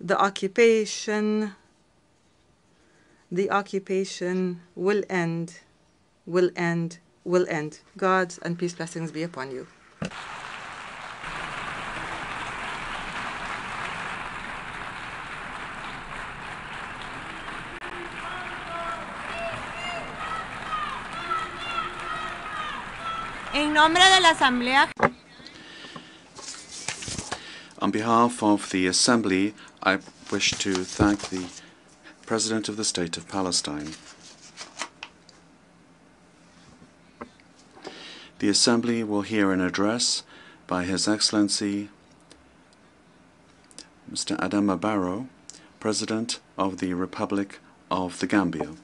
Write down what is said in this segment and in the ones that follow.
The occupation will end, will end, will end. God's and peace blessings be upon you. En nombre de la Asamblea. On behalf of the Assembly, I wish to thank the President of the State of Palestine. The Assembly will hear an address by His Excellency Mr. Adama Barrow, President of the Republic of the Gambia.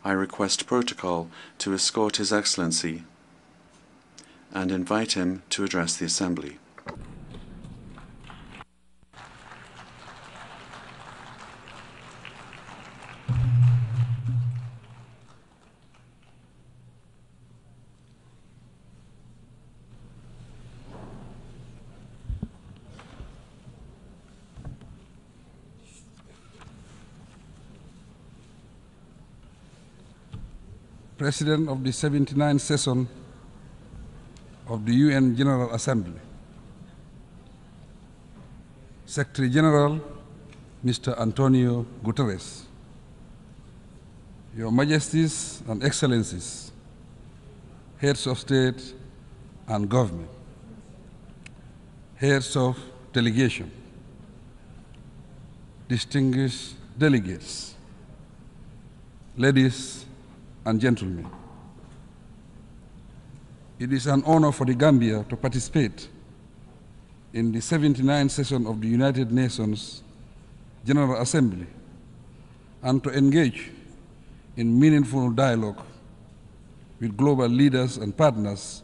I request protocol to escort His Excellency and invite him to address the Assembly. President of the 79th session of the UN General Assembly, Secretary General Mr. Antonio Guterres, Your Majesties and Excellencies, Heads of State and Government, Heads of Delegation, distinguished delegates, ladies and gentlemen, it is an honor for the Gambia to participate in the 79th session of the United Nations General Assembly and to engage in meaningful dialogue with global leaders and partners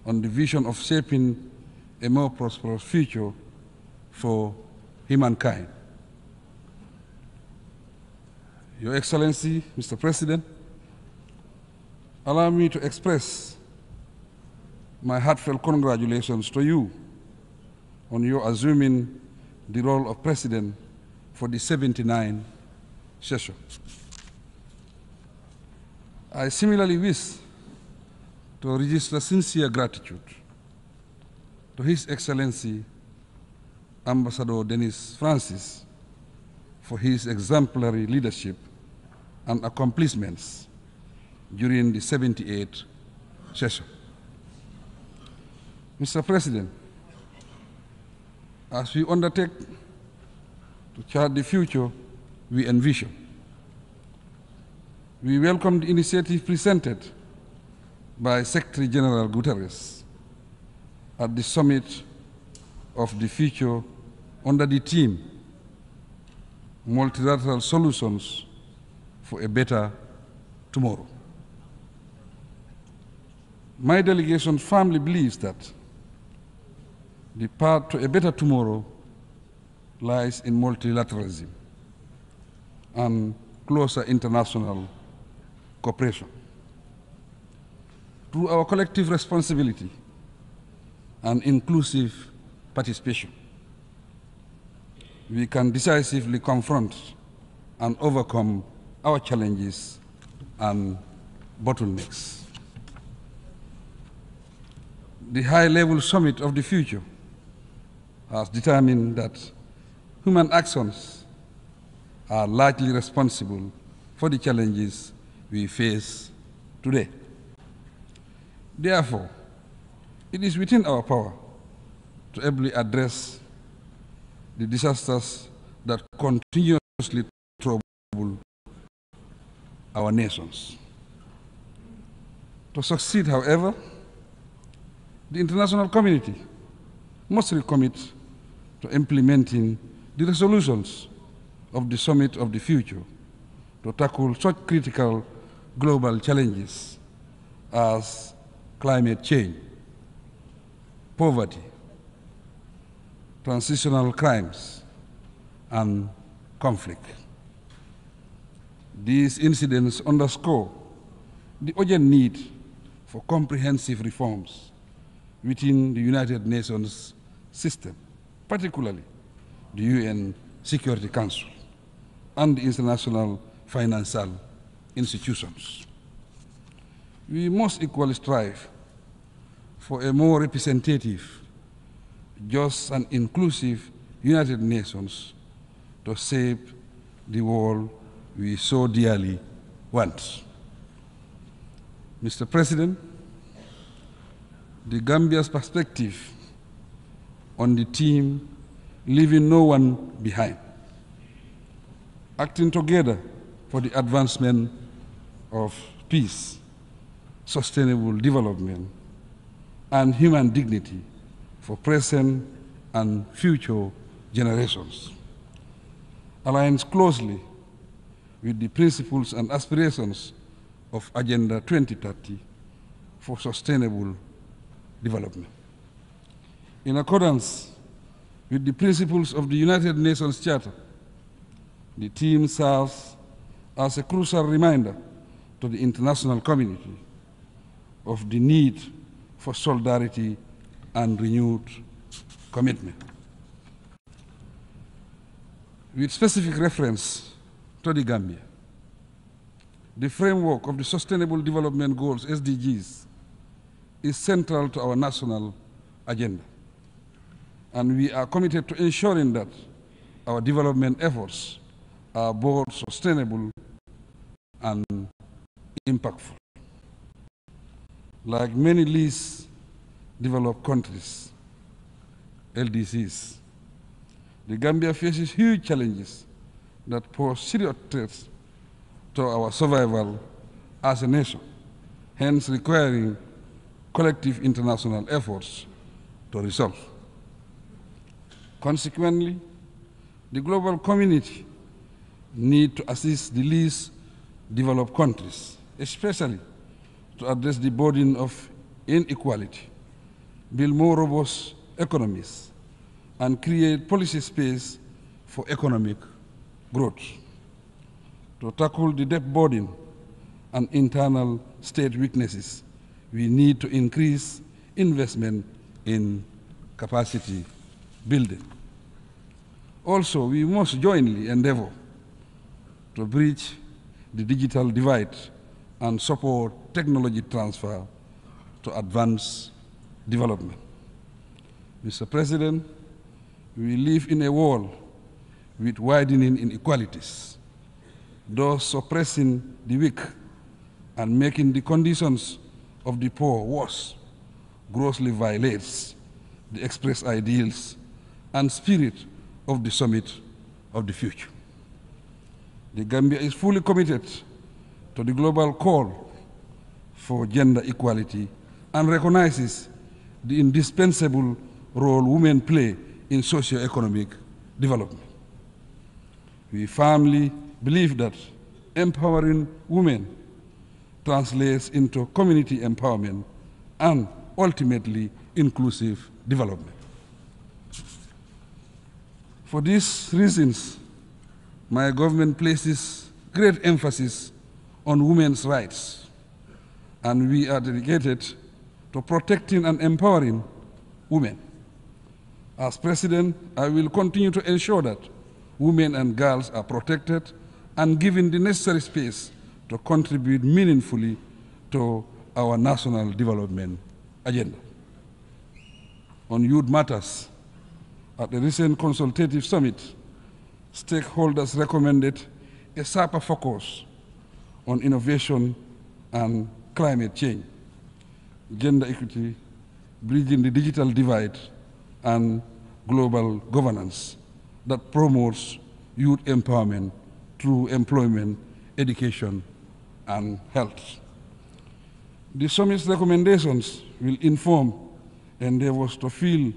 on the vision of shaping a more prosperous future for humankind. Your Excellency, Mr. President, allow me to express my heartfelt congratulations to you on your assuming the role of President for the 79th session. I similarly wish to register sincere gratitude to His Excellency Ambassador Denis Francis for his exemplary leadership and accomplishments during the 78th session. Mr. President, as we undertake to chart the future we envision, we welcome the initiative presented by Secretary General Guterres at the Summit of the Future under the theme Multilateral Solutions for a Better Tomorrow. My delegation firmly believes that the path to a better tomorrow lies in multilateralism and closer international cooperation. Through our collective responsibility and inclusive participation, we can decisively confront and overcome our challenges and bottlenecks. The high-level summit of the future has determined that human actions are largely responsible for the challenges we face today. Therefore, it is within our power to ably address the disasters that continuously trouble our nations. To succeed, however, the international community must recommit to implementing the resolutions of the Summit of the Future to tackle such critical global challenges as climate change, poverty, transitional crimes, and conflict. These incidents underscore the urgent need for comprehensive reforms within the United Nations system, particularly the UN Security Council, and the international financial institutions. We must equally strive for a more representative, just and inclusive United Nations to shape the world we so dearly want. Mr. President, the Gambia's perspective on the theme leaving no one behind, acting together for the advancement of peace, sustainable development, and human dignity for present and future generations, aligns closely with the principles and aspirations of Agenda 2030 for sustainable development. In accordance with the principles of the United Nations Charter, the theme serves as a crucial reminder to the international community of the need for solidarity and renewed commitment. With specific reference to the Gambia, the framework of the Sustainable Development Goals, SDGs, is central to our national agenda. And we are committed to ensuring that our development efforts are both sustainable and impactful. Like many least developed countries, LDCs, the Gambia faces huge challenges that pose serious threats to our survival as a nation, hence requiring collective international efforts to resolve. Consequently, the global community needs to assist the least developed countries, especially to address the burden of inequality, build more robust economies, and create policy space for economic growth. To tackle the debt burden and internal state weaknesses, we need to increase investment in capacity building. Also, we must jointly endeavor to bridge the digital divide and support technology transfer to advance development. Mr. President, we live in a world with widening inequalities, thus suppressing the weak and making the conditions of the poor worse, grossly violates the expressed ideals and spirit of the Summit of the Future. The Gambia is fully committed to the global call for gender equality and recognizes the indispensable role women play in socio-economic development. We firmly believe that empowering women translates into community empowerment and ultimately inclusive development. For these reasons, my government places great emphasis on women's rights, and we are dedicated to protecting and empowering women. As President, I will continue to ensure that women and girls are protected and given the necessary space to contribute meaningfully to our national development agenda. On youth matters, at the recent consultative summit, stakeholders recommended a sharper focus on innovation and climate change, gender equity, bridging the digital divide, and global governance that promotes youth empowerment through employment, education, and health. The summit's recommendations will inform endeavors to fill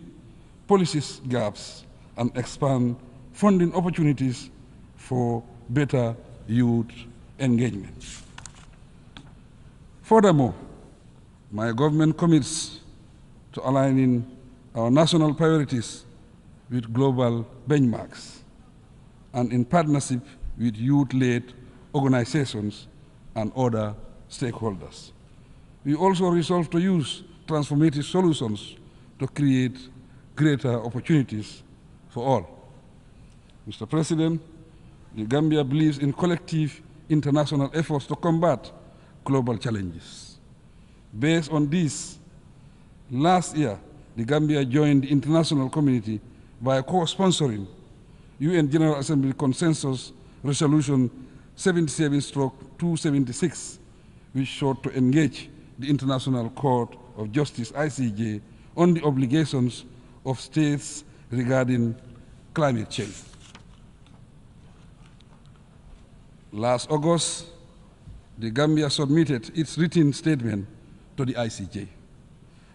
policy gaps and expand funding opportunities for better youth engagement. Furthermore, my government commits to aligning our national priorities with global benchmarks and in partnership with youth-led organizations and other stakeholders. We also resolve to use transformative solutions to create greater opportunities for all. Mr. President, the Gambia believes in collective international efforts to combat global challenges. Based on this, last year, the Gambia joined the international community by co-sponsoring UN General Assembly Consensus Resolution 77/276, which sought to engage the International Court of Justice, ICJ, on the obligations of states regarding climate change. Last August, the Gambia submitted its written statement to the ICJ,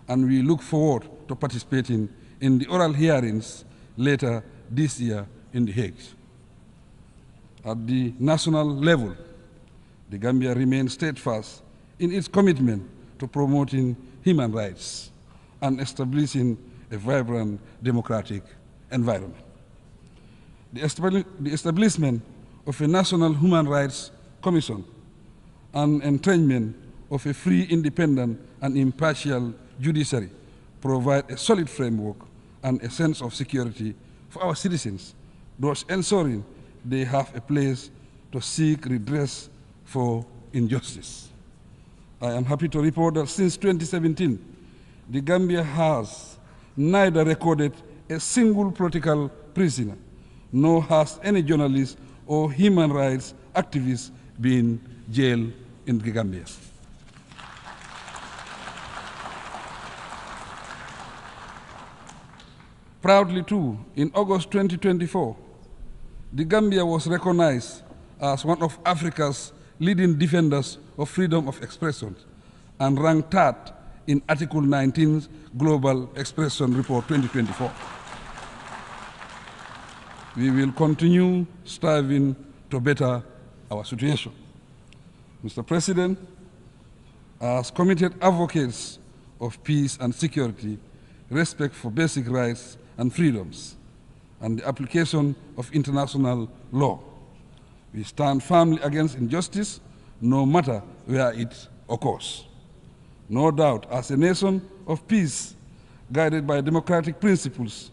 and we look forward to participating in the oral hearings later this year in The Hague. At the national level, the Gambia remains steadfast in its commitment to promoting human rights and establishing a vibrant democratic environment. The establishment of a National Human Rights Commission and entrenchment of a free, independent, and impartial judiciary provide a solid framework and a sense of security for our citizens, thus ensuring they have a place to seek redress for injustice. I am happy to report that since 2017, the Gambia has neither recorded a single political prisoner, nor has any journalist or human rights activist been jailed in the Gambia. Proudly too, in August 2024, the Gambia was recognized as one of Africa's leading defenders of freedom of expression and ranked third in Article 19's Global Expression Report 2024. We will continue striving to better our situation. Mr. President, as committed advocates of peace and security, respect for basic rights and freedoms, and the application of international law, we stand firmly against injustice, no matter where it occurs. No doubt, as a nation of peace, guided by democratic principles,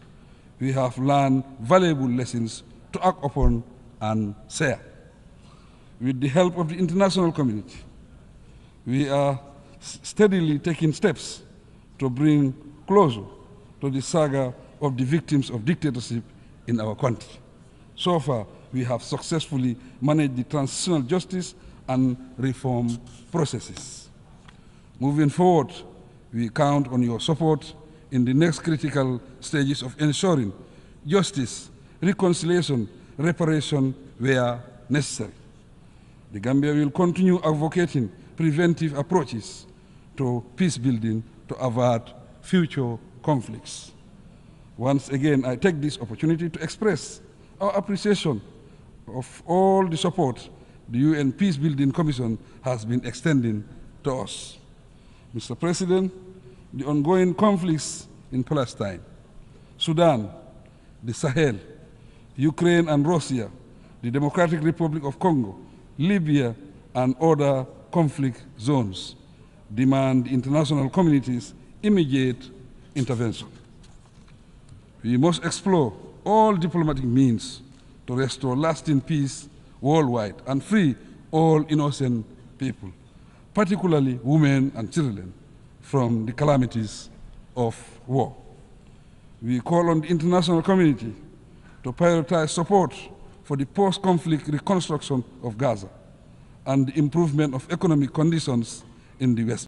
we have learned valuable lessons to act upon and share. With the help of the international community, we are steadily taking steps to bring closure to the saga of the victims of dictatorship in our country. So far, we have successfully managed the transitional justice and reform processes. Moving forward, we count on your support in the next critical stages of ensuring justice, reconciliation, reparation where necessary. The Gambia will continue advocating preventive approaches to peace building to avert future conflicts. Once again, I take this opportunity to express our appreciation of all the support the UN Peace Building Commission has been extending to us. Mr. President, the ongoing conflicts in Palestine, Sudan, the Sahel, Ukraine and Russia, the Democratic Republic of Congo, Libya, and other conflict zones demand the international community's immediate intervention. We must explore all diplomatic means to restore lasting peace worldwide and free all innocent people, particularly women and children, from the calamities of war. We call on the international community to prioritize support for the post-conflict reconstruction of Gaza and the improvement of economic conditions in the West.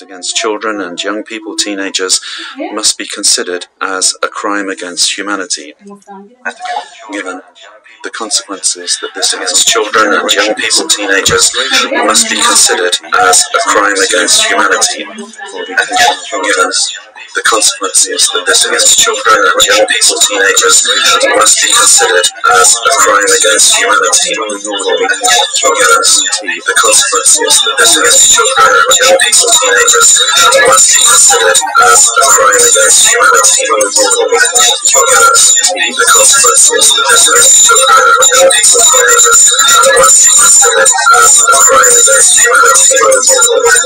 against children and young people, teenagers, must be considered as a crime against humanity, given the consequences that this against children and young people, teenagers, must be considered as a crime against humanity, given the consequences that this against children and young people, teenagers, must be considered as a crime against humanity, given the consequences that this against children and young people, teenagers, must be considered as a crime against humanity, given the consequences that this against children and young people, teenagers, must be considered as a crime against humanity.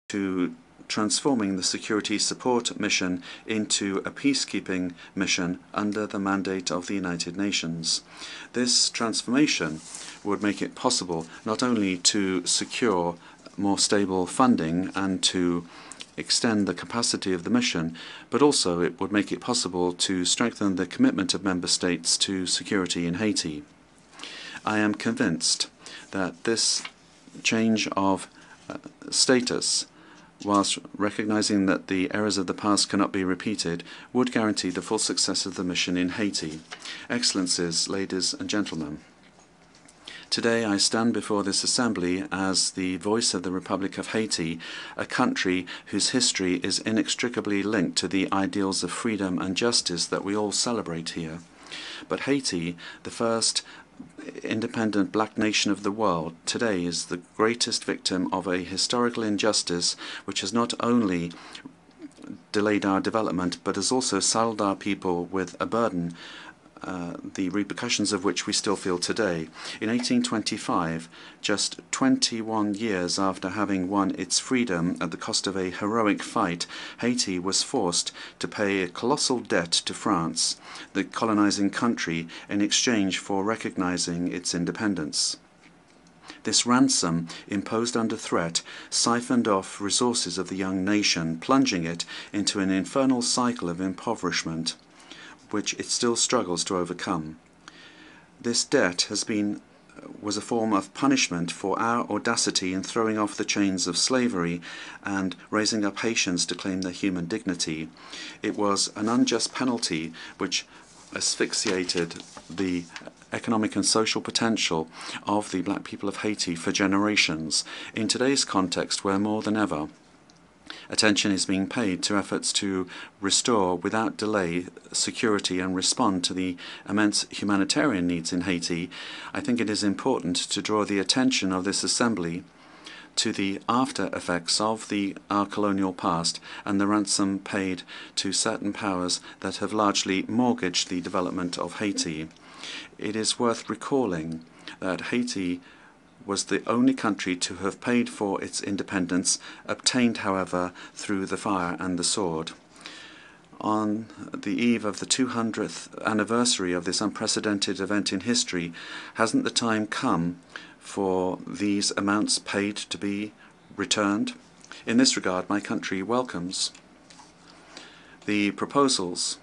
To transforming the security support mission into a peacekeeping mission under the mandate of the United Nations. This transformation would make it possible not only to secure more stable funding and to extend the capacity of the mission, but also it would make it possible to strengthen the commitment of member states to security in Haiti. I am convinced that this change of status, whilst recognizing that the errors of the past cannot be repeated, would guarantee the full success of the mission in Haiti. Excellencies, ladies and gentlemen, today I stand before this assembly as the voice of the Republic of Haiti, a country whose history is inextricably linked to the ideals of freedom and justice that we all celebrate here. But Haiti, the first independent black nation of the world, today is the greatest victim of a historical injustice which has not only delayed our development but has also saddled our people with a burden, the repercussions of which we still feel today. In 1825, just 21 years after having won its freedom at the cost of a heroic fight, Haiti was forced to pay a colossal debt to France, the colonizing country, in exchange for recognizing its independence. This ransom, imposed under threat, siphoned off resources of the young nation, plunging it into an infernal cycle of impoverishment, which it still struggles to overcome. This debt was a form of punishment for our audacity in throwing off the chains of slavery and raising up Haitians to claim their human dignity. It was an unjust penalty which asphyxiated the economic and social potential of the black people of Haiti for generations. In today's context, where more than ever Attention is being paid to efforts to restore without delay security and respond to the immense humanitarian needs in Haiti. I think it is important to draw the attention of this Assembly to the after effects of our colonial past and the ransom paid to certain powers that have largely mortgaged the development of Haiti. It is worth recalling that Haiti was the only country to have paid for its independence, obtained, however, through the fire and the sword. On the eve of the 200th anniversary of this unprecedented event in history, hasn't the time come for these amounts paid to be returned? In this regard, my country welcomes the proposals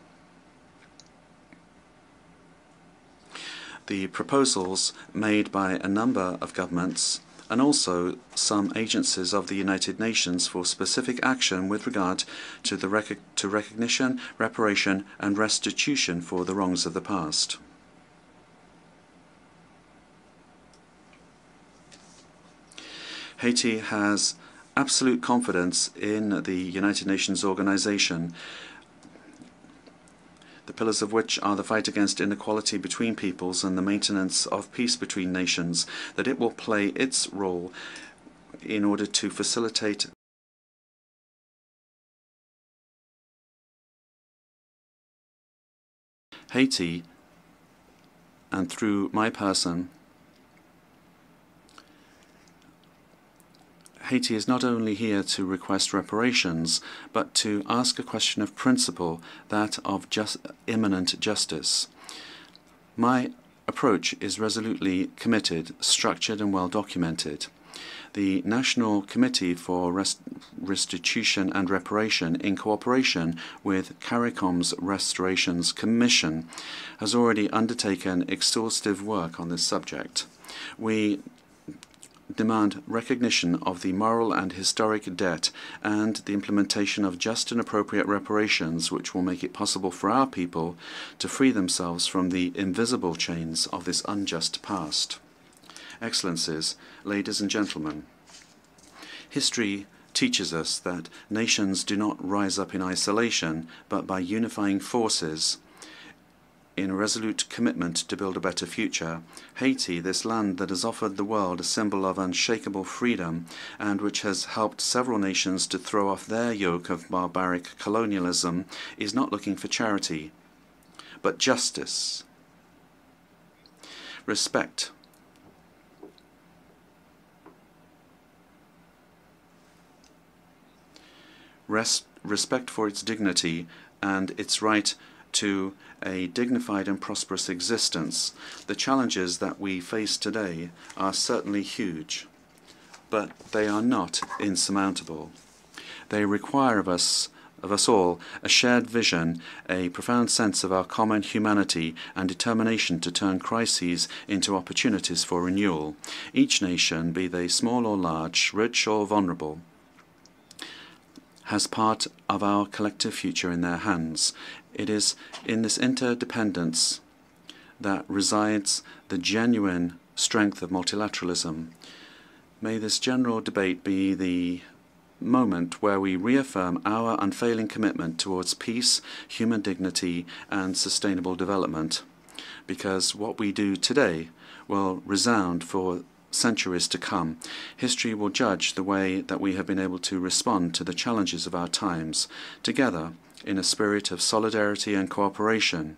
made by a number of governments and also some agencies of the United Nations for specific action with regard to recognition, reparation and restitution for the wrongs of the past. Haiti has absolute confidence in the United Nations organization, the pillars of which are the fight against inequality between peoples and the maintenance of peace between nations, that it will play its role in order to facilitate Haiti, and through my person, Haiti is not only here to request reparations, but to ask a question of principle, that of imminent justice. My approach is resolutely committed, structured and well documented. The National Committee for Restitution and Reparation, in cooperation with CARICOM's Restorations Commission, has already undertaken exhaustive work on this subject. We demand recognition of the moral and historic debt and the implementation of just and appropriate reparations which will make it possible for our people to free themselves from the invisible chains of this unjust past. Excellencies, ladies and gentlemen, history teaches us that nations do not rise up in isolation, but by unifying forces in a resolute commitment to build a better future. Haiti, this land that has offered the world a symbol of unshakable freedom and which has helped several nations to throw off their yoke of barbaric colonialism, is not looking for charity, but justice, respect, respect for its dignity and its right to a dignified and prosperous existence. The challenges that we face today are certainly huge, but they are not insurmountable. They require of us all a shared vision, a profound sense of our common humanity and determination to turn crises into opportunities for renewal. Each nation, be they small or large, rich or vulnerable, has part of our collective future in their hands. It is in this interdependence that resides the genuine strength of multilateralism. May this general debate be the moment where we reaffirm our unfailing commitment towards peace, human dignity, and sustainable development, because what we do today will resound for centuries to come. History will judge the way that we have been able to respond to the challenges of our times, together in a spirit of solidarity and cooperation.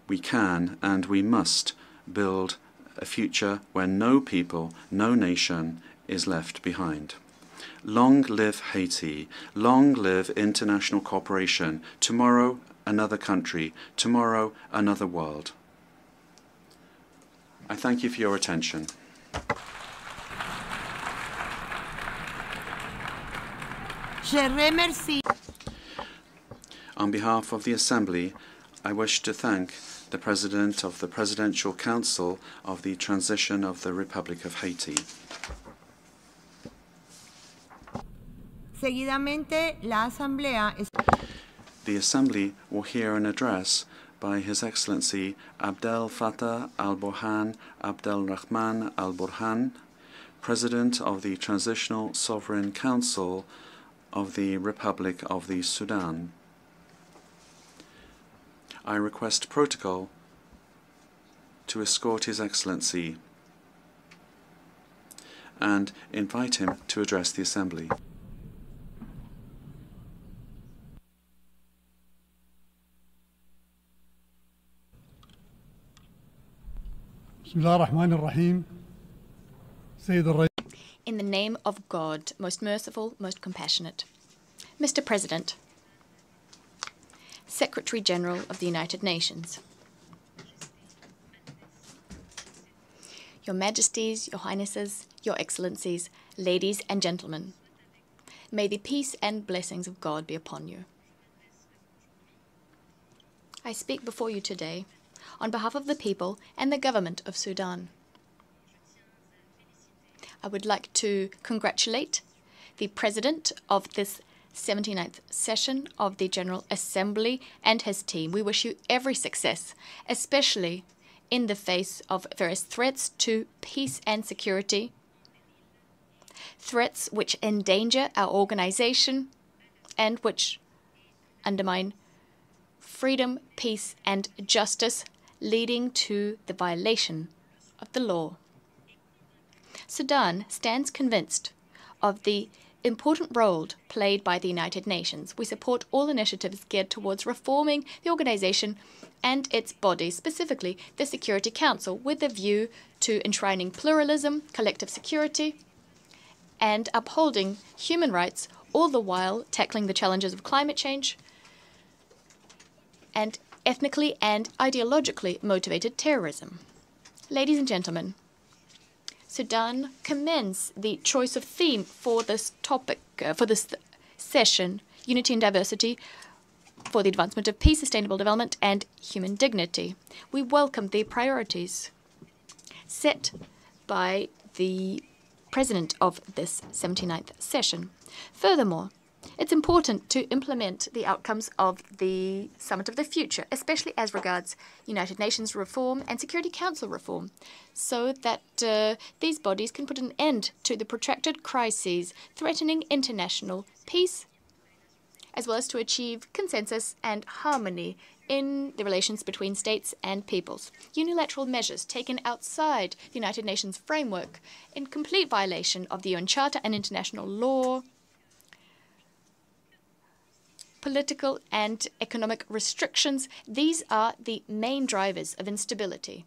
We can and we must build a future where no people, no nation is left behind. Long live Haiti. Long live international cooperation. Tomorrow, another country. Tomorrow, another world. I thank you for your attention. Je remercie. On behalf of the Assembly, I wish to thank the President of the Presidential Council of the Transition of the Republic of Haiti. Seguidamente, la Asamblea The Assembly will hear an address by His Excellency Abdel Fattah al-Burhan Abdelrahman al-Burhan, President of the Transitional Sovereign Council of the Republic of the Sudan. I request protocol to escort His Excellency and invite him to address the Assembly. بسم الله الرحمن الرحيم سيد الرئيس. In the name of God, most merciful, most compassionate. Mr. President, Secretary General of the United Nations, Your Majesties, Your Highnesses, Your Excellencies, ladies and gentlemen, may the peace and blessings of God be upon you. I speak before you today on behalf of the people and the government of Sudan. I would like to congratulate the President of this 79th session of the General Assembly and his team. We wish you every success, especially in the face of various threats to peace and security, threats which endanger our organization and which undermine freedom, peace, and justice, leading to the violation of the law. Sudan stands convinced of the important role played by the United Nations. We support all initiatives geared towards reforming the organization and its bodies, specifically the Security Council, with a view to enshrining pluralism, collective security, and upholding human rights, all the while tackling the challenges of climate change and ethnically and ideologically motivated terrorism. Ladies and gentlemen, Sudan commends the choice of theme for this topic, for this session, Unity and Diversity for the Advancement of Peace, Sustainable Development and Human Dignity. We welcome the priorities set by the President of this 79th session. Furthermore, it's important to implement the outcomes of the Summit of the Future, especially as regards United Nations reform and Security Council reform, so that these bodies can put an end to the protracted crises threatening international peace, as well as to achieve consensus and harmony in the relations between states and peoples. Unilateral measures taken outside the United Nations framework, in complete violation of the UN Charter and international law, political and economic restrictions, these are the main drivers of instability,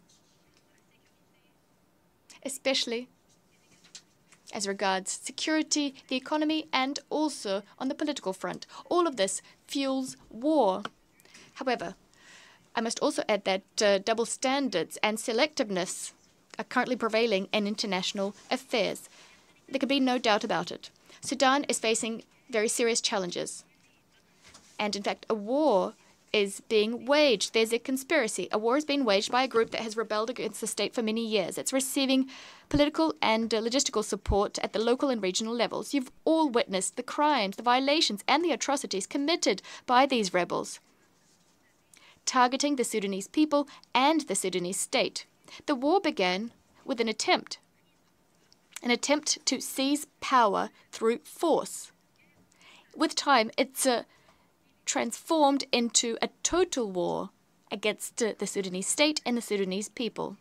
especially as regards security, the economy, and also on the political front. All of this fuels war. However, I must also add that double standards and selectiveness are currently prevailing in international affairs. There can be no doubt about it. Sudan is facing very serious challenges. And in fact, a war is being waged. There's a conspiracy. A war is being waged by a group that has rebelled against the state for many years. It's receiving political and logistical support at the local and regional levels. You've all witnessed the crimes, the violations, and the atrocities committed by these rebels, targeting the Sudanese people and the Sudanese state. The war began with an attempt to seize power through force. With time, it's transformed into a total war against the Sudanese state and the Sudanese people.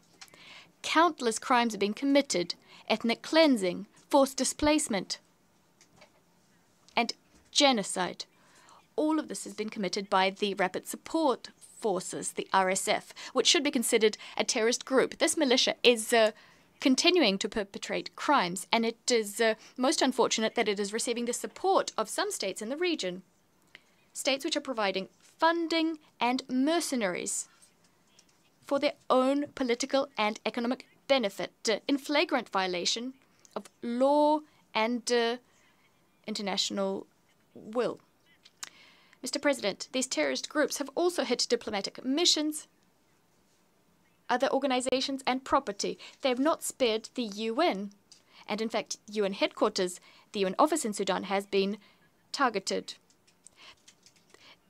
Countless crimes have been committed: ethnic cleansing, forced displacement, and genocide. All of this has been committed by the Rapid Support Forces, the RSF, which should be considered a terrorist group. This militia is continuing to perpetrate crimes, and it is most unfortunate that it is receiving the support of some states in the region. States which are providing funding and mercenaries for their own political and economic benefit, in flagrant violation of law and international will. Mr. President, these terrorist groups have also hit diplomatic missions, other organizations, and property. They have not spared the UN. And in fact, UN headquarters, the UN office in Sudan, has been targeted.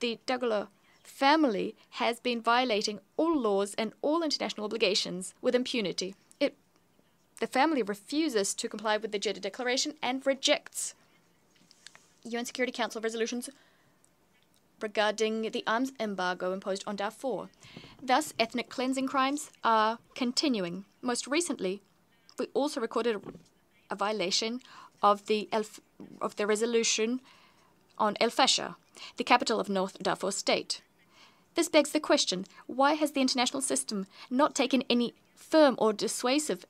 The Dagalo family has been violating all laws and all international obligations with impunity. The family refuses to comply with the Jeddah Declaration and rejects UN Security Council resolutions regarding the arms embargo imposed on Darfur. Thus, ethnic cleansing crimes are continuing. Most recently, we also recorded a violation of the resolution on El Fasher, the capital of North Darfur State. This begs the question, why has the international system not taken any firm or dissuasive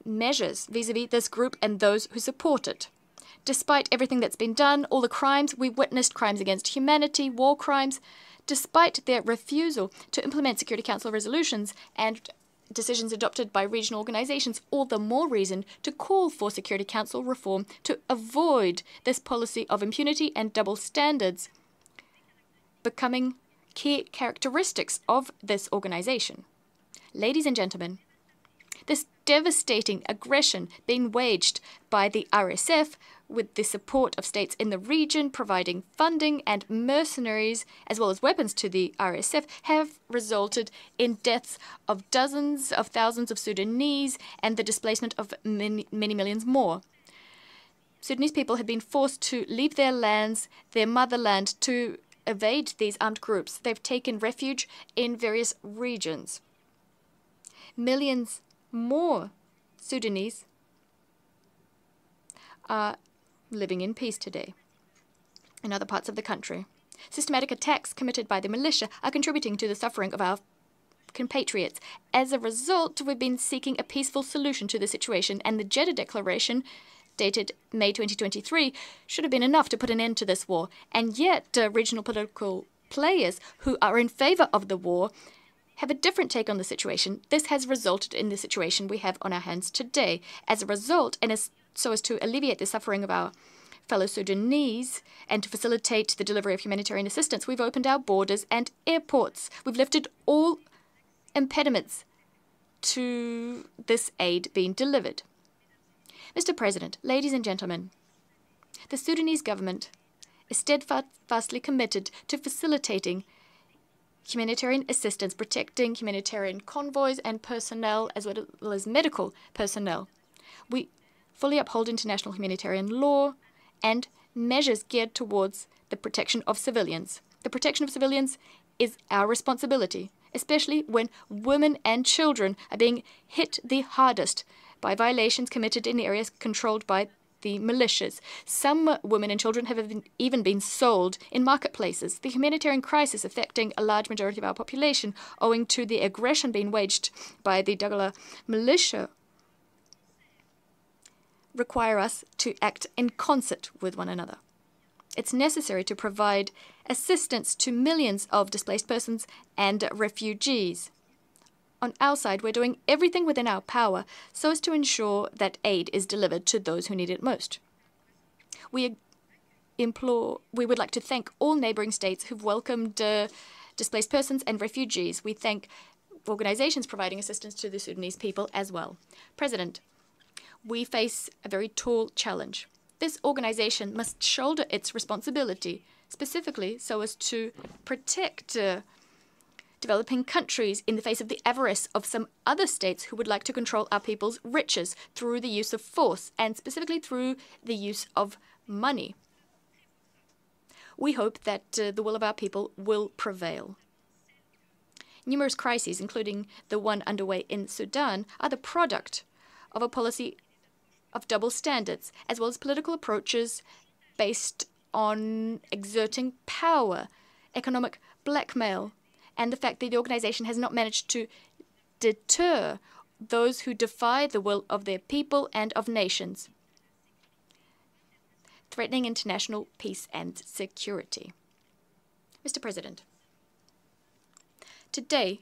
measures vis-à-vis this group and those who support it? Despite everything that's been done, all the crimes, we witnessed crimes against humanity, war crimes, despite their refusal to implement Security Council resolutions and decisions adopted by regional organizations, all the more reason to call for Security Council reform to avoid this policy of impunity and double standards becoming key characteristics of this organization. Ladies and gentlemen, this devastating aggression being waged by the RSF with the support of states in the region providing funding and mercenaries as well as weapons to the RSF have resulted in deaths of dozens of thousands of Sudanese and the displacement of many millions more. Sudanese people have been forced to leave their lands, their motherland, to evade these armed groups. They've taken refuge in various regions. Millions more Sudanese are living in peace today in other parts of the country. Systematic attacks committed by the militia are contributing to the suffering of our compatriots. As a result, we've been seeking a peaceful solution to the situation, and the Jeddah Declaration, dated May 2023, should have been enough to put an end to this war. And yet, regional political players who are in favor of the war have a different take on the situation. This has resulted in the situation we have on our hands today. As a result, and so as to alleviate the suffering of our fellow Sudanese and to facilitate the delivery of humanitarian assistance, we've opened our borders and airports. We've lifted all impediments to this aid being delivered. Mr. President, ladies and gentlemen, the Sudanese government is steadfastly committed to facilitating humanitarian assistance, protecting humanitarian convoys and personnel, as well as medical personnel. We fully uphold international humanitarian law and measures geared towards the protection of civilians. The protection of civilians is our responsibility, especially when women and children are being hit the hardest by violations committed in areas controlled by the militias. Some women and children have even been sold in marketplaces. The humanitarian crisis affecting a large majority of our population, owing to the aggression being waged by the Dagala militia, require us to act in concert with one another. It's necessary to provide assistance to millions of displaced persons and refugees. On our side, we're doing everything within our power so as to ensure that aid is delivered to those who need it most. We would like to thank all neighboring states who've welcomed displaced persons and refugees. We thank organizations providing assistance to the Sudanese people as well. President, we face a very tall challenge. This organization must shoulder its responsibility, specifically so as to protect developing countries in the face of the avarice of some other states who would like to control our people's riches through the use of force, and specifically through the use of money. We hope that the will of our people will prevail. Numerous crises, including the one underway in Sudan, are the product of a policy of double standards, as well as political approaches based on exerting power, economic blackmail, and the fact that the organization has not managed to deter those who defy the will of their people and of nations, threatening international peace and security. Mr. President, today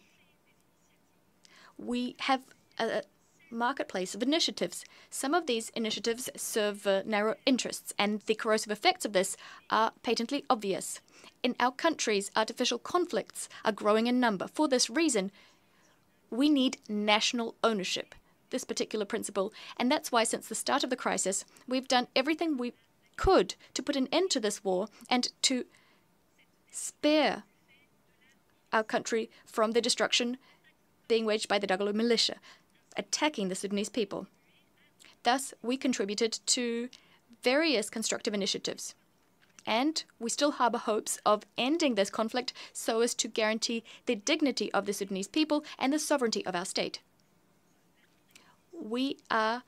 we have a marketplace of initiatives. Some of these initiatives serve narrow interests, and the corrosive effects of this are patently obvious. In our countries, artificial conflicts are growing in number. For this reason, we need national ownership, this particular principle, and that's why since the start of the crisis, we've done everything we could to put an end to this war and to spare our country from the destruction being waged by the Dagalo militia, attacking the Sudanese people. Thus, we contributed to various constructive initiatives. And we still harbor hopes of ending this conflict so as to guarantee the dignity of the Sudanese people and the sovereignty of our state. We are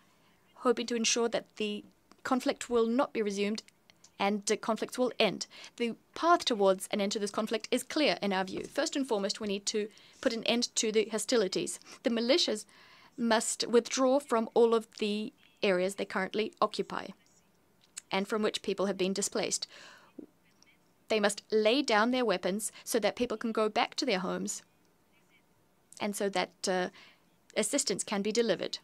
hoping to ensure that the conflict will not be resumed and conflicts will end. The path towards an end to this conflict is clear in our view. First and foremost, we need to put an end to the hostilities. The militias must withdraw from all of the areas they currently occupy and from which people have been displaced. They must lay down their weapons so that people can go back to their homes and so that assistance can be delivered.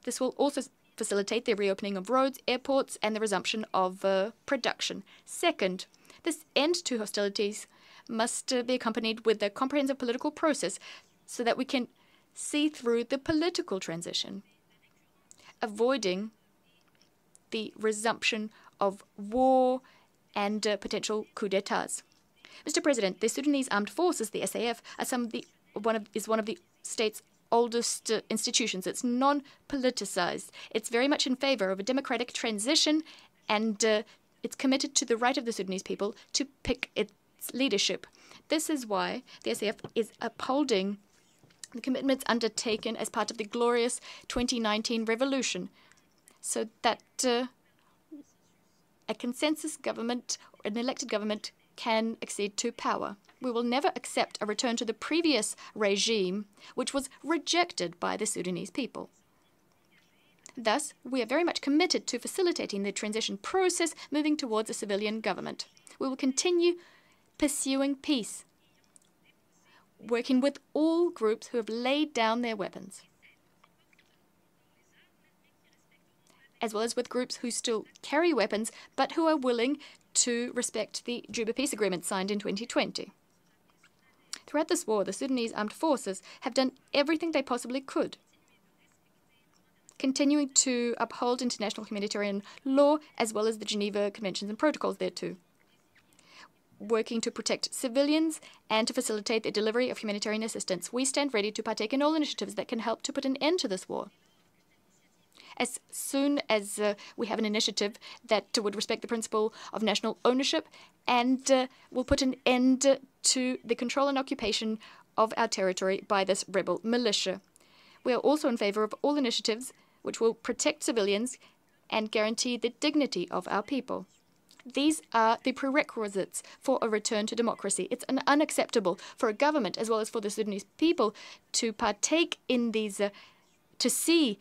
This will also facilitate the reopening of roads, airports, and the resumption of production. Second, this end to hostilities must be accompanied with a comprehensive political process so that we can see through the political transition, avoiding the resumption of war and potential coups d'etats. Mr. President, the Sudanese Armed Forces, the SAF, is one of the state's oldest institutions. It's non-politicized. It's very much in favor of a democratic transition, and it's committed to the right of the Sudanese people to pick its leadership. This is why the SAF is upholding the commitments undertaken as part of the glorious 2019 revolution, so that a consensus government, or an elected government, can accede to power. We will never accept a return to the previous regime, which was rejected by the Sudanese people. Thus, we are very much committed to facilitating the transition process, moving towards a civilian government. We will continue pursuing peace, working with all groups who have laid down their weapons, as well as with groups who still carry weapons but who are willing to respect the Juba Peace Agreement signed in 2020. Throughout this war, the Sudanese Armed Forces have done everything they possibly could, continuing to uphold international humanitarian law as well as the Geneva Conventions and protocols thereto, working to protect civilians and to facilitate the delivery of humanitarian assistance. We stand ready to partake in all initiatives that can help to put an end to this war. As soon as we have an initiative that would respect the principle of national ownership and will put an end to the control and occupation of our territory by this rebel militia. We are also in favor of all initiatives which will protect civilians and guarantee the dignity of our people. These are the prerequisites for a return to democracy. It's unacceptable for a government as well as for the Sudanese people to partake in these, to see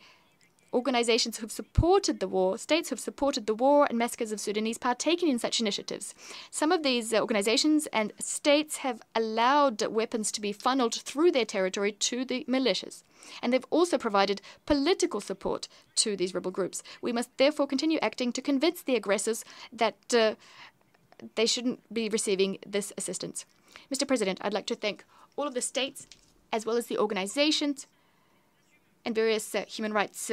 organizations who've supported the war, states who've supported the war and massacres of Sudanese partaking in such initiatives. Some of these organizations and states have allowed weapons to be funneled through their territory to the militias, and they've also provided political support to these rebel groups. We must therefore continue acting to convince the aggressors that they shouldn't be receiving this assistance. Mr. President, I'd like to thank all of the states as well as the organizations and various human rights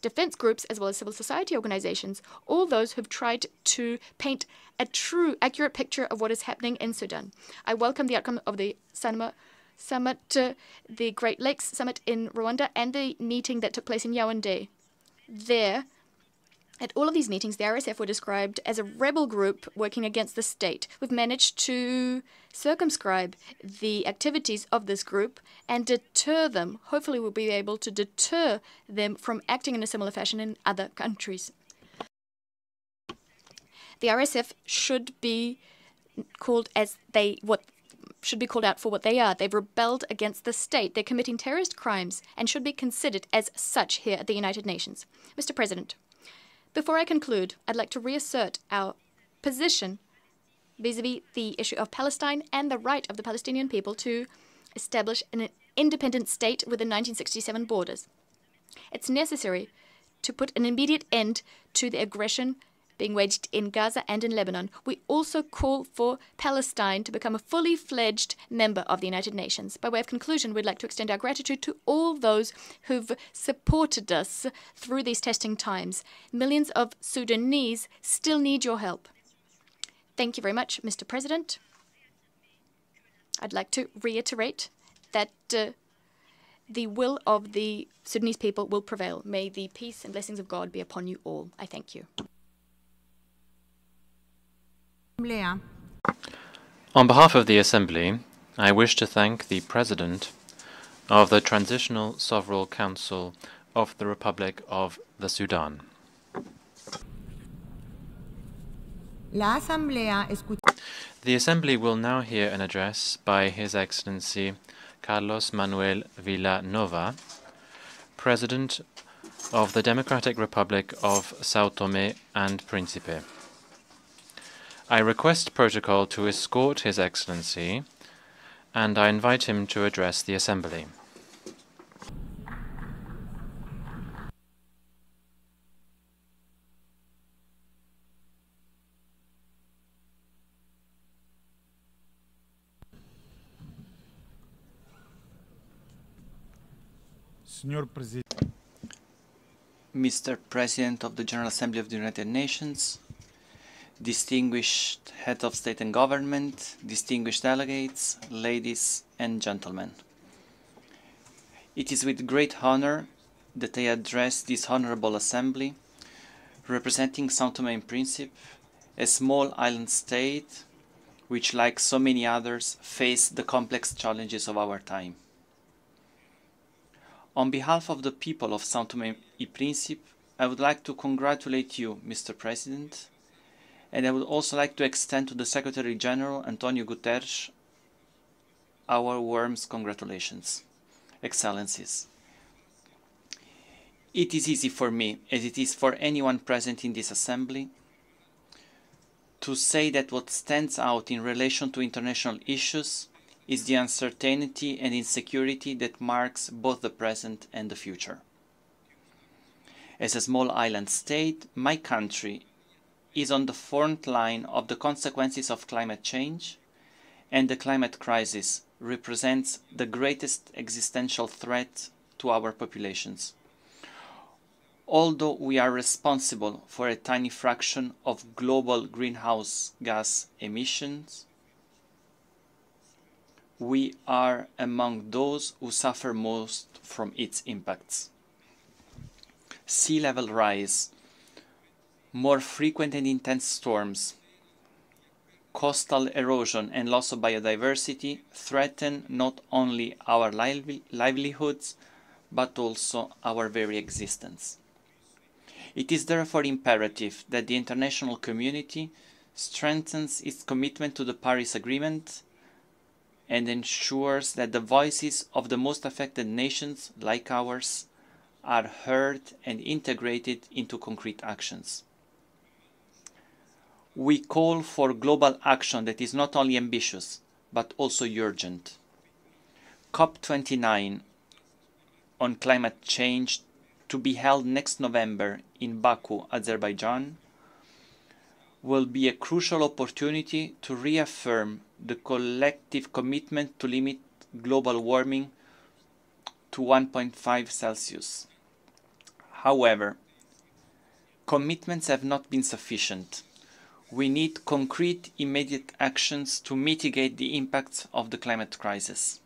defense groups, as well as civil society organizations, all those who've tried to paint a true, accurate picture of what is happening in Sudan. I welcome the outcome of the Summit, the Great Lakes Summit in Rwanda, and the meeting that took place in Yaoundé. There, at all of these meetings, the RSF were described as a rebel group working against the state. We've managed to circumscribe the activities of this group and deter them. Hopefully, we'll be able to deter them from acting in a similar fashion in other countries. The RSF should be called should be called out for what they are. They've rebelled against the state. They're committing terrorist crimes and should be considered as such here at the United Nations. Mr. President, before I conclude, I'd like to reassert our position vis-à-vis the issue of Palestine and the right of the Palestinian people to establish an independent state within 1967 borders. It's necessary to put an immediate end to the aggression being waged in Gaza and in Lebanon. We also call for Palestine to become a fully fledged member of the United Nations. By way of conclusion, we'd like to extend our gratitude to all those who've supported us through these testing times. Millions of Sudanese still need your help. Thank you very much, Mr. President. I'd like to reiterate that the will of the Sudanese people will prevail. May the peace and blessings of God be upon you all. I thank you. On behalf of the Assembly, I wish to thank the President of the Transitional Sovereign Council of the Republic of the Sudan. The Assembly will now hear an address by His Excellency Carlos Manuel Villanova, President of the Democratic Republic of São Tomé and Príncipe. I request protocol to escort His Excellency, and I invite him to address the Assembly. Mr. President of the General Assembly of the United Nations, distinguished head of state and government, distinguished delegates, ladies and gentlemen. It is with great honor that I address this honorable assembly, representing São Tomé and Príncipe, a small island state which, like so many others, face the complex challenges of our time. On behalf of the people of São Tomé and Príncipe, I would like to congratulate you, Mr. President, and I would also like to extend to the Secretary General, Antonio Guterres, our warmest congratulations. Excellencies, it is easy for me, as it is for anyone present in this assembly, to say that what stands out in relation to international issues is the uncertainty and insecurity that marks both the present and the future. As a small island state, my country is on the front line of the consequences of climate change, and the climate crisis represents the greatest existential threat to our populations. Although we are responsible for a tiny fraction of global greenhouse gas emissions, we are among those who suffer most from its impacts. Sea level rise, more frequent and intense storms, coastal erosion and loss of biodiversity threaten not only our livelihoods, but also our very existence. It is therefore imperative that the international community strengthens its commitment to the Paris Agreement and ensures that the voices of the most affected nations, like ours, are heard and integrated into concrete actions. We call for global action that is not only ambitious, but also urgent. COP29 on climate change, to be held next November in Baku, Azerbaijan, will be a crucial opportunity to reaffirm the collective commitment to limit global warming to 1.5 Celsius. However, commitments have not been sufficient. We need concrete, immediate actions to mitigate the impacts of the climate crisis.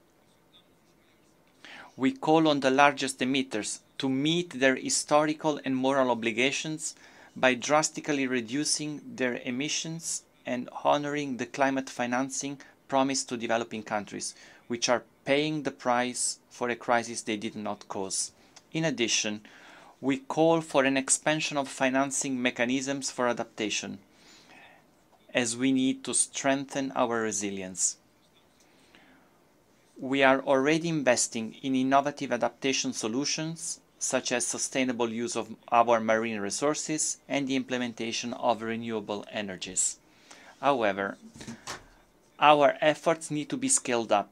We call on the largest emitters to meet their historical and moral obligations by drastically reducing their emissions and honoring the climate financing promised to developing countries, which are paying the price for a crisis they did not cause. In addition, we call for an expansion of financing mechanisms for adaptation, as we need to strengthen our resilience. We are already investing in innovative adaptation solutions, such as sustainable use of our marine resources and the implementation of renewable energies. However, our efforts need to be scaled up,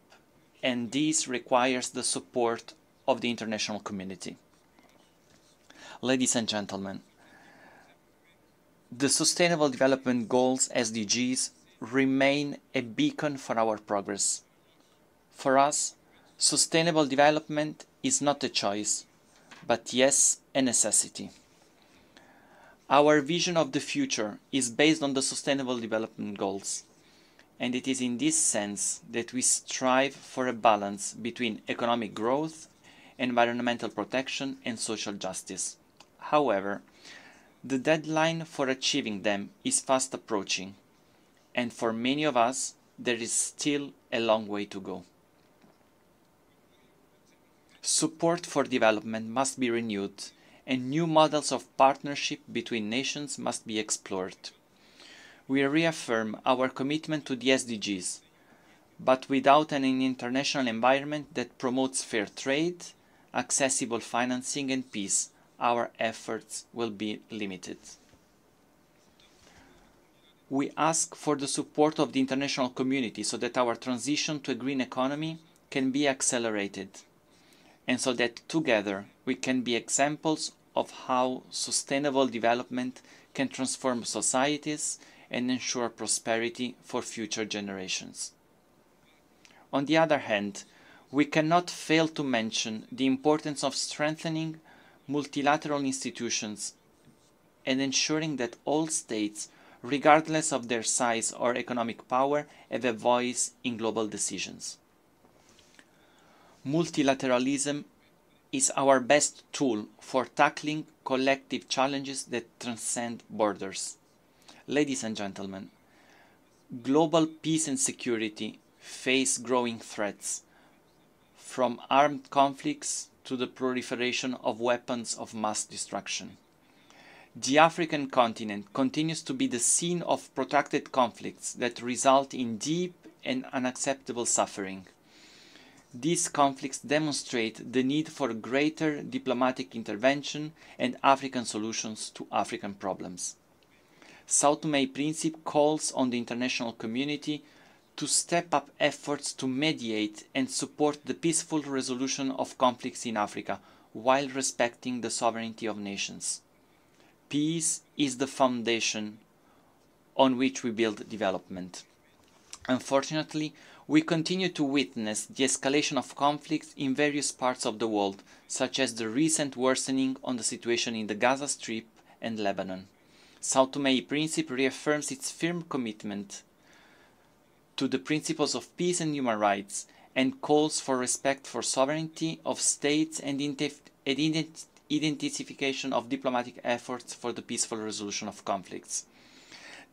and this requires the support of the international community. Ladies and gentlemen, the Sustainable Development Goals, SDGs, remain a beacon for our progress. For us, sustainable development is not a choice, but yes, a necessity. Our vision of the future is based on the Sustainable Development Goals, and it is in this sense that we strive for a balance between economic growth environmental protection, and social justice. However, the deadline for achieving them is fast approaching, and for many of us, there is still a long way to go. Support for development must be renewed, and new models of partnership between nations must be explored. We reaffirm our commitment to the SDGs, but without an international environment that promotes fair trade, accessible financing, and peace, our efforts will be limited. We ask for the support of the international community so that our transition to a green economy can be accelerated, and so that together we can be examples of how sustainable development can transform societies and ensure prosperity for future generations. On the other hand, we cannot fail to mention the importance of strengthening multilateral institutions and ensuring that all states, regardless of their size or economic power, have a voice in global decisions. Multilateralism is our best tool for tackling collective challenges that transcend borders. Ladies and gentlemen, global peace and security face growing threats, from armed conflicts to the proliferation of weapons of mass destruction. The African continent continues to be the scene of protracted conflicts that result in deep and unacceptable suffering. These conflicts demonstrate the need for greater diplomatic intervention and African solutions to African problems. Sao Tome and Principe calls on the international community to step up efforts to mediate and support the peaceful resolution of conflicts in Africa while respecting the sovereignty of nations. Peace is the foundation on which we build development. Unfortunately, we continue to witness the escalation of conflicts in various parts of the world, such as the recent worsening on the situation in the Gaza Strip and Lebanon. Sao Tome and Principe reaffirms its firm commitment to the principles of peace and human rights and calls for respect for sovereignty of states and intensification of diplomatic efforts for the peaceful resolution of conflicts.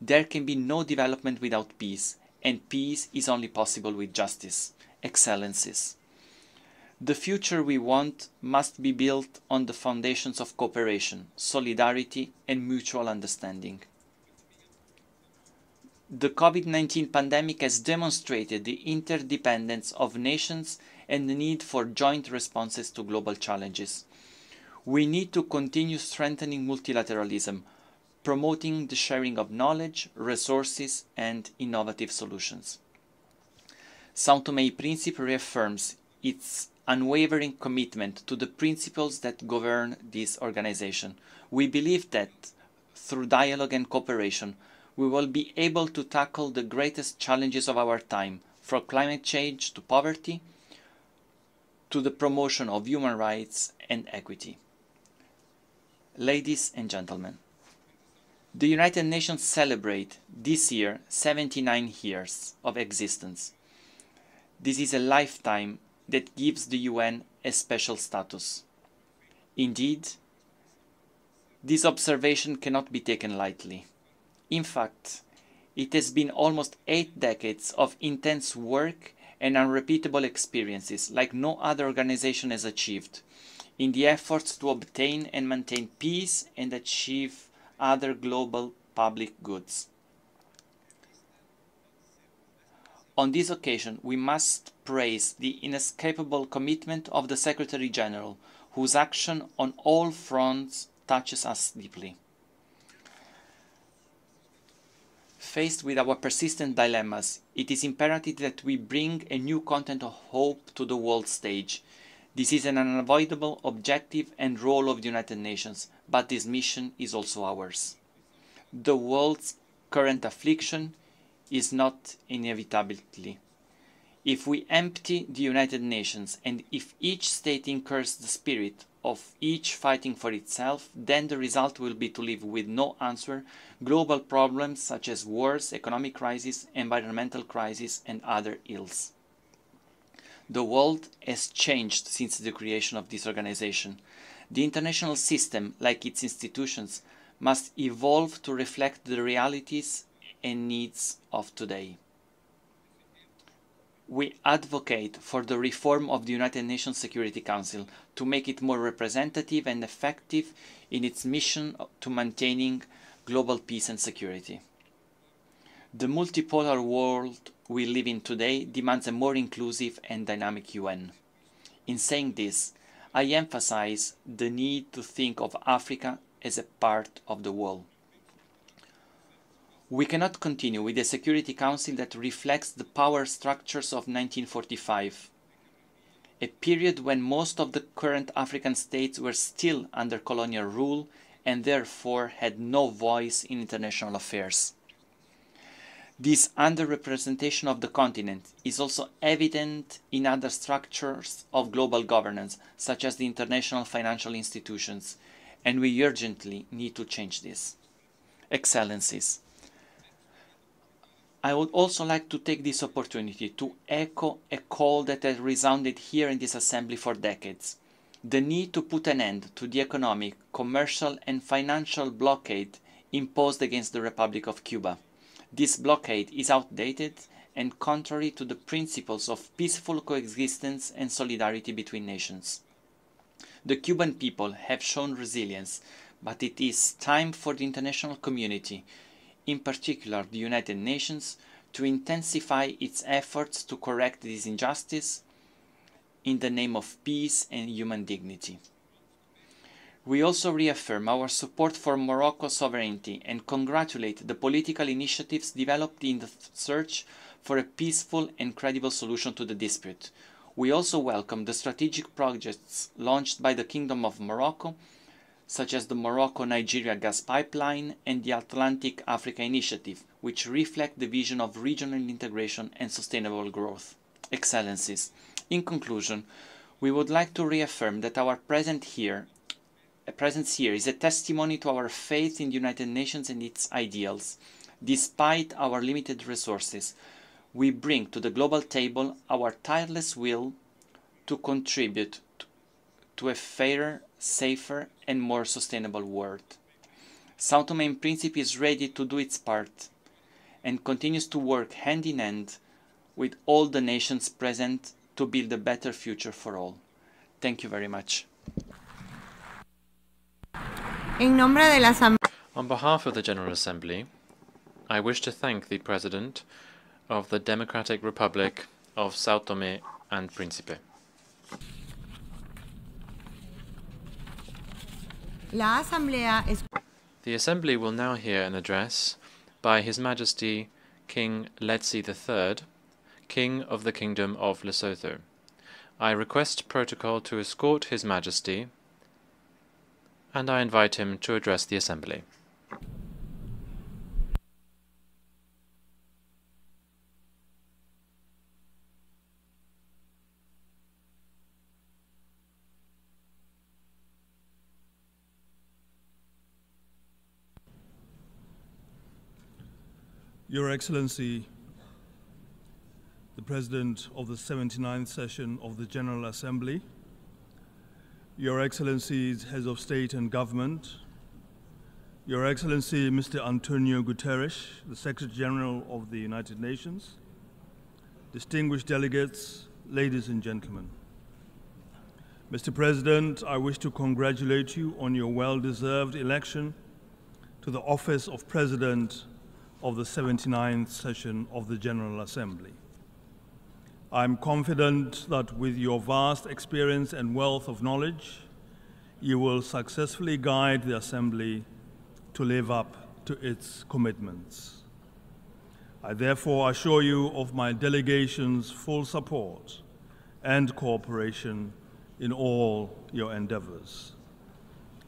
There can be no development without peace, and peace is only possible with justice. Excellencies, the future we want must be built on the foundations of cooperation, solidarity, and mutual understanding. The COVID-19 pandemic has demonstrated the interdependence of nations and the need for joint responses to global challenges. We need to continue strengthening multilateralism, promoting the sharing of knowledge, resources, and innovative solutions. Sao Tome and Principe reaffirms its unwavering commitment to the principles that govern this organization. We believe that, through dialogue and cooperation, we will be able to tackle the greatest challenges of our time, from climate change to poverty, to the promotion of human rights and equity. Ladies and gentlemen, the United Nations celebrate this year 79 years of existence. This is a lifetime that gives the UN a special status. Indeed, this observation cannot be taken lightly. In fact, it has been almost 8 decades of intense work and unrepeatable experiences like no other organization has achieved in the efforts to obtain and maintain peace and achieve other global public goods. On this occasion, we must praise the inescapable commitment of the Secretary General, whose action on all fronts touches us deeply. Faced with our persistent dilemmas, it is imperative that we bring a new content of hope to the world stage. This is an unavoidable objective and role of the United Nations, but this mission is also ours. The world's current affliction is not inevitability. If we empty the United Nations and if each state incurs the spirit of each fighting for itself, then the result will be to live with no answer global problems such as wars, economic crisis, environmental crisis, and other ills. The world has changed since the creation of this organization. The international system, like its institutions, must evolve to reflect the realities and needs of today. We advocate for the reform of the United Nations Security Council to make it more representative and effective in its mission to maintaining global peace and security. The multipolar world we live in today demands a more inclusive and dynamic UN. In saying this, I emphasize the need to think of Africa as a part of the world. We cannot continue with a Security Council that reflects the power structures of 1945, a period when most of the current African states were still under colonial rule and therefore had no voice in international affairs. This underrepresentation of the continent is also evident in other structures of global governance, such as the international financial institutions, and we urgently need to change this. Excellencies, I would also like to take this opportunity to echo a call that has resounded here in this Assembly for decades: the need to put an end to the economic, commercial and financial blockade imposed against the Republic of Cuba. This blockade is outdated and contrary to the principles of peaceful coexistence and solidarity between nations. The Cuban people have shown resilience, but it is time for the international community, in particular the United Nations, to intensify its efforts to correct this injustice in the name of peace and human dignity. We also reaffirm our support for Morocco's sovereignty and congratulate the political initiatives developed in the search for a peaceful and credible solution to the dispute. We also welcome the strategic projects launched by the Kingdom of Morocco, such as the Morocco-Nigeria gas pipeline and the Atlantic Africa Initiative, which reflect the vision of regional integration and sustainable growth. Excellencies, in conclusion, we would like to reaffirm that our presence here is a testimony to our faith in the United Nations and its ideals. Despite our limited resources, we bring to the global table our tireless will to contribute to a fairer, safer and more sustainable world. São Tomé and Príncipe is ready to do its part and continues to work hand in hand with all the nations present to build a better future for all. Thank you very much. En nombre de la Asamblea. On behalf of the General Assembly, I wish to thank the President of the Democratic Republic of São Tomé and Príncipe. La Asamblea es... The Assembly will now hear an address by His Majesty King Letsie III, King of the Kingdom of Lesotho. I request protocol to escort His Majesty, and I invite him to address the Assembly. Your Excellency, the President of the 79th session of the General Assembly, Your Excellencies, Heads of State and Government, Your Excellency Mr. Antonio Guterres, the Secretary General of the United Nations, distinguished delegates, ladies and gentlemen. Mr. President, I wish to congratulate you on your well-deserved election to the office of President of the 79th session of the General Assembly. I am confident that with your vast experience and wealth of knowledge, you will successfully guide the Assembly to live up to its commitments. I therefore assure you of my delegation's full support and cooperation in all your endeavors.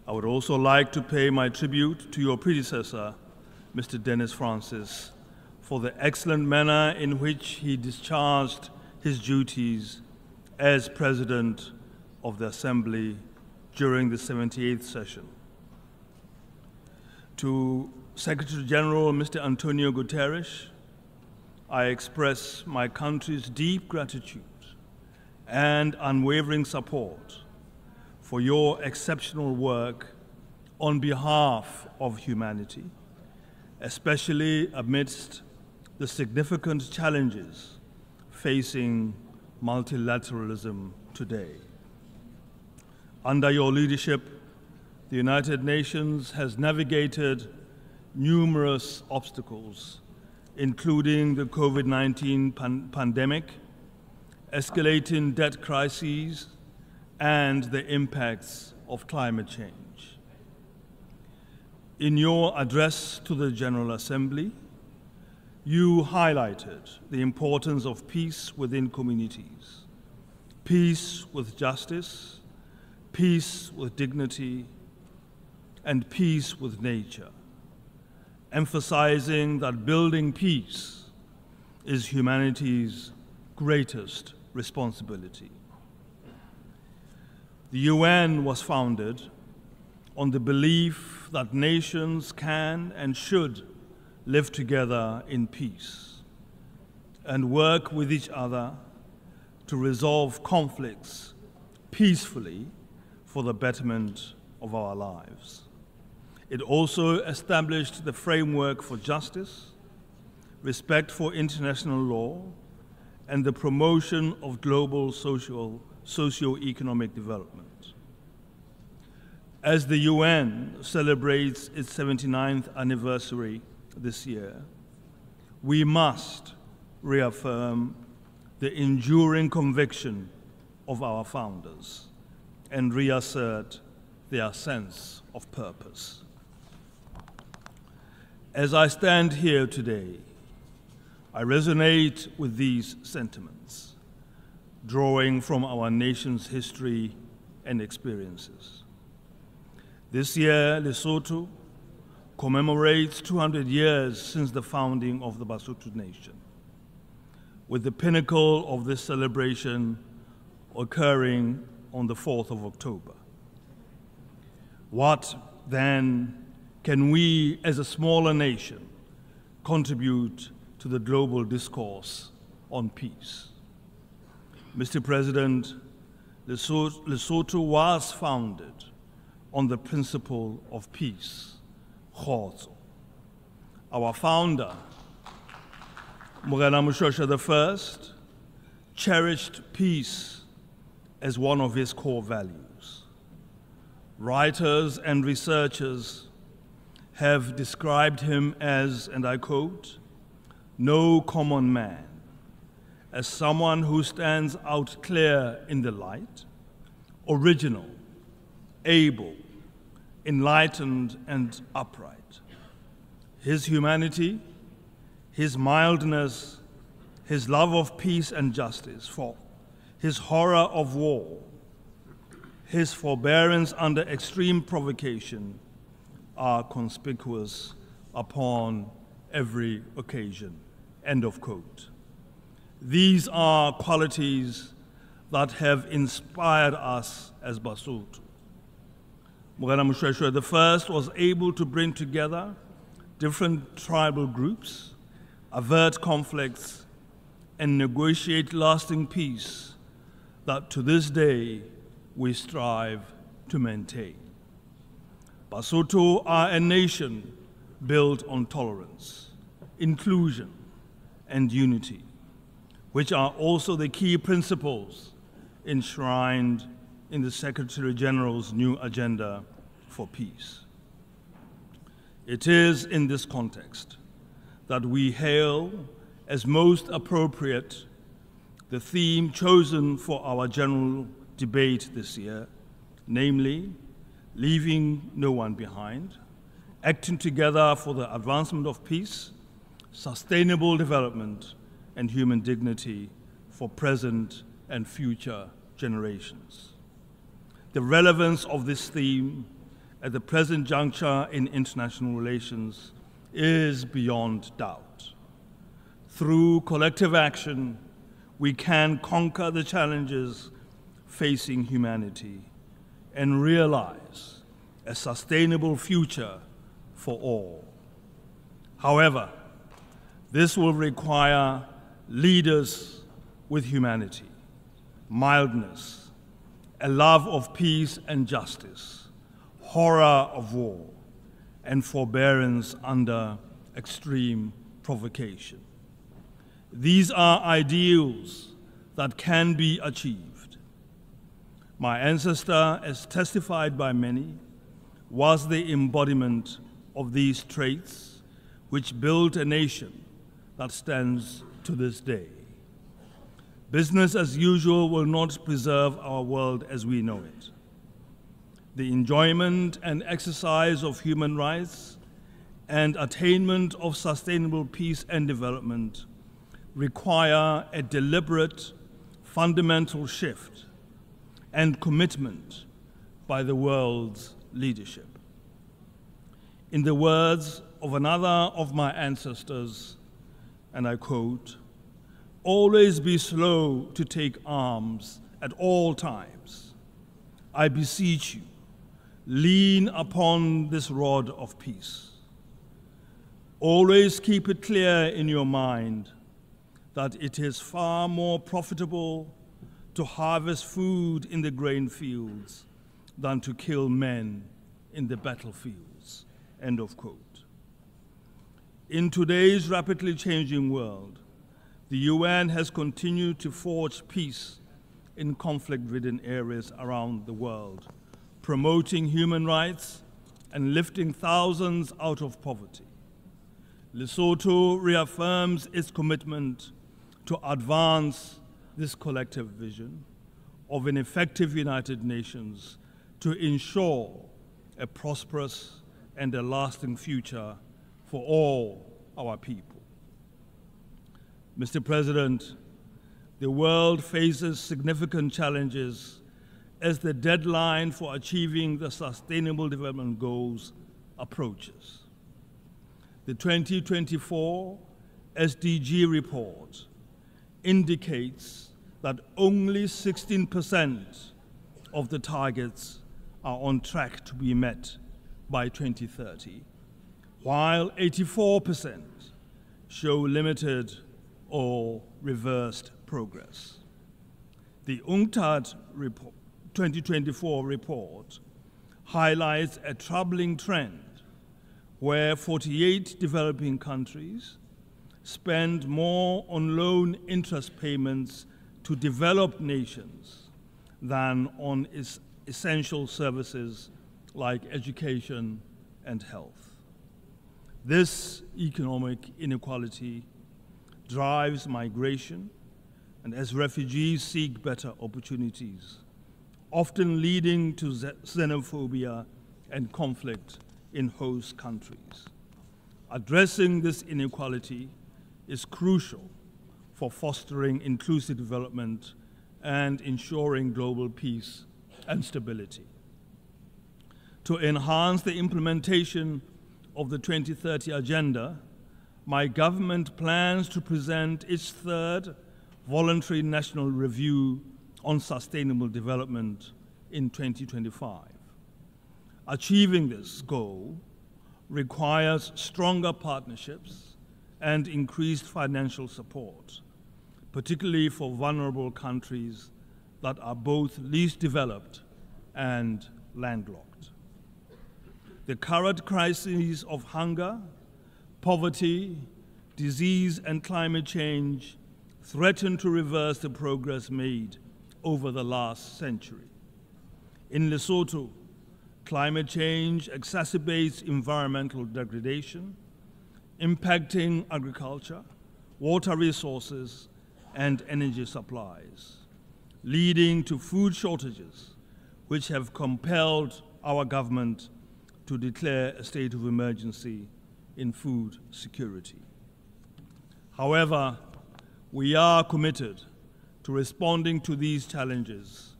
I would also like to pay my tribute to your predecessor, Mr. Dennis Francis, for the excellent manner in which he discharged his duties as President of the Assembly during the 78th session. To Secretary General Mr. Antonio Guterres, I express my country's deep gratitude and unwavering support for your exceptional work on behalf of humanity, especially amidst the significant challenges facing multilateralism today. Under your leadership, the United Nations has navigated numerous obstacles, including the COVID-19 pandemic, escalating debt crises, and the impacts of climate change. In your address to the General Assembly, you highlighted the importance of peace within communities, peace with justice, peace with dignity, and peace with nature, emphasizing that building peace is humanity's greatest responsibility. The UN was founded on the belief that nations can and should live together in peace and work with each other to resolve conflicts peacefully for the betterment of our lives. It also established the framework for justice, respect for international law, and the promotion of global socio-economic development. As the UN celebrates its 79th anniversary this year, we must reaffirm the enduring conviction of our founders and reassert their sense of purpose. As I stand here today, I resonate with these sentiments, drawing from our nation's history and experiences. This year, Lesotho commemorates 200 years since the founding of the Basotho Nation, with the pinnacle of this celebration occurring on the 4th of October. What, then, can we, as a smaller nation, contribute to the global discourse on peace? Mr. President, Lesotho was founded on the principle of peace, kgotso. Our founder, Morena Moshoeshoe I, cherished peace as one of his core values. Writers and researchers have described him as, and I quote, "no common man," as someone who stands out clear in the light, original, able, enlightened, and upright. His humanity, his mildness, his love of peace and justice, his horror of war, his forbearance under extreme provocation are conspicuous upon every occasion. End of quote. These are qualities that have inspired us as Basotho. Morena Moshoeshoe I was able to bring together different tribal groups, avert conflicts, and negotiate lasting peace that to this day we strive to maintain. Basotho are a nation built on tolerance, inclusion, and unity, which are also the key principles enshrined in the Secretary General's new agenda for peace. It is in this context that we hail as most appropriate the theme chosen for our general debate this year, namely, leaving no one behind, acting together for the advancement of peace, sustainable development, and human dignity for present and future generations. The relevance of this theme at the present juncture in international relations is beyond doubt. Through collective action, we can conquer the challenges facing humanity and realize a sustainable future for all. However, this will require leaders with humanity, mildness, a love of peace and justice, horror of war, and forbearance under extreme provocation. These are ideals that can be achieved. My ancestor, as testified by many, was the embodiment of these traits which built a nation that stands to this day. Business as usual will not preserve our world as we know it. The enjoyment and exercise of human rights and attainment of sustainable peace and development require a deliberate, fundamental shift and commitment by the world's leadership. In the words of another of my ancestors, and I quote, "Always be slow to take arms at all times. I beseech you, lean upon this rod of peace. Always keep it clear in your mind that it is far more profitable to harvest food in the grain fields than to kill men in the battlefields." End of quote. In today's rapidly changing world, the UN has continued to forge peace in conflict-ridden areas around the world, promoting human rights and lifting thousands out of poverty. Lesotho reaffirms its commitment to advance this collective vision of an effective United Nations to ensure a prosperous and a lasting future for all our people. Mr. President, the world faces significant challenges as the deadline for achieving the Sustainable Development Goals approaches. The 2024 SDG report indicates that only 16% of the targets are on track to be met by 2030, while 84% show limited or reversed progress. The UNCTAD 2024 report highlights a troubling trend where 48 developing countries spend more on loan interest payments to developed nations than on essential services like education and health. This economic inequality drives migration, and as refugees seek better opportunities, often leading to xenophobia and conflict in host countries. Addressing this inequality is crucial for fostering inclusive development and ensuring global peace and stability. To enhance the implementation of the 2030 Agenda, my government plans to present its third voluntary national review on sustainable development in 2025. Achieving this goal requires stronger partnerships and increased financial support, particularly for vulnerable countries that are both least developed and landlocked. The current crises of hunger, poverty, disease, and climate change threaten to reverse the progress made over the last century. In Lesotho, climate change exacerbates environmental degradation, impacting agriculture, water resources, and energy supplies, leading to food shortages, which have compelled our government to declare a state of emergency in food security. However, we are committed to responding to these challenges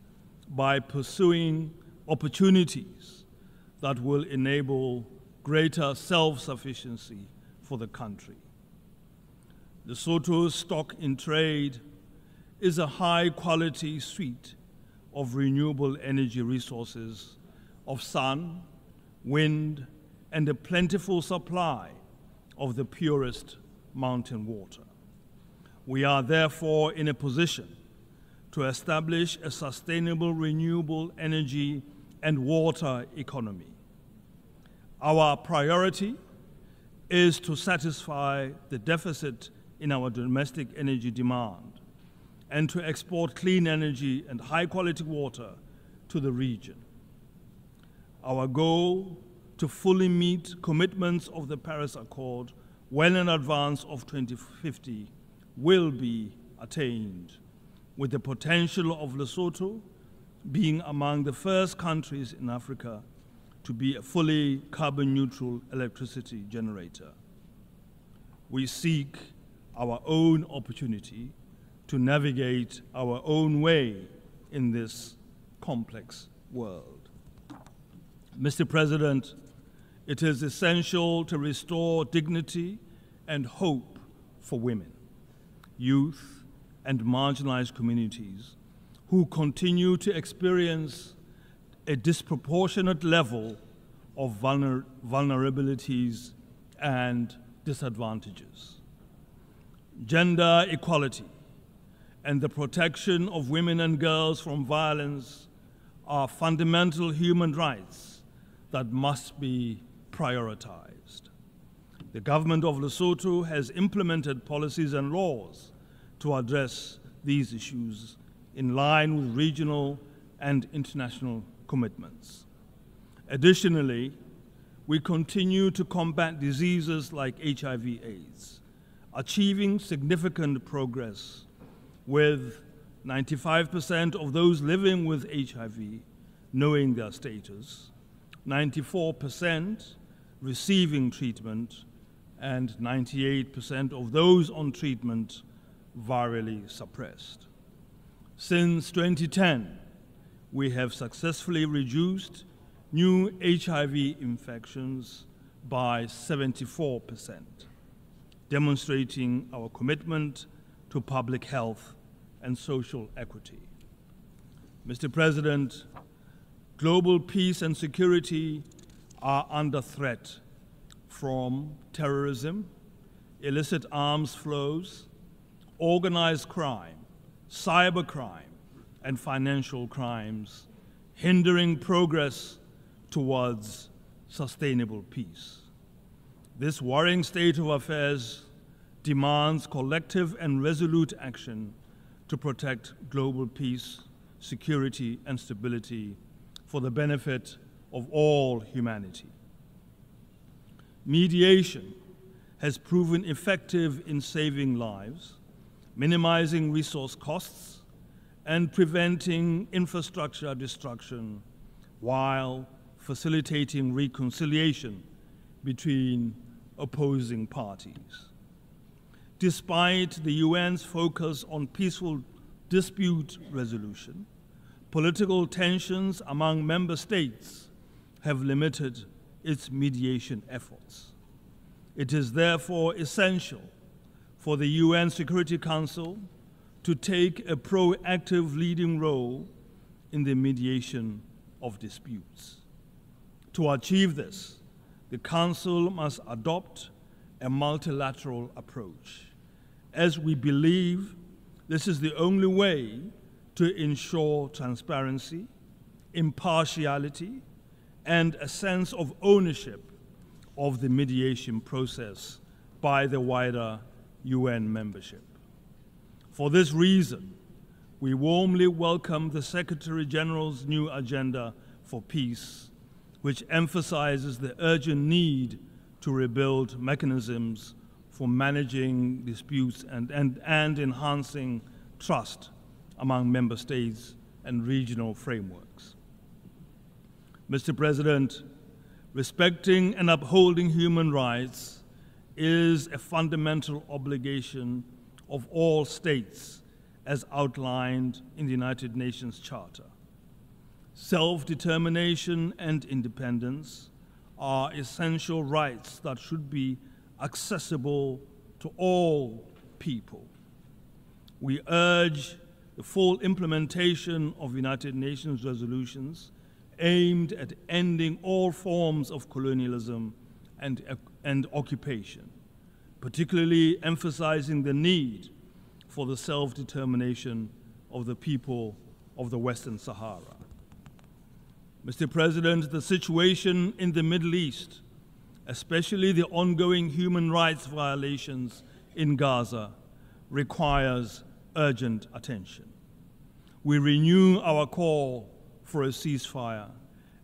by pursuing opportunities that will enable greater self-sufficiency for the country. Lesotho's stock in trade is a high-quality suite of renewable energy resources of sun, wind, and a plentiful supply of the purest mountain water. We are therefore in a position to establish a sustainable renewable energy and water economy. Our priority is to satisfy the deficit in our domestic energy demand and to export clean energy and high-quality water to the region. Our goal to fully meet commitments of the Paris Accord well in advance of 2050 will be attained, with the potential of Lesotho being among the first countries in Africa to be a fully carbon-neutral electricity generator. We seek our own opportunity to navigate our own way in this complex world. Mr. President, it is essential to restore dignity and hope for women, youth, and marginalized communities who continue to experience a disproportionate level of vulnerabilities and disadvantages. Gender equality and the protection of women and girls from violence are fundamental human rights that must be prioritized. The government of Lesotho has implemented policies and laws to address these issues in line with regional and international commitments. Additionally, we continue to combat diseases like HIV/AIDS, achieving significant progress with 95% of those living with HIV knowing their status, 94% receiving treatment, and 98% of those on treatment virally suppressed. Since 2010, we have successfully reduced new HIV infections by 74%, demonstrating our commitment to public health and social equity. Mr. President, global peace and security are under threat from terrorism, illicit arms flows, organized crime, cybercrime, and financial crimes, hindering progress towards sustainable peace. This worrying state of affairs demands collective and resolute action to protect global peace, security, and stability for the benefit of all humanity. Mediation has proven effective in saving lives, minimizing resource costs, and preventing infrastructure destruction while facilitating reconciliation between opposing parties. Despite the UN's focus on peaceful dispute resolution, political tensions among member states have limited its mediation efforts. It is therefore essential for the UN Security Council to take a proactive leading role in the mediation of disputes. To achieve this, the Council must adopt a multilateral approach, as we believe this is the only way to ensure transparency, impartiality, and a sense of ownership of the mediation process by the wider UN membership. For this reason, we warmly welcome the Secretary General's new agenda for peace, which emphasizes the urgent need to rebuild mechanisms for managing disputes and enhancing trust among member states and regional frameworks. Mr. President, respecting and upholding human rights is a fundamental obligation of all states as outlined in the United Nations Charter. Self-determination and independence are essential rights that should be accessible to all people. We urge the full implementation of United Nations resolutions aimed at ending all forms of colonialism and occupation, particularly emphasizing the need for the self-determination of the people of the Western Sahara. Mr. President, the situation in the Middle East, especially the ongoing human rights violations in Gaza, requires urgent attention. We renew our call for a ceasefire,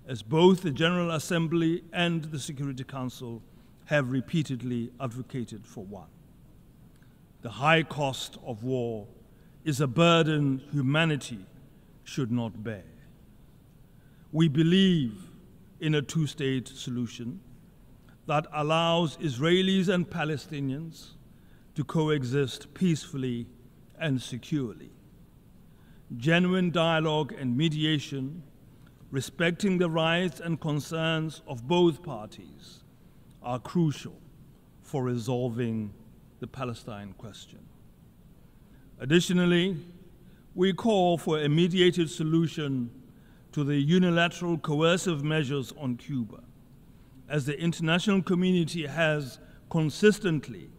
as both the General Assembly and the Security Council have repeatedly advocated for one. The high cost of war is a burden humanity should not bear. We believe in a two-state solution that allows Israelis and Palestinians to coexist peacefully and securely. Genuine dialogue and mediation, respecting the rights and concerns of both parties, are crucial for resolving the Palestine question. Additionally, we call for a mediated solution to the unilateral coercive measures on Cuba, as the international community has consistently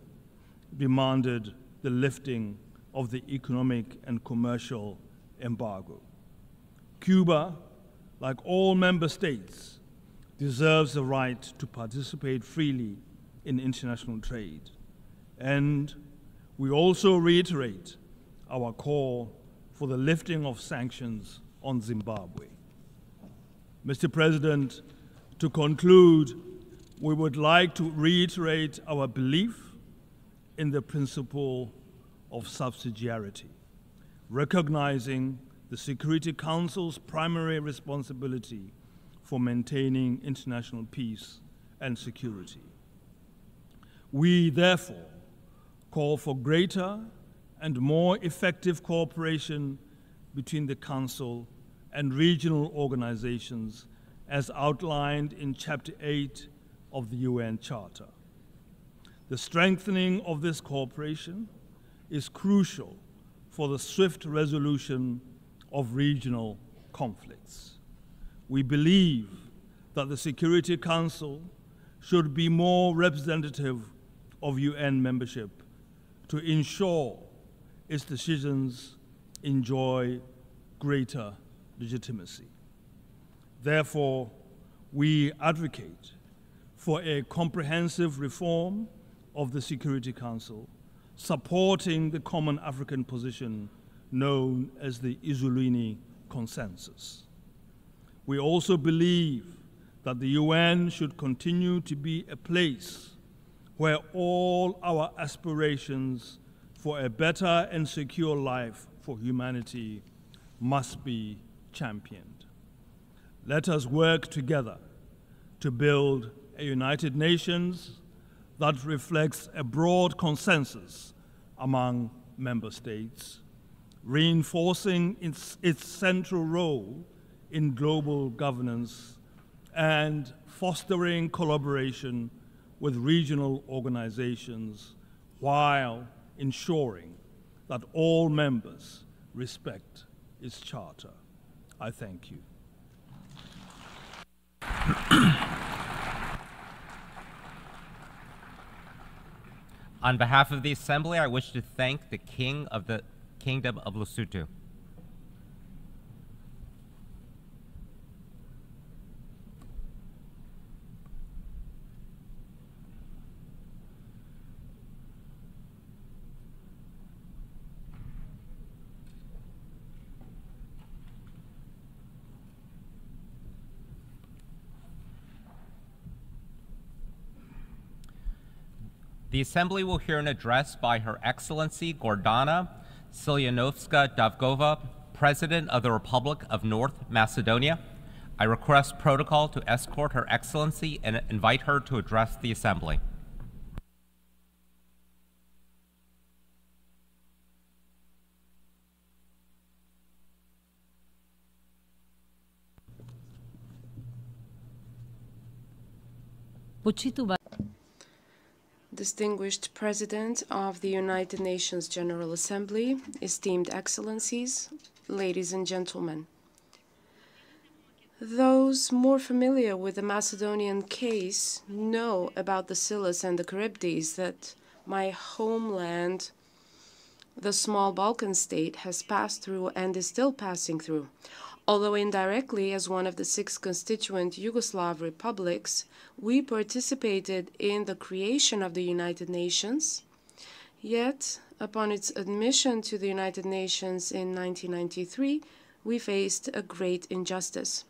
demanded the lifting of the economic and commercial embargo. Cuba, like all member states, deserves the right to participate freely in international trade. And we also reiterate our call for the lifting of sanctions on Zimbabwe. Mr. President, to conclude, we would like to reiterate our belief in the principle of subsidiarity, recognizing the Security Council's primary responsibility for maintaining international peace and security. We, therefore, call for greater and more effective cooperation between the Council and regional organizations as outlined in Chapter 8 of the UN Charter. The strengthening of this cooperation is crucial for the swift resolution of regional conflicts. We believe that the Security Council should be more representative of UN membership to ensure its decisions enjoy greater legitimacy. Therefore, we advocate for a comprehensive reform of the Security Council, supporting the common African position known as the Isolini Consensus. We also believe that the UN should continue to be a place where all our aspirations for a better and secure life for humanity must be championed. Let us work together to build a United Nations that reflects a broad consensus among member states, reinforcing its central role in global governance and fostering collaboration with regional organizations while ensuring that all members respect its charter. I thank you. On behalf of the Assembly, I wish to thank the King of the Kingdom of Lesotho. The Assembly will hear an address by Her Excellency Gordana Silyanovska-Davgova, President of the Republic of North Macedonia. I request protocol to escort Her Excellency and invite her to address the Assembly. Distinguished President of the United Nations General Assembly, esteemed Excellencies, ladies and gentlemen. Those more familiar with the Macedonian case know about the Scylla and the Charybdis that my homeland the small Balkan state has passed through and is still passing through. Although indirectly, as one of the 6 constituent Yugoslav republics, we participated in the creation of the United Nations, yet, upon its admission to the United Nations in 1993, we faced a great injustice.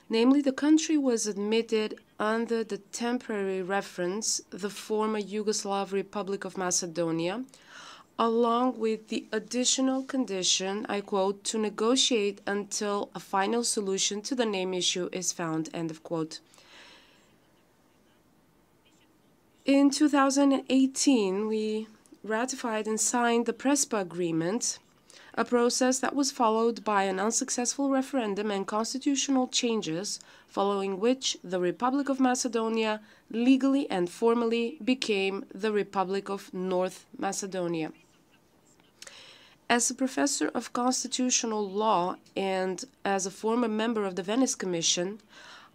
Namely, the country was admitted under the temporary reference, the former Yugoslav Republic of Macedonia, along with the additional condition, I quote, to negotiate until a final solution to the name issue is found, end of quote. In 2018, we ratified and signed the Prespa Agreement, a process that was followed by an unsuccessful referendum and constitutional changes, following which the Republic of Macedonia legally and formally became the Republic of North Macedonia. As a professor of constitutional law and as a former member of the Venice Commission,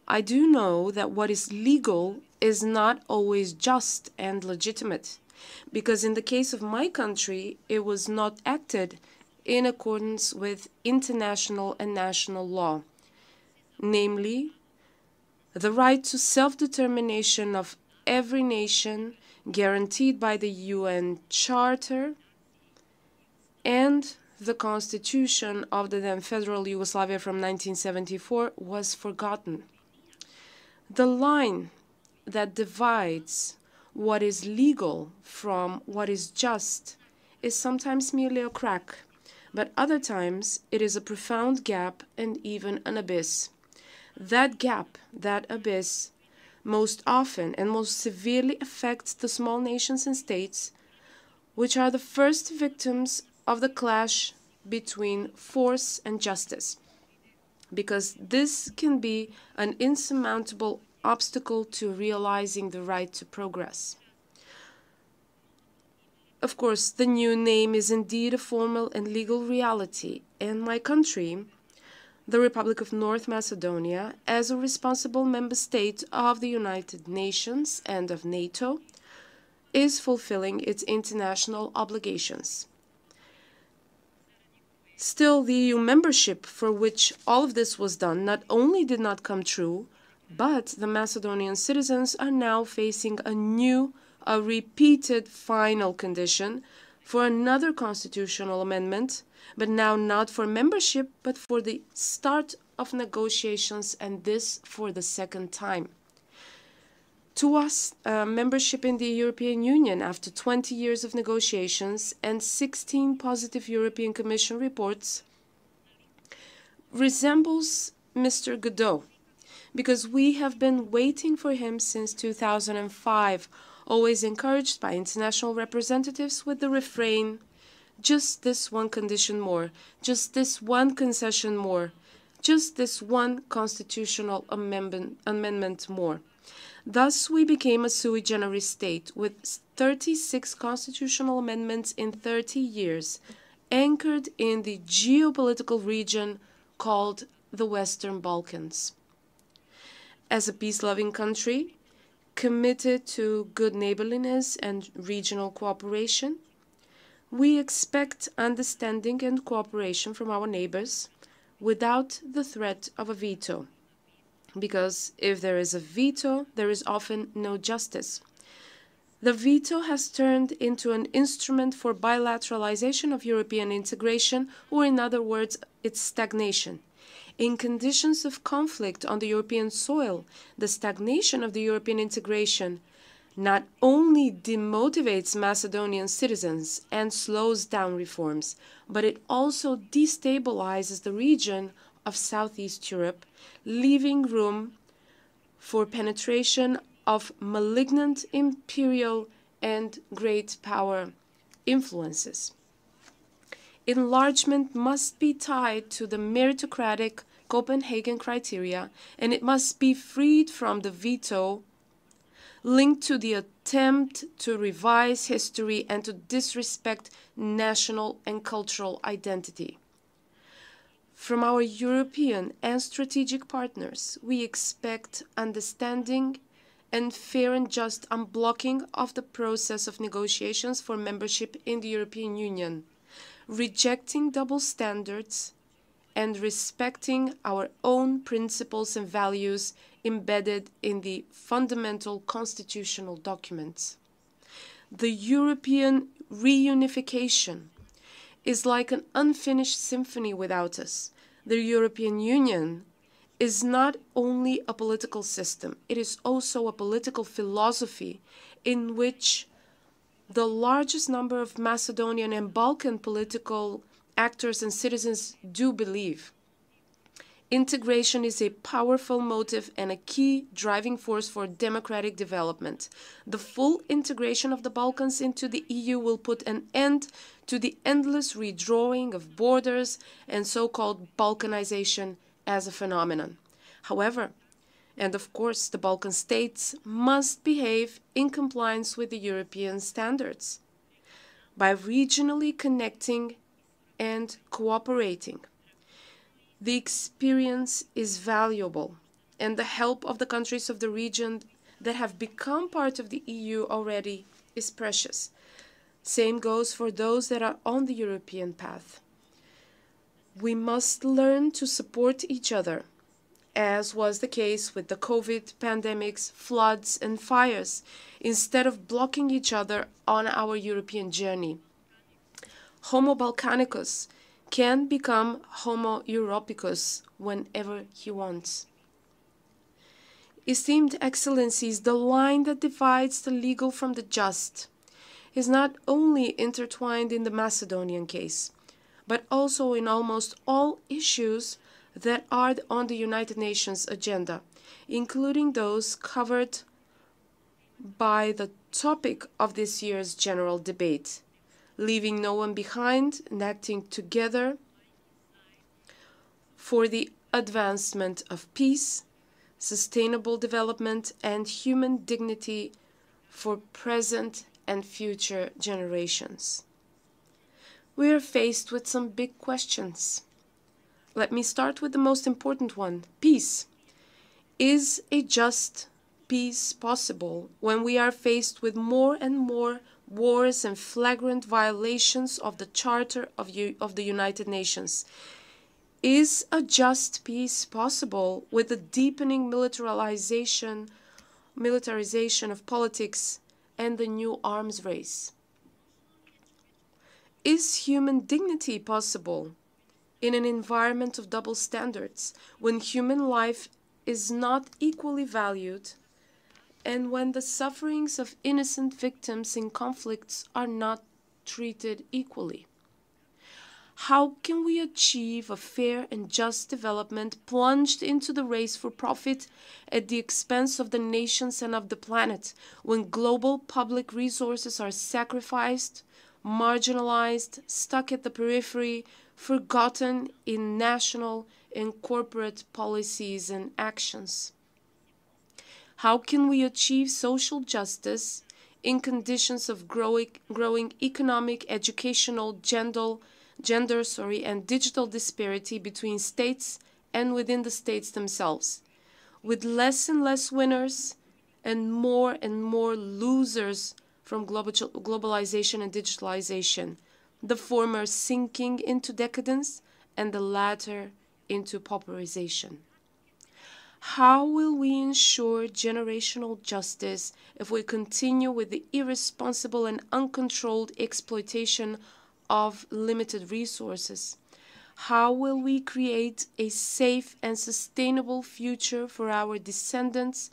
I do know that what is legal is not always just and legitimate, because in the case of my country, it was not acted in accordance with international and national law, namely, the right to self-determination of every nation guaranteed by the UN Charter and the Constitution of the then Federal Yugoslavia from 1974 was forgotten. The line that divides what is legal from what is just is sometimes merely a crack, but other times it is a profound gap and even an abyss. That gap, that abyss, most often and most severely affects the small nations and states, which are the first victims of the clash between force and justice, because this can be an insurmountable obstacle to realizing the right to progress. Of course, the new name is indeed a formal and legal reality, and my country, the Republic of North Macedonia, as a responsible member state of the United Nations and of NATO, is fulfilling its international obligations. Still, the EU membership for which all of this was done not only did not come true, but the Macedonian citizens are now facing a repeated final condition for another constitutional amendment, but now not for membership, but for the start of negotiations, and this for the 2nd time. To us, membership in the European Union after 20 years of negotiations and 16 positive European Commission reports resembles Mr. Godot, because we have been waiting for him since 2005, always encouraged by international representatives with the refrain, just this one condition more, just this one concession more, just this one constitutional amendment more. Thus, we became a sui generis state with 36 constitutional amendments in 30 years, anchored in the geopolitical region called the Western Balkans. As a peace-loving country, committed to good neighborliness and regional cooperation, we expect understanding and cooperation from our neighbors without the threat of a veto. Because if there is a veto, there is often no justice. The veto has turned into an instrument for bilateralization of European integration, or in other words, its stagnation. In conditions of conflict on the European soil, the stagnation of the European integration not only demotivates Macedonian citizens and slows down reforms, but it also destabilizes the region of Southeast Europe, leaving room for penetration of malignant imperial and great power influences. Enlargement must be tied to the meritocratic Copenhagen criteria, and it must be freed from the veto linked to the attempt to revise history and to disrespect national and cultural identity. From our European and strategic partners, we expect understanding and fair and just unblocking of the process of negotiations for membership in the European Union, rejecting double standards and respecting our own principles and values embedded in the fundamental constitutional documents. The European reunification is like an unfinished symphony without us. The European Union is not only a political system, it is also a political philosophy in which the largest number of Macedonian and Balkan political actors and citizens do believe. Integration is a powerful motive and a key driving force for democratic development. The full integration of the Balkans into the EU will put an end to the endless redrawing of borders and so-called Balkanization as a phenomenon. However, and of course, the Balkan states must behave in compliance with the European standards by regionally connecting and cooperating. The experience is valuable, and the help of the countries of the region that have become part of the EU already is precious. Same goes for those that are on the European path. We must learn to support each other, as was the case with the COVID pandemics, floods, and fires, instead of blocking each other on our European journey. Homo Balkanicus can become Homo Europicus whenever he wants. Esteemed Excellencies, the line that divides the legal from the just is not only intertwined in the Macedonian case, but also in almost all issues that are on the United Nations agenda, including those covered by the topic of this year's general debate, leaving no one behind and acting together for the advancement of peace, sustainable development, and human dignity for present and future generations. We are faced with some big questions. Let me start with the most important one: peace. Is a just peace possible when we are faced with more and more wars and flagrant violations of the Charter of the United Nations? Is a just peace possible with the deepening militarization of politics and the new arms race? Is human dignity possible in an environment of double standards, when human life is not equally valued and when the sufferings of innocent victims in conflicts are not treated equally? How can we achieve a fair and just development plunged into the race for profit at the expense of the nations and of the planet, when global public resources are sacrificed, marginalized, stuck at the periphery, forgotten in national and corporate policies and actions? How can we achieve social justice in conditions of growing economic, educational, gender, and digital disparity between states and within the states themselves, with less and less winners and more losers from globalization and digitalization, the former sinking into decadence and the latter into pauperization? How will we ensure generational justice if we continue with the irresponsible and uncontrolled exploitation of limited resources? How will we create a safe and sustainable future for our descendants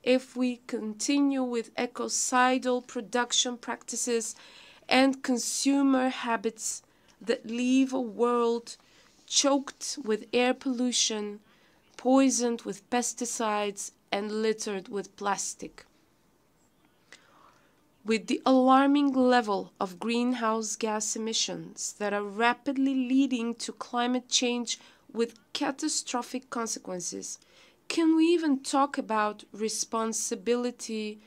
if we continue with ecocidal production practices and consumer habits that leave a world choked with air pollution, poisoned with pesticides, and littered with plastic? With the alarming level of greenhouse gas emissions that are rapidly leading to climate change with catastrophic consequences, can we even talk about responsibility,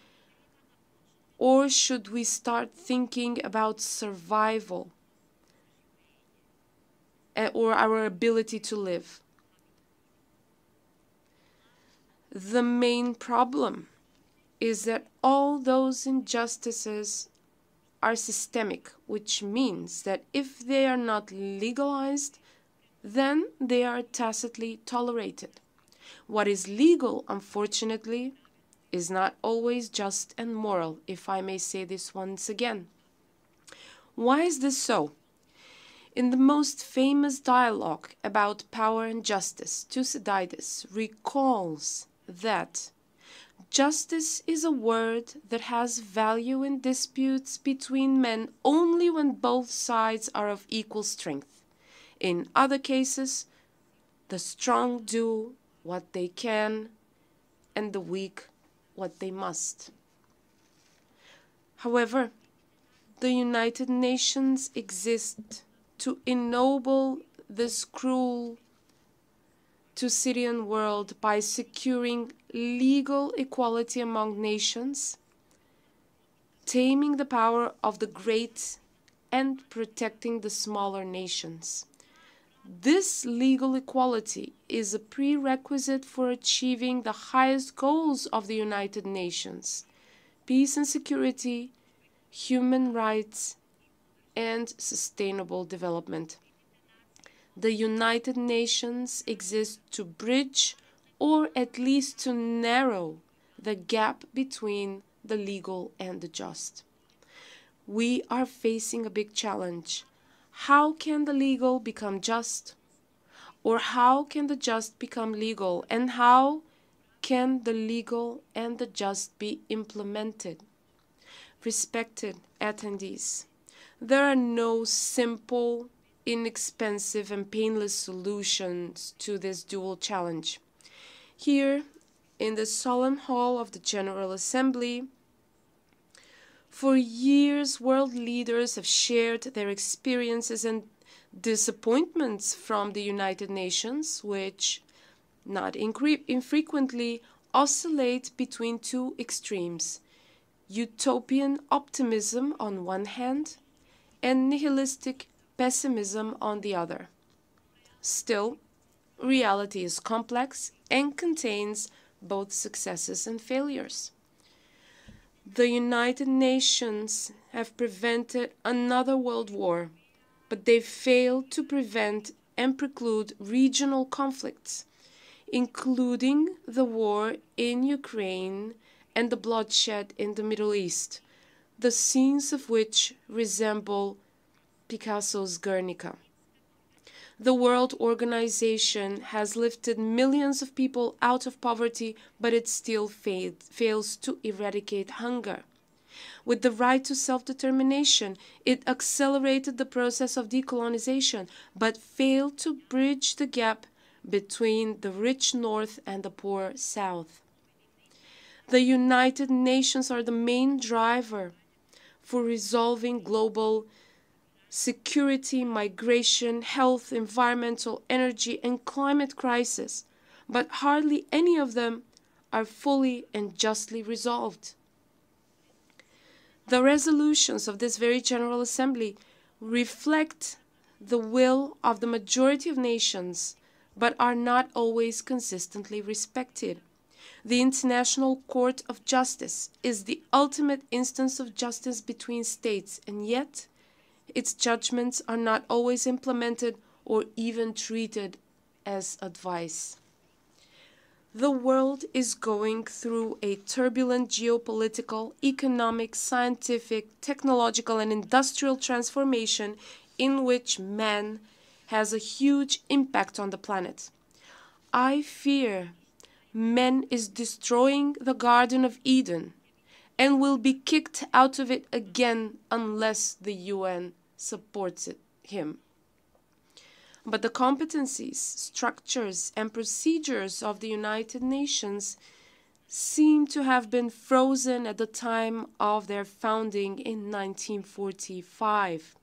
or should we start thinking about survival or our ability to live? The main problem is that all those injustices are systemic, which means that if they are not legalized, then they are tacitly tolerated. What is legal, unfortunately, is not always just and moral, if I may say this once again. Why is this so? In the most famous dialogue about power and justice, Thucydides recalls that justice is a word that has value in disputes between men only when both sides are of equal strength. In other cases, the strong do what they can and the weak what they must. However, the United Nations exist to ennoble this cruel Thucydidean world by securing legal equality among nations, taming the power of the great, and protecting the smaller nations. This legal equality is a prerequisite for achieving the highest goals of the United Nations: peace and security, human rights, and sustainable development. The United Nations exist to bridge, or at least to narrow, the gap between the legal and the just. We are facing a big challenge. How can the legal become just? Or how can the just become legal? And how can the legal and the just be implemented? Respected attendees, there are no simple, inexpensive, and painless solutions to this dual challenge. Here, in the solemn hall of the General Assembly, for years, world leaders have shared their experiences and disappointments from the United Nations, which, not infrequently, oscillate between two extremes: utopian optimism on one hand, and nihilistic pessimism on the other. Still, reality is complex and contains both successes and failures. The United Nations have prevented another world war, but they failed to prevent and preclude regional conflicts, including the war in Ukraine and the bloodshed in the Middle East, the scenes of which resemble Picasso's Guernica. The World Organization has lifted millions of people out of poverty, but it still fails to eradicate hunger. With the right to self-determination, it accelerated the process of decolonization, but failed to bridge the gap between the rich North and the poor South. The United Nations are the main driver for resolving global security, migration, health, environmental, energy, and climate crisis, but hardly any of them are fully and justly resolved. The resolutions of this very General Assembly reflect the will of the majority of nations, but are not always consistently respected. The International Court of Justice is the ultimate instance of justice between states, and yet its judgments are not always implemented or even treated as advice. The world is going through a turbulent geopolitical, economic, scientific, technological, and industrial transformation in which man has a huge impact on the planet. I fear man is destroying the Garden of Eden and will be kicked out of it again unless the UN supports him. But the competencies, structures, and procedures of the United Nations seem to have been frozen at the time of their founding in 1945.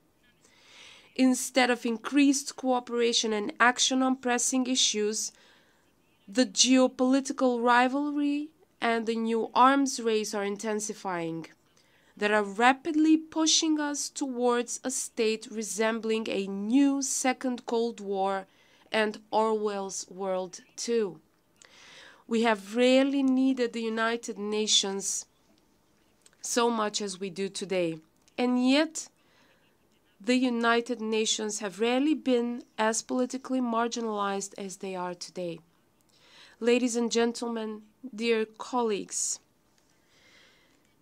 Instead of increased cooperation and action on pressing issues, the geopolitical rivalry and the new arms race are intensifying, that are rapidly pushing us towards a state resembling a new Second Cold War and Orwell's World 2. We have rarely needed the United Nations so much as we do today, and yet the United Nations have rarely been as politically marginalized as they are today. Ladies and gentlemen, dear colleagues,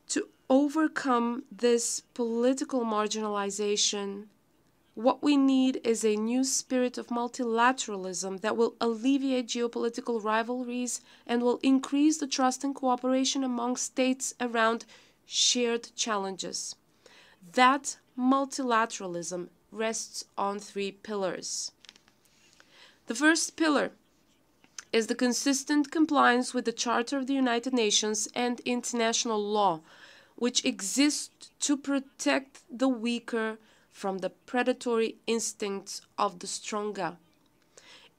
to overcome this political marginalization, what we need is a new spirit of multilateralism that will alleviate geopolitical rivalries and will increase the trust and cooperation among states around shared challenges. That multilateralism rests on 3 pillars. The first pillar is the consistent compliance with the Charter of the United Nations and international law, which exists to protect the weaker from the predatory instincts of the stronger.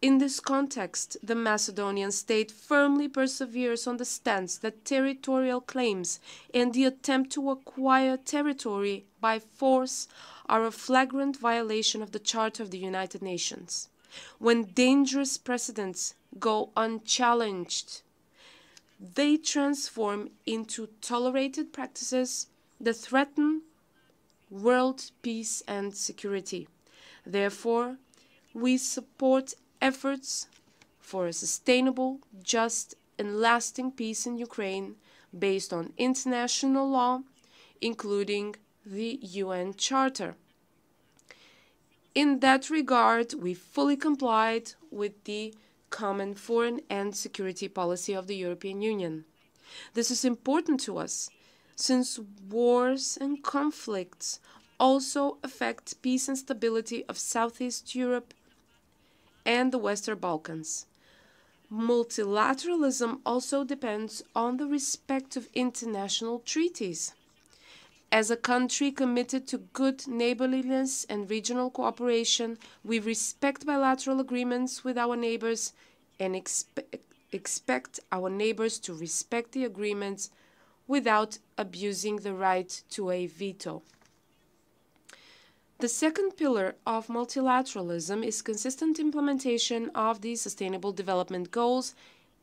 In this context, the Macedonian state firmly perseveres on the stance that territorial claims and the attempt to acquire territory by force are a flagrant violation of the Charter of the United Nations. When dangerous precedents go unchallenged, they transform into tolerated practices that threaten world peace and security. Therefore, we support efforts for a sustainable, just, and lasting peace in Ukraine based on international law, including the UN Charter. In that regard, we fully complied with the common foreign and security policy of the European Union. This is important to us, since wars and conflicts also affect peace and stability of Southeast Europe and the Western Balkans. Multilateralism also depends on the respect of international treaties. As a country committed to good neighborliness and regional cooperation, we respect bilateral agreements with our neighbors and expect our neighbors to respect the agreements without abusing the right to a veto. The second pillar of multilateralism is consistent implementation of the Sustainable Development Goals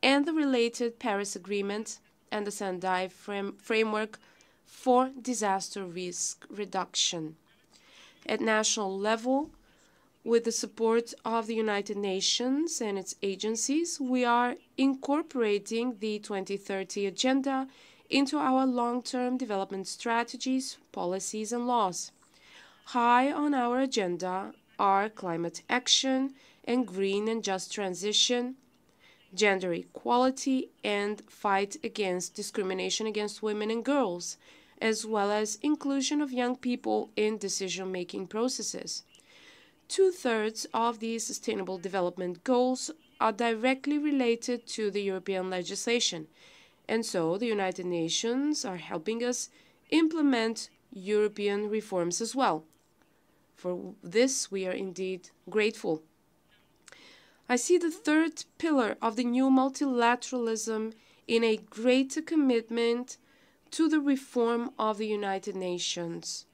and the related Paris Agreement and the Sendai framework for disaster risk reduction. At national level, with the support of the United Nations and its agencies, we are incorporating the 2030 Agenda into our long-term development strategies, policies, and laws. High on our agenda are climate action and green and just transition, gender equality, and fight against discrimination against women and girls, as well as inclusion of young people in decision-making processes. 2/3 of these Sustainable Development Goals are directly related to the European legislation, and so the United Nations are helping us implement European reforms as well. For this, we are indeed grateful. I see the third pillar of the new multilateralism in a greater commitment to the reform of the United Nations,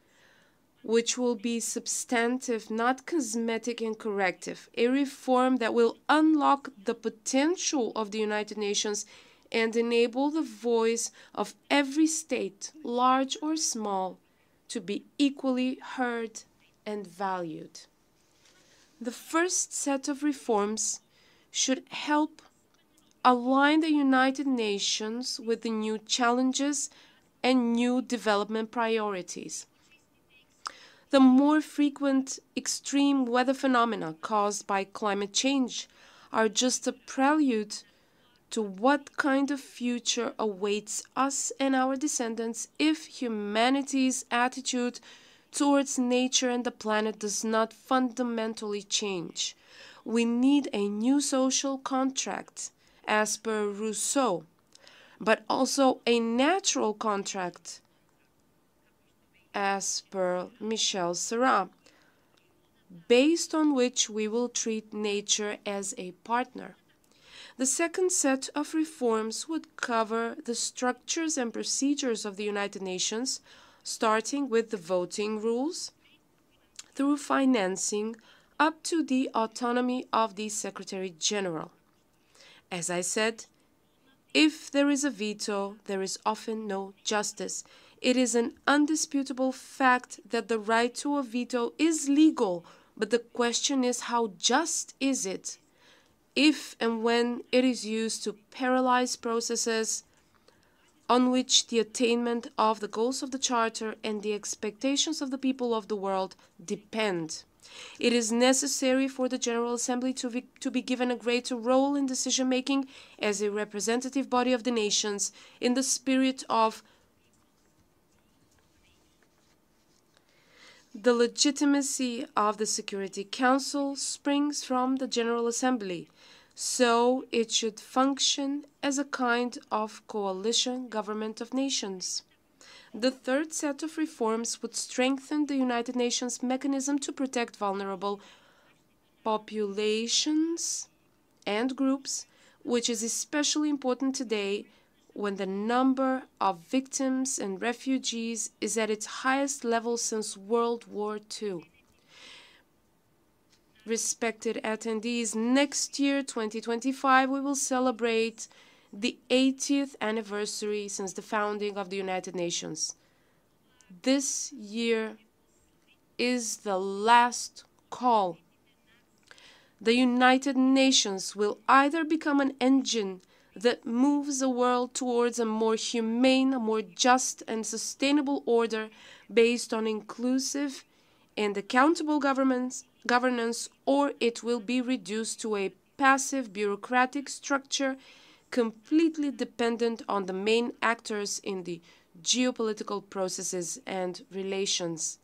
which will be substantive, not cosmetic and corrective, a reform that will unlock the potential of the United Nations and enable the voice of every state, large or small, to be equally heard and valued. The first set of reforms should help align the United Nations with the new challenges and new development priorities. The more frequent extreme weather phenomena caused by climate change are just a prelude to what kind of future awaits us and our descendants if humanity's attitude towards nature and the planet does not fundamentally change. We need a new social contract, as per Rousseau, but also a natural contract, as per Michel Serra, based on which we will treat nature as a partner. The second set of reforms would cover the structures and procedures of the United Nations, starting with the voting rules, through financing, up to the autonomy of the Secretary General. As I said, If there is a veto, there is often no justice. It is an undisputable fact that the right to a veto is legal, but the question is, how just is it? If and when it is used to paralyze processes on which the attainment of the goals of the Charter and the expectations of the people of the world depend. It is necessary for the General Assembly to be given a greater role in decision-making as a representative body of the nations in the spirit of the legitimacy of the Security Council springs from the General Assembly, so it should function as a kind of coalition government of nations. The third set of reforms would strengthen the United Nations mechanism to protect vulnerable populations and groups, which is especially important today when the number of victims and refugees is at its highest level since World War II. Respected attendees, next year, 2025, we will celebrate the 80th anniversary since the founding of the United Nations. This year is the last call. The United Nations will either become an engine that moves the world towards a more humane, a more just and sustainable order based on inclusive and accountable governance, or it will be reduced to a passive bureaucratic structure completely dependent on the main actors in the geopolitical processes and relations.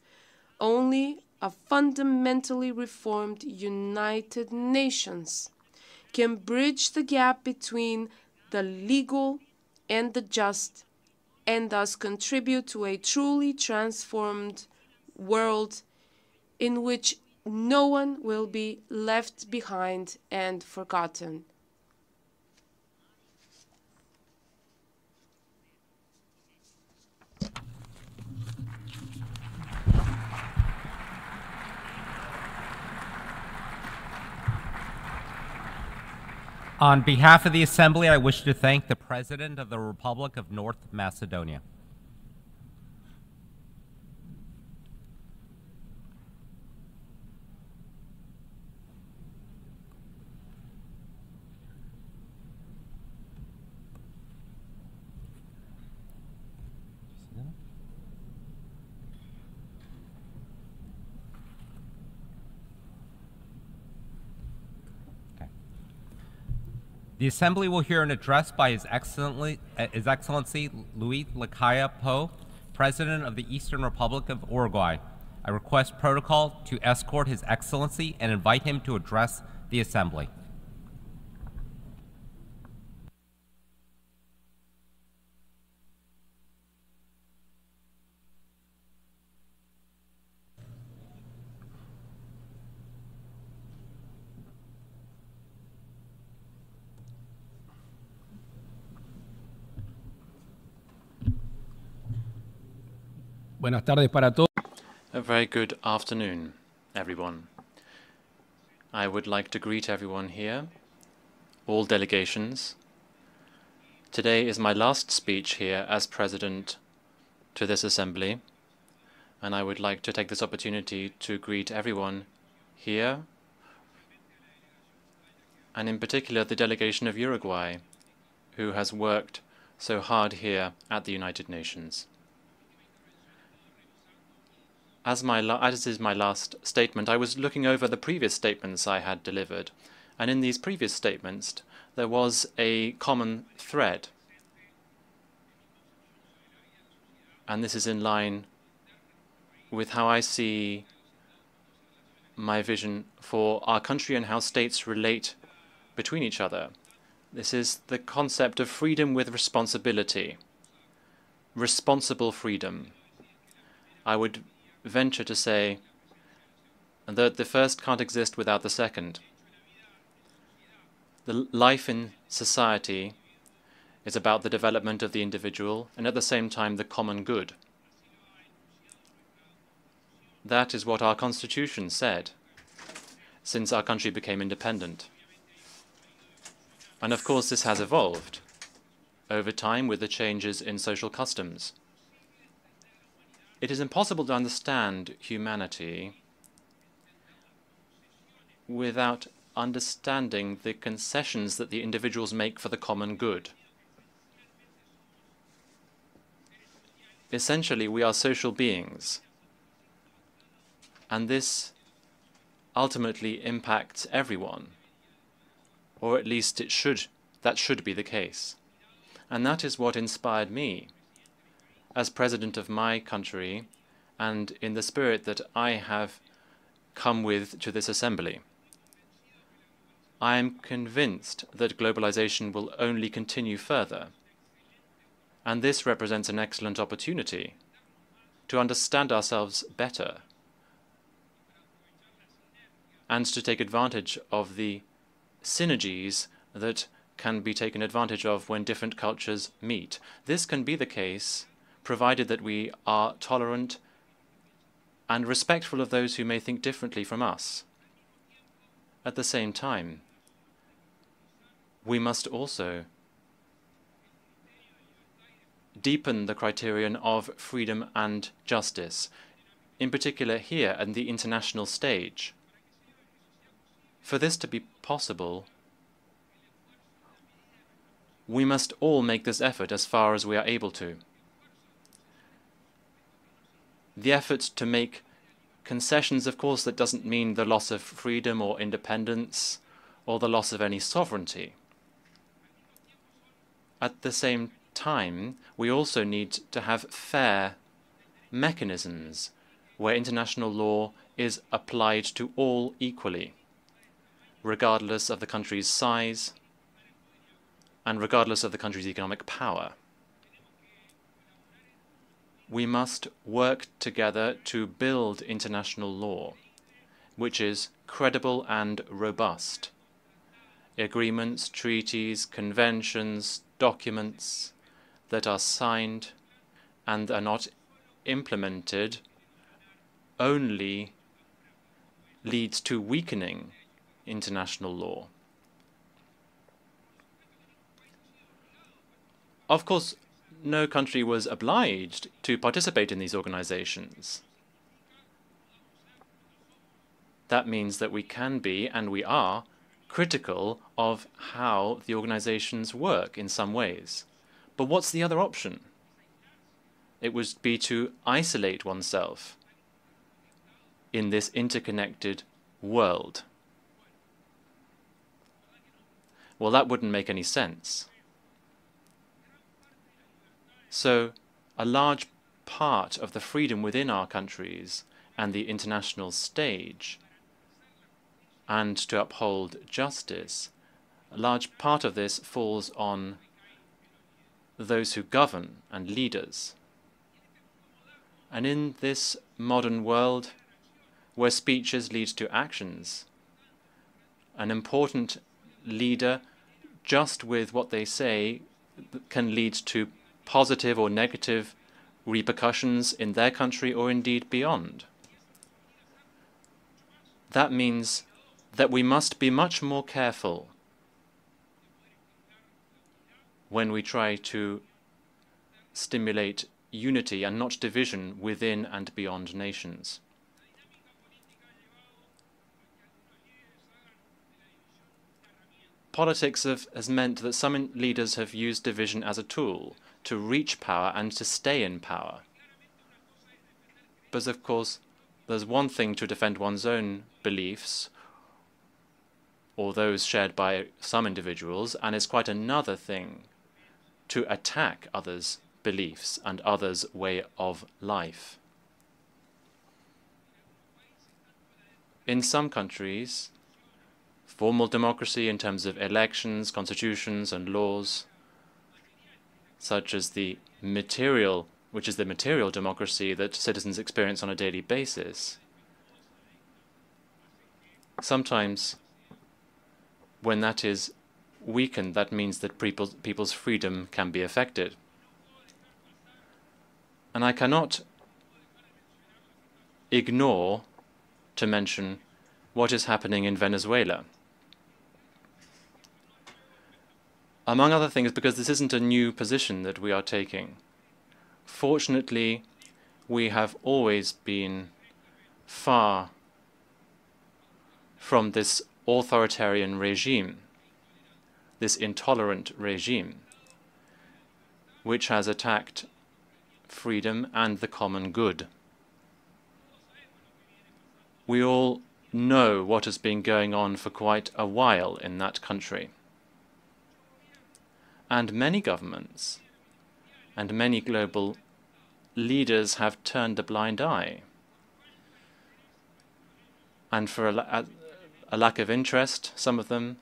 Only a fundamentally reformed United Nations can bridge the gap between the legal and the just, and thus contribute to a truly transformed world in which no one will be left behind and forgotten. On behalf of the Assembly, I wish to thank the President of the Republic of North Macedonia. The Assembly will hear an address by His Excellency Luis Lacalle Pou, President of the Eastern Republic of Uruguay. I request protocol to escort His Excellency and invite him to address the Assembly. Buenas tardes para todos. A very good afternoon, everyone. I would like to greet everyone here, all delegations. Today is my last speech here as President to this Assembly, and I would like to take this opportunity to greet everyone here, and in particular the delegation of Uruguay, who has worked so hard here at the United Nations. As is my last statement, I was looking over the previous statements I had delivered, and in these previous statements there was a common thread. And this is in line with how I see my vision for our country and how states relate between each other. This is the concept of freedom with responsibility, responsible freedom. I would venture to say that the first can't exist without the second. The life in society is about the development of the individual and at the same time the common good. That is what our Constitution said since our country became independent. And of course this has evolved. over time with the changes in social customs. It is impossible to understand humanity without understanding the concessions that the individuals make for the common good. Essentially, we are social beings, and this ultimately impacts everyone, or at least that should be the case. And that is what inspired me as president of my country, and in the spirit that I have come with to this assembly. I am convinced that globalization will only continue further, and this represents an excellent opportunity to understand ourselves better and to take advantage of the synergies that can be taken advantage of when different cultures meet. This can be the case provided that we are tolerant and respectful of those who may think differently from us. At the same time, we must also deepen the criterion of freedom and justice, in particular here on the international stage. For this to be possible, we must all make this effort as far as we are able to. The effort to make concessions, of course, that doesn't mean the loss of freedom or independence or the loss of any sovereignty. At the same time, we also need to have fair mechanisms where international law is applied to all equally, regardless of the country's size and regardless of the country's economic power. We must work together to build international law, which is credible and robust. Agreements, treaties, conventions, documents that are signed and are not implemented only leads to weakening international law. Of course, no country was obliged to participate in these organizations. That means that we can be, and we are, critical of how the organizations work in some ways. But what's the other option? It would be to isolate oneself in this interconnected world. Well, that wouldn't make any sense. So, a large part of the freedom within our countries and the international stage, and to uphold justice, a large part of this falls on those who govern and leaders. And in this modern world, where speeches lead to actions, an important leader, just with what they say, can lead to positive or negative repercussions in their country or indeed beyond. That means that we must be much more careful when we try to stimulate unity and not division within and beyond nations. Politics has meant that some leaders have used division as a tool to reach power and to stay in power. But of course, there's one thing to defend one's own beliefs or those shared by some individuals, and it's quite another thing to attack others' beliefs and others' way of life. In some countries, formal democracy in terms of elections, constitutions, and laws, such as the material, which is the material democracy that citizens experience on a daily basis. Sometimes, when that is weakened, that means that people's freedom can be affected. And I cannot ignore to mention what is happening in Venezuela. among other things because this isn't a new position that we are taking. Fortunately, we have always been far from this authoritarian regime, this intolerant regime, which has attacked freedom and the common good. We all know what has been going on for quite a while in that country. And many governments and many global leaders have turned a blind eye. And for a lack of interest, some of them,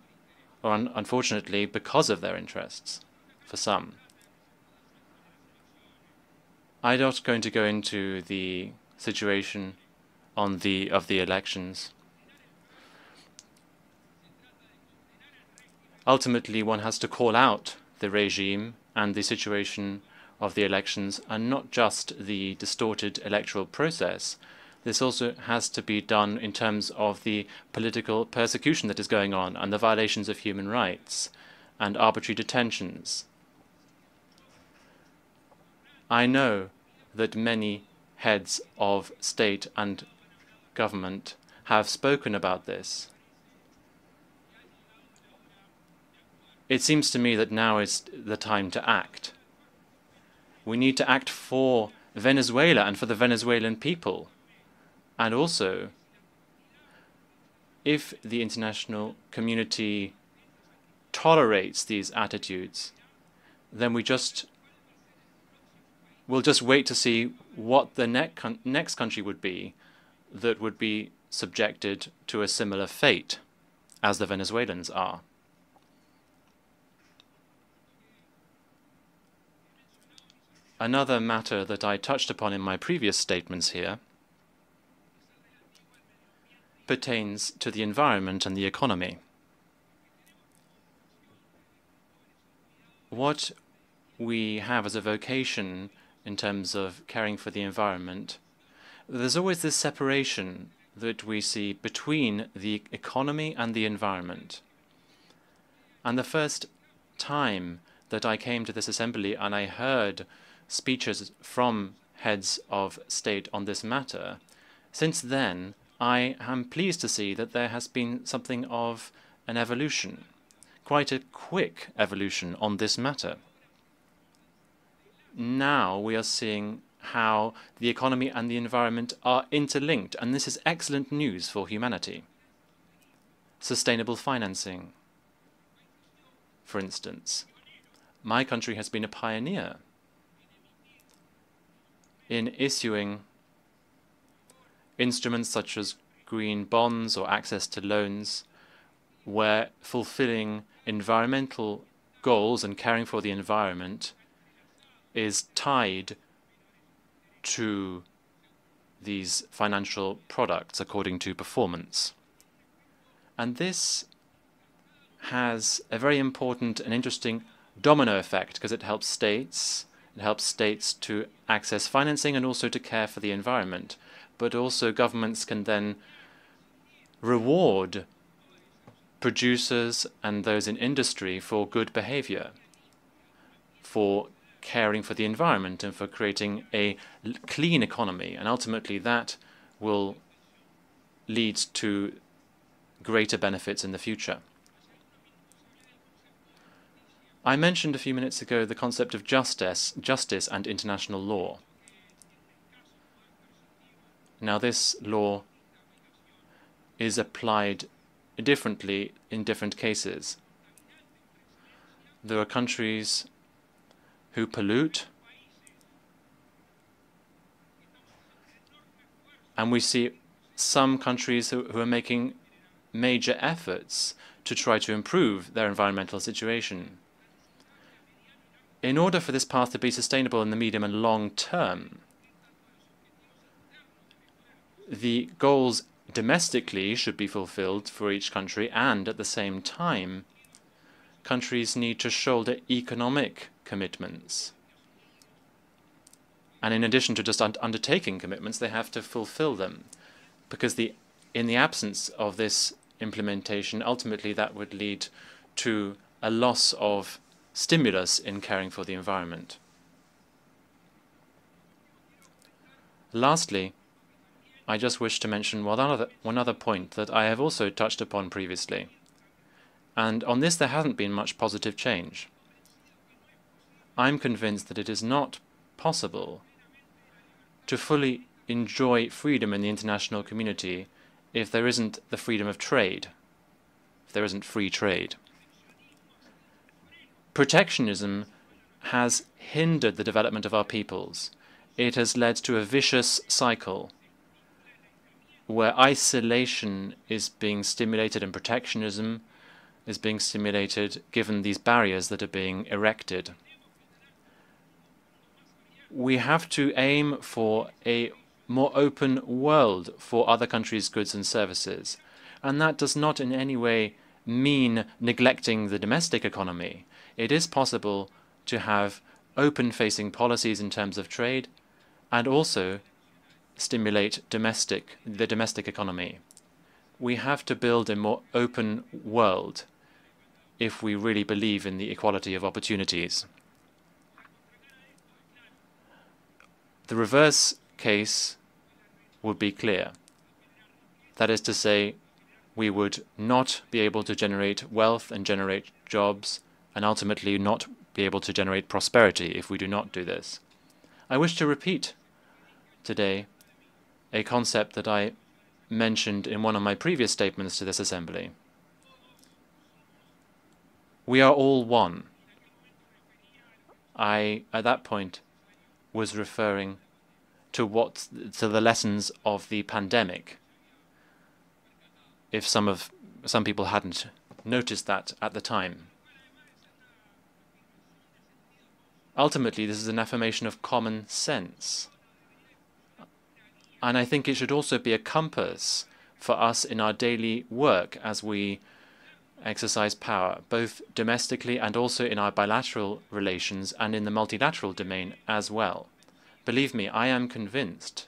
or unfortunately because of their interests, for some. I'm not going to go into the situation of the elections. Ultimately, one has to call out the regime and the situation of the elections, and not just the distorted electoral process. This also has to be done in terms of the political persecution that is going on and the violations of human rights and arbitrary detentions. I know that many heads of state and government have spoken about this. It seems to me that now is the time to act. We need to act for Venezuela and for the Venezuelan people. And also, if the international community tolerates these attitudes, then we'll just wait to see what the next country would be that would be subjected to a similar fate as the Venezuelans are. Another matter that I touched upon in my previous statements here pertains to the environment and the economy. What we have as a vocation in terms of caring for the environment, there's always this separation that we see between the economy and the environment. And the first time that I came to this assembly and I heard speeches from heads of state on this matter, since then I am pleased to see that there has been something of an evolution, quite a quick evolution on this matter. Now we are seeing how the economy and the environment are interlinked, and this is excellent news for humanity. Sustainable financing, for instance. My country has been a pioneer in issuing instruments such as green bonds or access to loans, where fulfilling environmental goals and caring for the environment is tied to these financial products according to performance. And this has a very important and interesting domino effect because it helps states to access financing and also to care for the environment. But also governments can then reward producers and those in industry for good behavior, for caring for the environment and for creating a clean economy. And ultimately that will lead to greater benefits in the future. I mentioned a few minutes ago the concept of justice and international law. Now this law is applied differently in different cases. There are countries who pollute, and we see some countries who are making major efforts to try to improve their environmental situation. In order for this path to be sustainable in the medium and long term, the goals domestically should be fulfilled for each country, and at the same time, countries need to shoulder economic commitments. And in addition to just undertaking commitments, they have to fulfill them, because in the absence of this implementation, ultimately that would lead to a loss of stimulus in caring for the environment. Lastly, I just wish to mention one other point that I have also touched upon previously. And on this there hasn't been much positive change. I'm convinced that it is not possible to fully enjoy freedom in the international community if there isn't the freedom of trade, if there isn't free trade. Protectionism has hindered the development of our peoples. It has led to a vicious cycle where isolation is being stimulated and protectionism is being stimulated given these barriers that are being erected. We have to aim for a more open world for other countries' goods and services, and that does not in any way mean neglecting the domestic economy. It is possible to have open-facing policies in terms of trade and also stimulate the domestic economy. We have to build a more open world if we really believe in the equality of opportunities. The reverse case would be clear. That is to say, we would not be able to generate wealth and generate jobs and ultimately not be able to generate prosperity if we do not do this. I wish to repeat today a concept that I mentioned in one of my previous statements to this Assembly. We are all one. I, at that point, was referring to the lessons of the pandemic. If some people hadn't noticed that at the time. Ultimately, this is an affirmation of common sense. And I think it should also be a compass for us in our daily work as we exercise power, both domestically and also in our bilateral relations and in the multilateral domain as well. Believe me, I am convinced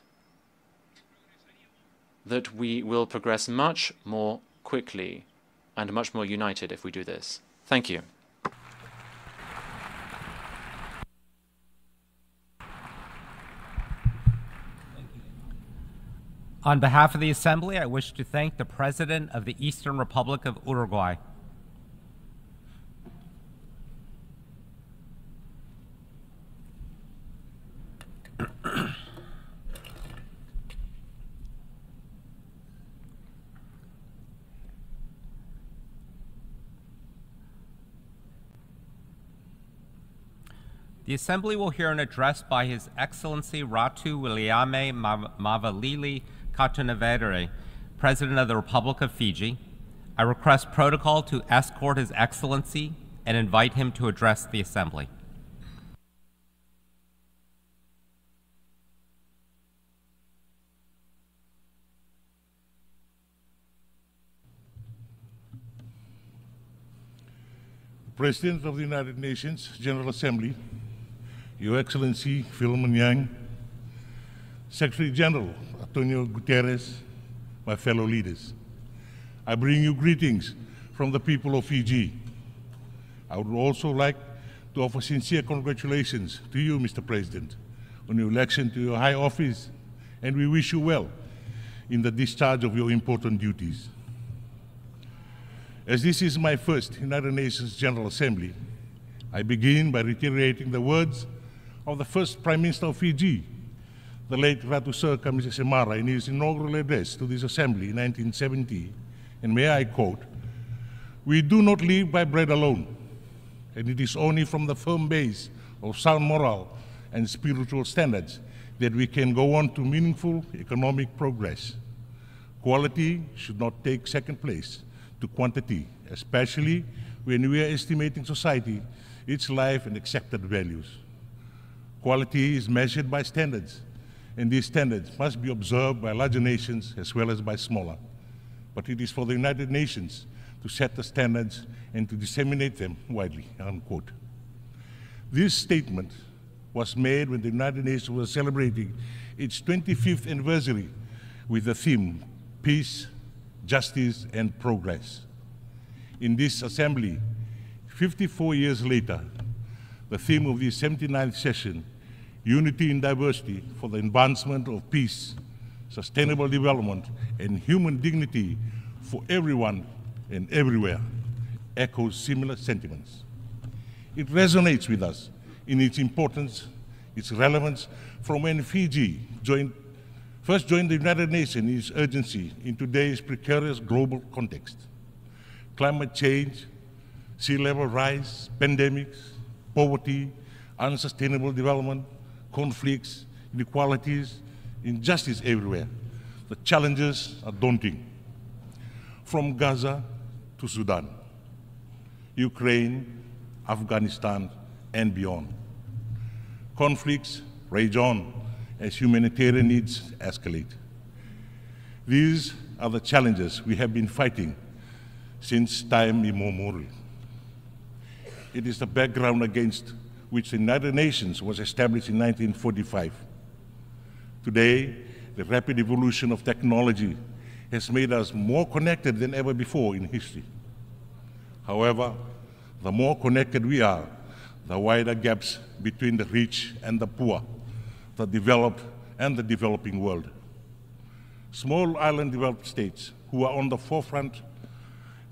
that we will progress much more quickly and much more united if we do this. Thank you. On behalf of the Assembly, I wish to thank the President of the Eastern Republic of Uruguay. The Assembly will hear an address by His Excellency Ratu Williame Mavalili Katunavere, President of the Republic of Fiji. I request protocol to escort His Excellency and invite him to address the Assembly. President of the United Nations General Assembly, Your Excellency Philemon Yang, Secretary General Antonio Guterres, my fellow leaders. I bring you greetings from the people of Fiji. I would also like to offer sincere congratulations to you, Mr. President, on your election to your high office, and we wish you well in the discharge of your important duties. As this is my first United Nations General Assembly, I begin by reiterating the words of the first Prime Minister of Fiji, the late Ratu Sir Kamisa Semara, in his inaugural address to this Assembly in 1970, and may I quote, "We do not live by bread alone, and it is only from the firm base of sound moral and spiritual standards that we can go on to meaningful economic progress. Quality should not take second place to quantity, especially when we are estimating society, its life and accepted values. Quality is measured by standards, and these standards must be observed by larger nations as well as by smaller. But it is for the United Nations to set the standards and to disseminate them widely," unquote. This statement was made when the United Nations was celebrating its 25th anniversary with the theme, Peace, Justice, and Progress. In this Assembly, 54 years later, the theme of the 79th session, Unity in Diversity for the Advancement of Peace, Sustainable Development, and Human Dignity for Everyone and Everywhere, echoes similar sentiments. It resonates with us in its importance, its relevance, from when Fiji first joined the United Nations in its urgency in today's precarious global context. Climate change, sea level rise, pandemics, poverty, unsustainable development, conflicts, inequalities, injustice everywhere. The challenges are daunting. From Gaza to Sudan, Ukraine, Afghanistan, and beyond. Conflicts rage on as humanitarian needs escalate. These are the challenges we have been fighting since time immemorial. It is the background against which the United Nations was established in 1945. Today, the rapid evolution of technology has made us more connected than ever before in history. However, the more connected we are, the wider gaps between the rich and the poor, the developed and the developing world. Small island developed states who are on the forefront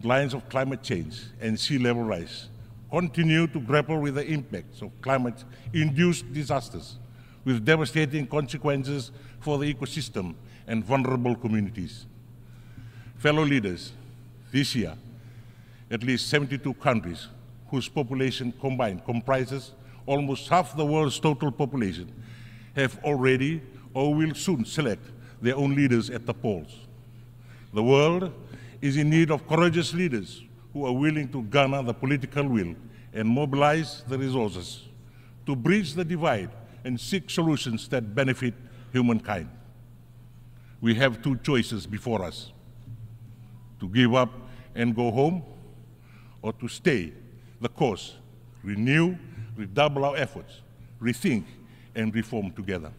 lines of climate change and sea level rise continue to grapple with the impacts of climate-induced disasters with devastating consequences for the ecosystem and vulnerable communities. Fellow leaders, this year, at least 72 countries whose population combined comprises almost half the world's total population have already or will soon select their own leaders at the polls. The world is in need of courageous leaders who are willing to garner the political will and mobilize the resources to bridge the divide and seek solutions that benefit humankind. We have two choices before us: to give up and go home, or to stay the course, renew, redouble our efforts, rethink, and reform together.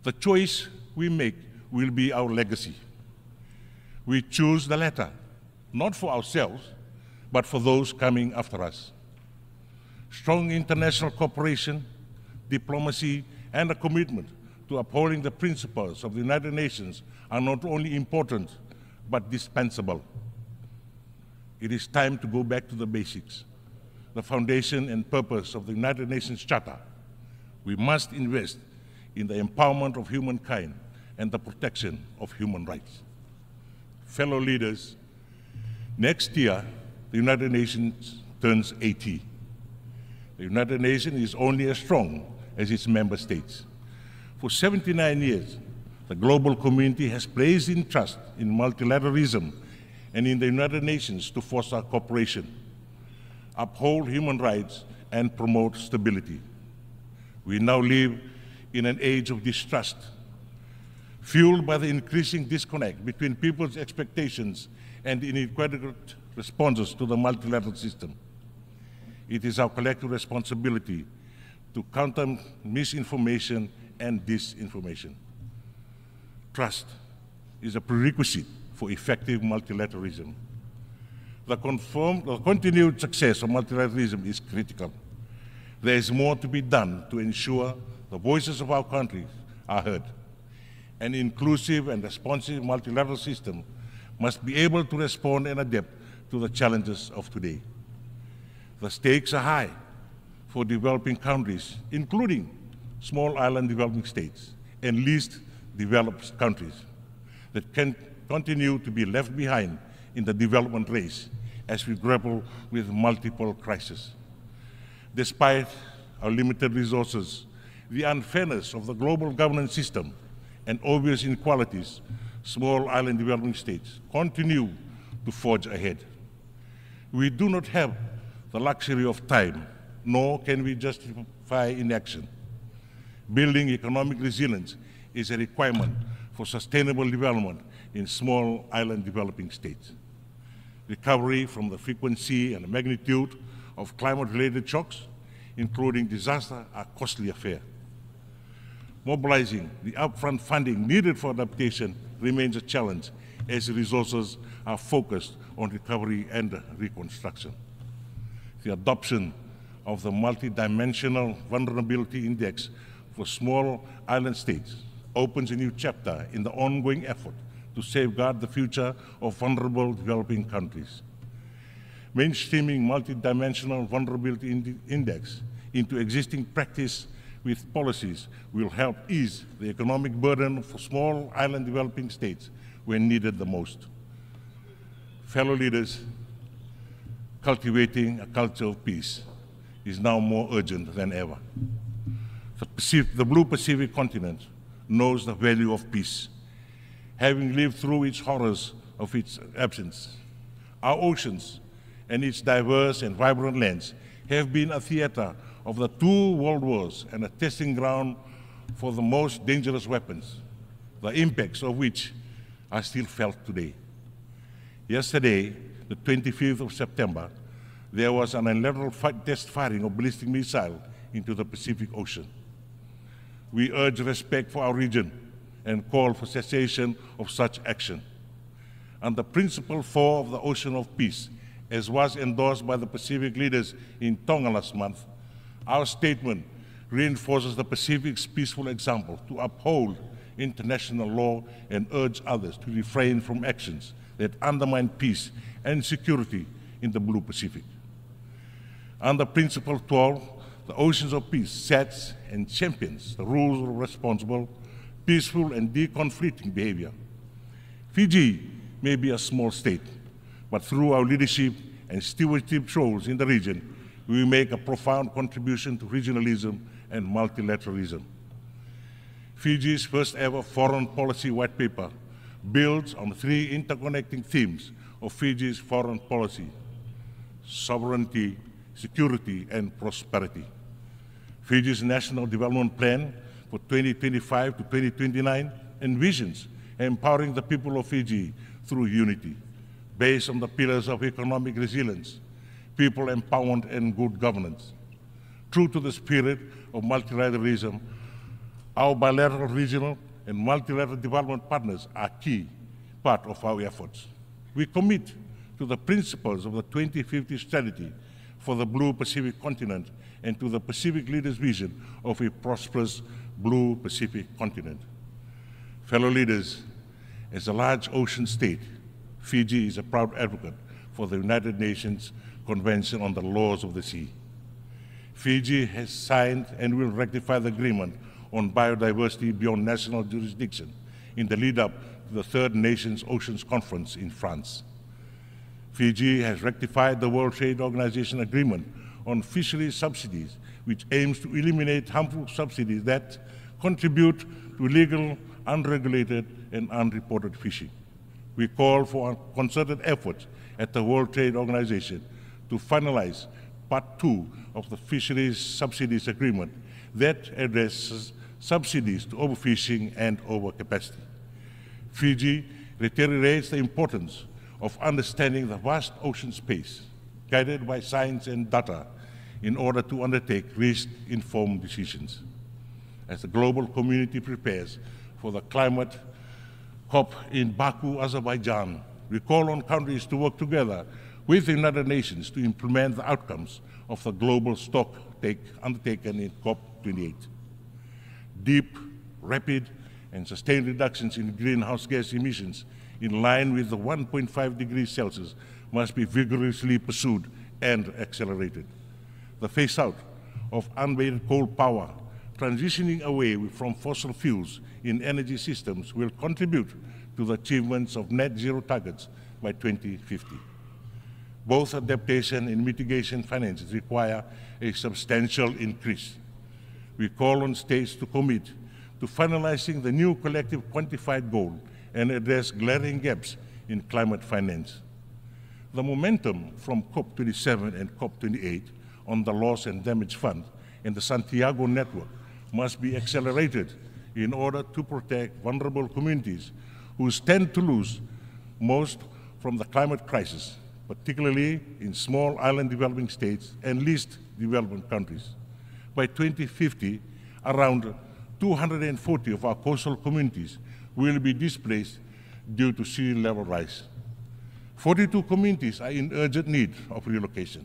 The choice we make will be our legacy. We choose the latter, not for ourselves, but for those coming after us. Strong international cooperation, diplomacy, and a commitment to upholding the principles of the United Nations are not only important, but dispensable. It is time to go back to the basics, the foundation and purpose of the United Nations Charter. We must invest in the empowerment of humankind and the protection of human rights. Fellow leaders, next year, the United Nations turns 80. The United Nations is only as strong as its member states. For 79 years, the global community has placed in trust in multilateralism and in the United Nations to foster cooperation, uphold human rights, and promote stability. We now live in an age of distrust, fueled by the increasing disconnect between people's expectations and inadequate responses to the multilateral system. It is our collective responsibility to counter misinformation and disinformation. Trust is a prerequisite for effective multilateralism. The continued success of multilateralism is critical. There is more to be done to ensure the voices of our countries are heard. An inclusive and responsive multilateral system must be able to respond and adapt to the challenges of today. The stakes are high for developing countries, including small island developing states and least developed countries that can continue to be left behind in the development race as we grapple with multiple crises. Despite our limited resources, the unfairness of the global governance system, and obvious inequalities, small island developing states continue to forge ahead. We do not have the luxury of time, nor can we justify inaction. Building economic resilience is a requirement for sustainable development in small island developing states. Recovery from the frequency and magnitude of climate-related shocks, including disaster, are a costly affair. Mobilizing the upfront funding needed for adaptation remains a challenge as resources are focused on recovery and reconstruction. The adoption of the Multidimensional Vulnerability Index for Small Island States opens a new chapter in the ongoing effort to safeguard the future of vulnerable developing countries. Mainstreaming Multidimensional Vulnerability Index into existing practice with policies will help ease the economic burden for small island developing states when needed the most. Fellow leaders, cultivating a culture of peace is now more urgent than ever. The Blue Pacific continent knows the value of peace, having lived through its horrors of its absence. Our oceans and its diverse and vibrant lands have been a theater of the 2 world wars and a testing ground for the most dangerous weapons, the impacts of which are still felt today. Yesterday, the 25th of September, there was an unilateral test firing of ballistic missile into the Pacific Ocean. We urge respect for our region and call for cessation of such action. Under Principle 4 of the Ocean of Peace, as was endorsed by the Pacific leaders in Tonga last month, our statement reinforces the Pacific's peaceful example to uphold international law and urge others to refrain from actions that undermine peace and security in the Blue Pacific. Under Principle 12, the Oceans of Peace sets and champions the rules of responsible, peaceful, and deconflicting behavior. Fiji may be a small state, but through our leadership and stewardship roles in the region, we make a profound contribution to regionalism and multilateralism. Fiji's first ever foreign policy white paper builds on 3 interconnecting themes of Fiji's foreign policy: sovereignty, security, and prosperity. Fiji's National Development Plan for 2025 to 2029 envisions empowering the people of Fiji through unity, based on the pillars of economic resilience, people empowerment, and good governance. True to the spirit of multilateralism, our bilateral, regional, and multilateral development partners are key part of our efforts. We commit to the principles of the 2050 strategy for the Blue Pacific continent and to the Pacific leaders' vision of a prosperous Blue Pacific continent. Fellow leaders, as a large ocean state, Fiji is a proud advocate for the United Nations Convention on the Laws of the Sea. Fiji has signed and will ratify the agreement on biodiversity beyond national jurisdiction in the lead-up to the Third Nations Oceans Conference in France. Fiji has ratified the World Trade Organization agreement on fisheries subsidies, which aims to eliminate harmful subsidies that contribute to illegal, unregulated, and unreported fishing. We call for a concerted effort at the World Trade Organization to finalize Part 2 of the Fisheries Subsidies Agreement that addresses subsidies to overfishing and overcapacity. Fiji reiterates the importance of understanding the vast ocean space, guided by science and data, in order to undertake risk-informed decisions. As the global community prepares for the climate COP in Baku, Azerbaijan, we call on countries to work together with the United Nations to implement the outcomes of the global stock take undertaken in COP28. Deep, rapid, and sustained reductions in greenhouse gas emissions in line with the 1.5 degrees Celsius must be vigorously pursued and accelerated. The phase-out of unabated coal power, transitioning away from fossil fuels in energy systems, will contribute to the achievements of net zero targets by 2050. Both adaptation and mitigation finances require a substantial increase. We call on states to commit to finalizing the new collective quantified goal and address glaring gaps in climate finance. The momentum from COP27 and COP28 on the Loss and Damage Fund and the Santiago Network must be accelerated in order to protect vulnerable communities who stand to lose most from the climate crisis, particularly in small island developing states and least developed countries. By 2050, around 240 of our coastal communities will be displaced due to sea level rise. 42 communities are in urgent need of relocation.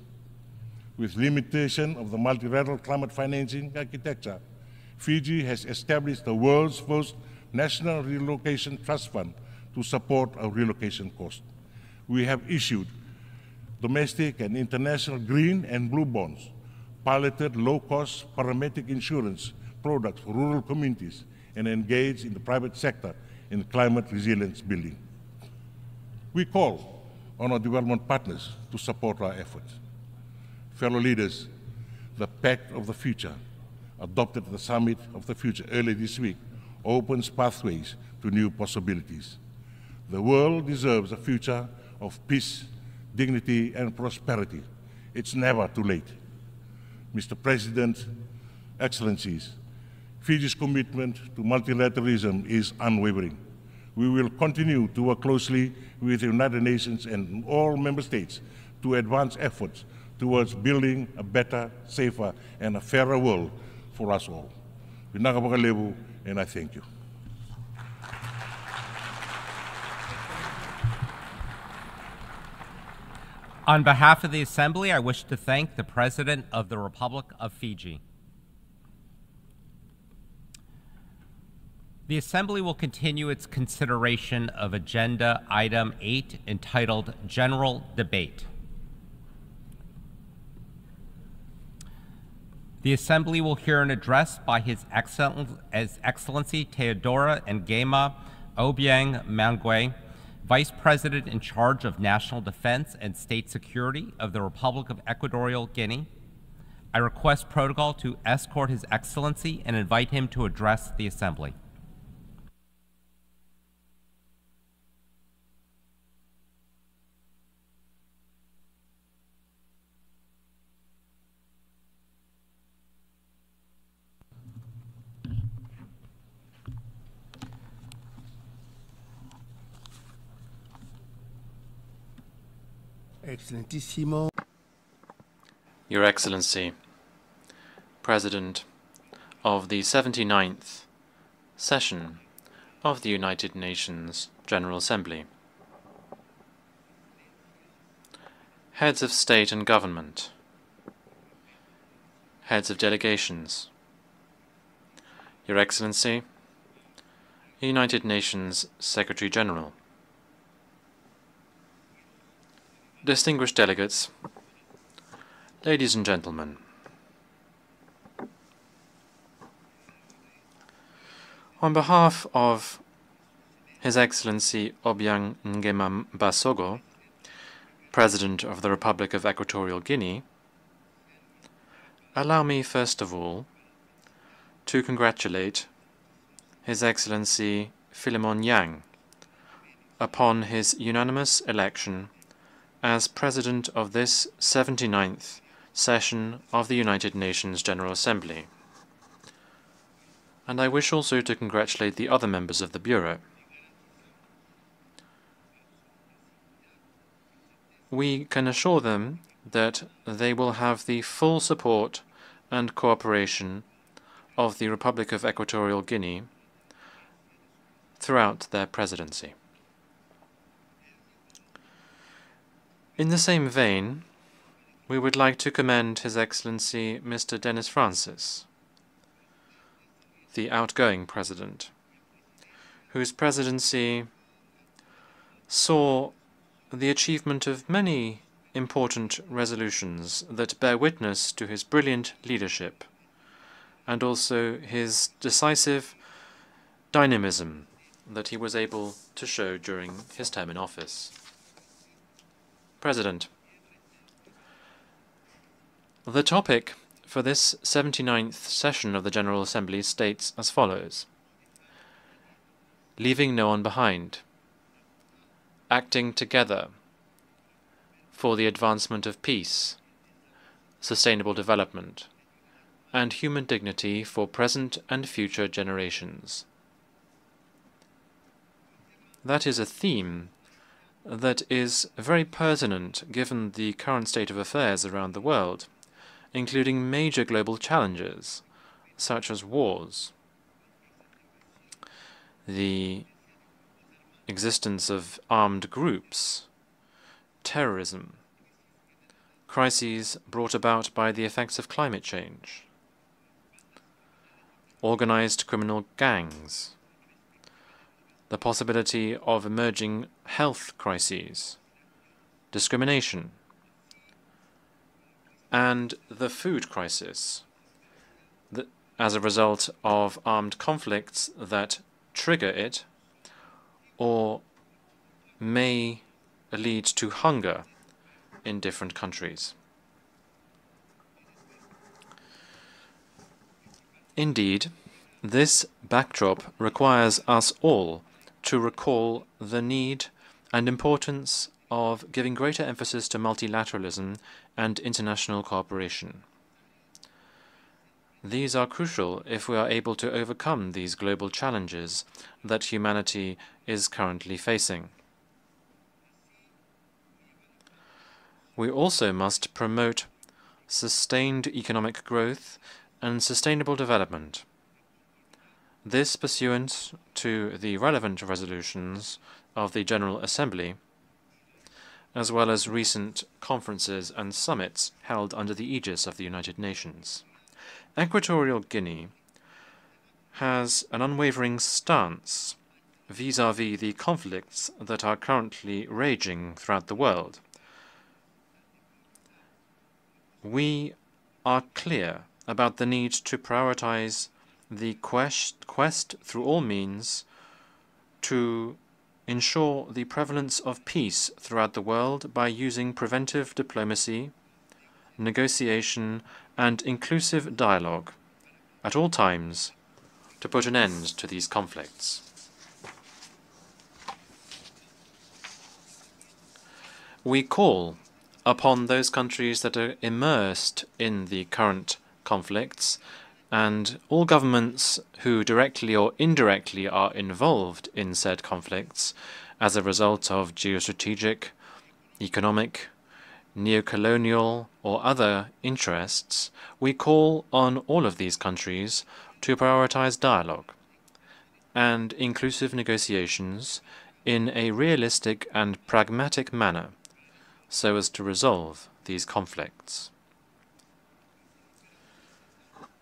With limitation of the multilateral climate financing architecture, Fiji has established the world's first national relocation trust fund to support our relocation costs. We have issued domestic and international green and blue bonds, piloted low-cost parametric insurance products for rural communities, and engaged in the private sector in climate resilience building. We call on our development partners to support our efforts. Fellow leaders, the Pact of the Future, adopted at the Summit of the Future earlier this week, opens pathways to new possibilities. The world deserves a future of peace, dignity, and prosperity. It's never too late. Mr. President, Excellencies, Fiji's commitment to multilateralism is unwavering. We will continue to work closely with the United Nations and all member states to advance efforts towards building a better, safer, and a fairer world for us all. And I thank you. On behalf of the Assembly, I wish to thank the President of the Republic of Fiji. The Assembly will continue its consideration of Agenda Item 8, entitled General Debate. The Assembly will hear an address by His Excellency Teodora Ngema Obiang Mangwe, Vice President in charge of National Defense and State Security of the Republic of Equatorial Guinea. I request protocol to escort His Excellency and invite him to address the Assembly. Excelentissimo. Your Excellency, President of the 79th Session of the United Nations General Assembly, Heads of State and Government, Heads of Delegations, Your Excellency, United Nations Secretary General, distinguished delegates, ladies and gentlemen, on behalf of His Excellency Obiang Nguema Basogo, President of the Republic of Equatorial Guinea, allow me first of all to congratulate His Excellency Philemon Yang upon his unanimous election as President of this 79th Session of the United Nations General Assembly. And I wish also to congratulate the other members of the Bureau. We can assure them that they will have the full support and cooperation of the Republic of Equatorial Guinea throughout their presidency. In the same vein, we would like to commend His Excellency Mr. Dennis Francis, the outgoing President, whose presidency saw the achievement of many important resolutions that bear witness to his brilliant leadership and also his decisive dynamism that he was able to show during his term in office. President, the topic for this 79th session of the General Assembly states as follows: leaving no one behind, acting together for the advancement of peace, sustainable development, and human dignity for present and future generations. That is a theme that is very pertinent given the current state of affairs around the world, including major global challenges such as wars, the existence of armed groups, terrorism, crises brought about by the effects of climate change, organized criminal gangs, the possibility of emerging health crises, discrimination, and the food crisis as a result of armed conflicts that trigger it or may lead to hunger in different countries. Indeed, this backdrop requires us all to recall the need and importance of giving greater emphasis to multilateralism and international cooperation. These are crucial if we are able to overcome these global challenges that humanity is currently facing. We also must promote sustained economic growth and sustainable development. This pursuant to the relevant resolutions of the General Assembly, as well as recent conferences and summits held under the aegis of the United Nations. Equatorial Guinea has an unwavering stance vis-à-vis the conflicts that are currently raging throughout the world. We are clear about the need to prioritize the quest through all means to ensure the prevalence of peace throughout the world by using preventive diplomacy, negotiation, and inclusive dialogue at all times to put an end to these conflicts. We call upon those countries that are immersed in the current conflicts and all governments who directly or indirectly are involved in said conflicts as a result of geostrategic, economic, neocolonial or other interests. We call on all of these countries to prioritize dialogue and inclusive negotiations in a realistic and pragmatic manner so as to resolve these conflicts.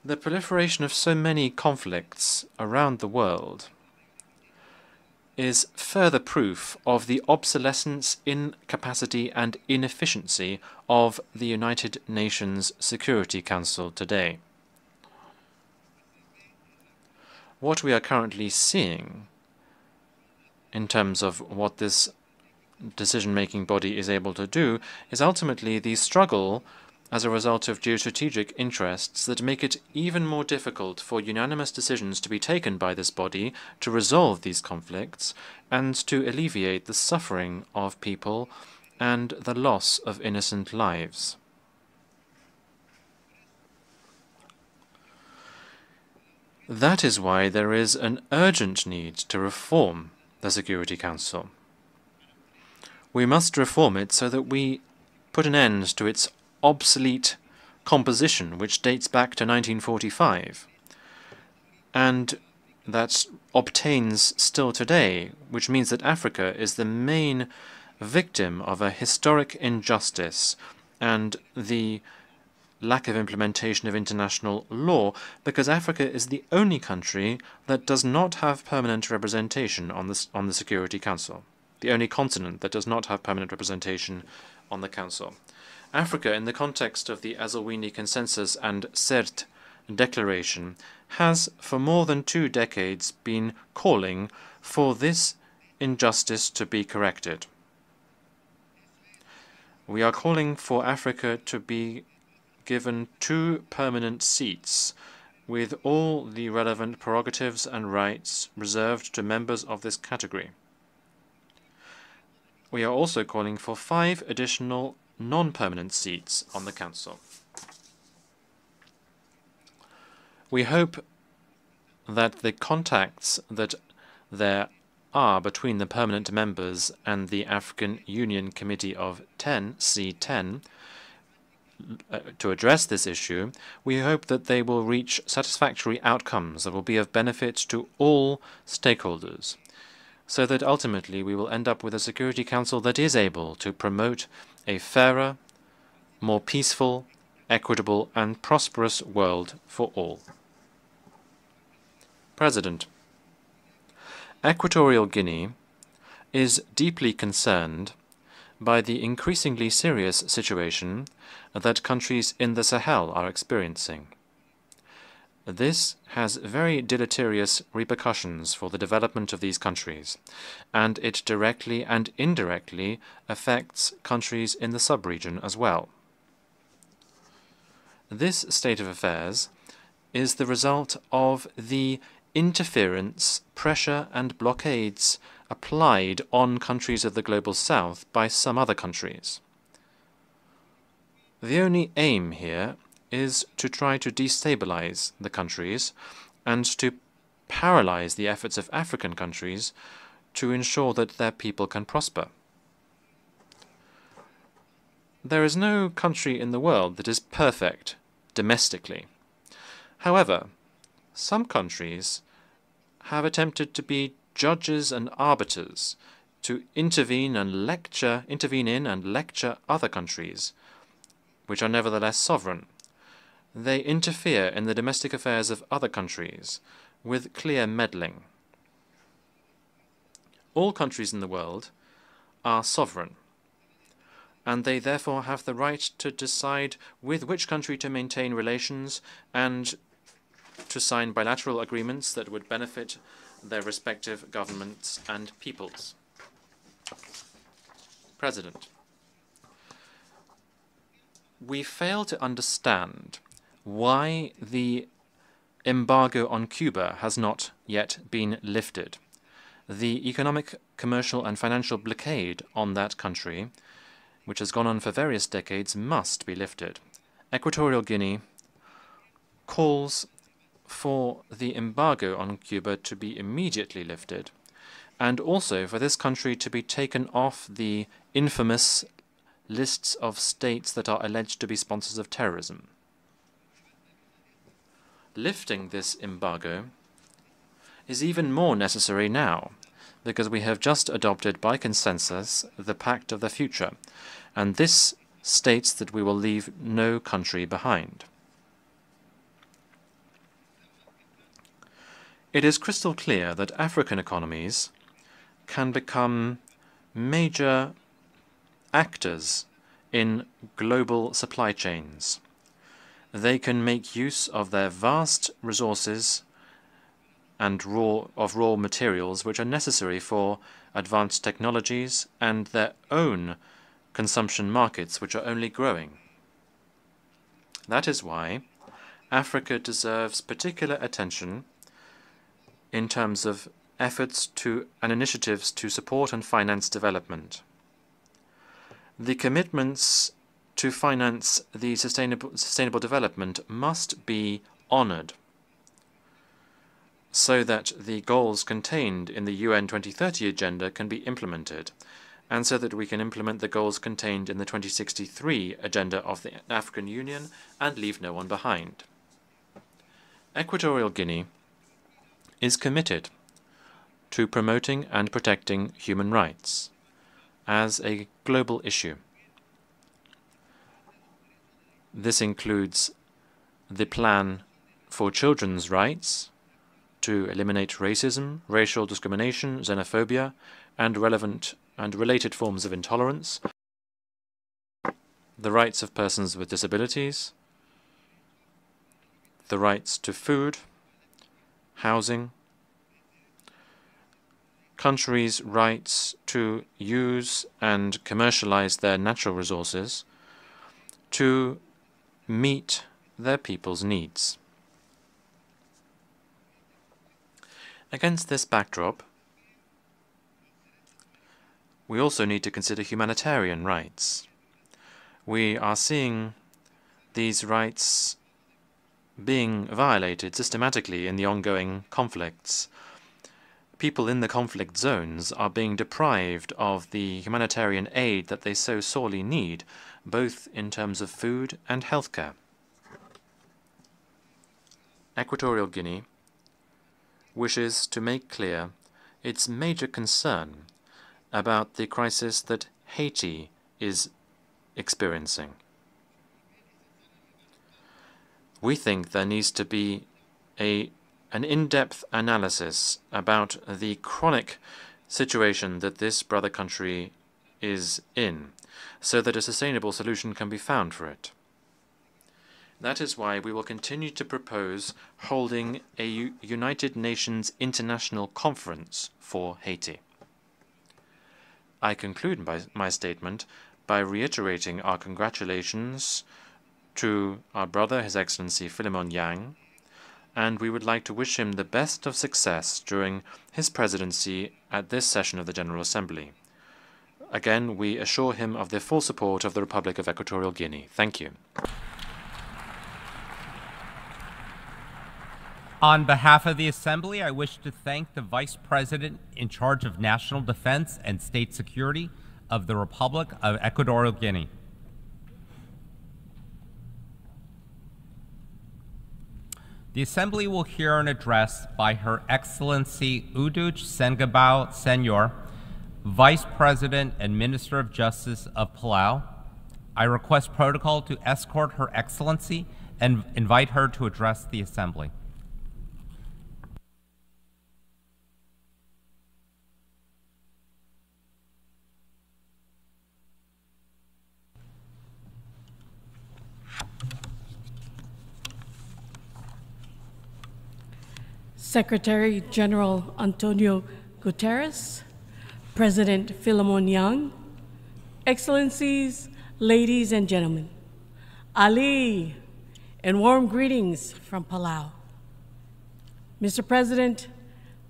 The proliferation of so many conflicts around the world is further proof of the obsolescence, incapacity, and inefficiency of the United Nations Security Council today. What we are currently seeing in terms of what this decision-making body is able to do is ultimately the struggle as a result of geostrategic interests that make it even more difficult for unanimous decisions to be taken by this body to resolve these conflicts and to alleviate the suffering of people and the loss of innocent lives. That is why there is an urgent need to reform the Security Council. We must reform it so that we put an end to its obsolete composition, which dates back to 1945, and that obtains still today, which means that Africa is the main victim of a historic injustice and the lack of implementation of international law, because Africa is the only country that does not have permanent representation on the Security Council, the only continent that does not have permanent representation on the Council. Africa, in the context of the Azawini Consensus and CERT Declaration, has for more than 2 decades been calling for this injustice to be corrected. We are calling for Africa to be given 2 permanent seats with all the relevant prerogatives and rights reserved to members of this category. We are also calling for 5 additional non-permanent seats on the Council. We hope that the contacts that there are between the permanent members and the African Union Committee of 10, C10, to address this issue, we hope that they will reach satisfactory outcomes that will be of benefit to all stakeholders, so that ultimately we will end up with a Security Council that is able to promote a fairer, more peaceful, equitable and prosperous world for all. President, Equatorial Guinea is deeply concerned by the increasingly serious situation that countries in the Sahel are experiencing. This has very deleterious repercussions for the development of these countries, and it directly and indirectly affects countries in the sub-region as well. This state of affairs is the result of the interference, pressure and blockades applied on countries of the Global South by some other countries. The only aim here is to try to destabilize the countries and to paralyze the efforts of African countries to ensure that their people can prosper. There is no country in the world that is perfect domestically. However, some countries have attempted to be judges and arbiters, to intervene in and lecture other countries, which are nevertheless sovereign. They interfere in the domestic affairs of other countries with clear meddling. All countries in the world are sovereign, and they therefore have the right to decide with which country to maintain relations and to sign bilateral agreements that would benefit their respective governments and peoples. President, we fail to understand why the embargo on Cuba has not yet been lifted. The economic, commercial and financial blockade on that country, which has gone on for various decades, must be lifted. Equatorial Guinea calls for the embargo on Cuba to be immediately lifted, and also for this country to be taken off the infamous lists of states that are alleged to be sponsors of terrorism. Lifting this embargo is even more necessary now, because we have just adopted by consensus the Pact of the Future, and this states that we will leave no country behind. It is crystal clear that African economies can become major actors in global supply chains. They can make use of their vast resources and raw materials which are necessary for advanced technologies and their own consumption markets, which are only growing. That is why Africa deserves particular attention in terms of efforts to and initiatives to support and finance development. The commitments to finance the sustainable development must be honored so that the goals contained in the UN 2030 agenda can be implemented, and so that we can implement the goals contained in the 2063 agenda of the African Union and leave no one behind. Equatorial Guinea is committed to promoting and protecting human rights as a global issue. This includes the plan for children's rights to eliminate racism, racial discrimination, xenophobia, and relevant and related forms of intolerance, the rights of persons with disabilities, the rights to food, housing, countries' rights to use and commercialize their natural resources to meet their people's needs. Against this backdrop, we also need to consider humanitarian rights. We are seeing these rights being violated systematically in the ongoing conflicts. People in the conflict zones are being deprived of the humanitarian aid that they so sorely need, both in terms of food and healthcare. Equatorial Guinea wishes to make clear its major concern about the crisis that Haiti is experiencing. we think there needs to be an in-depth analysis about the chronic situation that this brother country is in, so that a sustainable solution can be found for it. That is why we will continue to propose holding a United Nations International Conference for Haiti. I conclude my statement by reiterating our congratulations to our brother, His Excellency Philemon Yang, and we would like to wish him the best of success during his presidency at this session of the General Assembly. Again, we assure him of the full support of the Republic of Equatorial Guinea. Thank you. On behalf of the Assembly, I wish to thank the Vice President in charge of National Defense and State Security of the Republic of Equatorial Guinea. The Assembly will hear an address by Her Excellency Uduch Sengabao Senor, Vice President and Minister of Justice of Palau. I request protocol to escort Her Excellency and invite her to address the Assembly. Secretary General Antonio Guterres, President Philemon Yang, Excellencies, ladies and gentlemen, Ali, and warm greetings from Palau. Mr. President,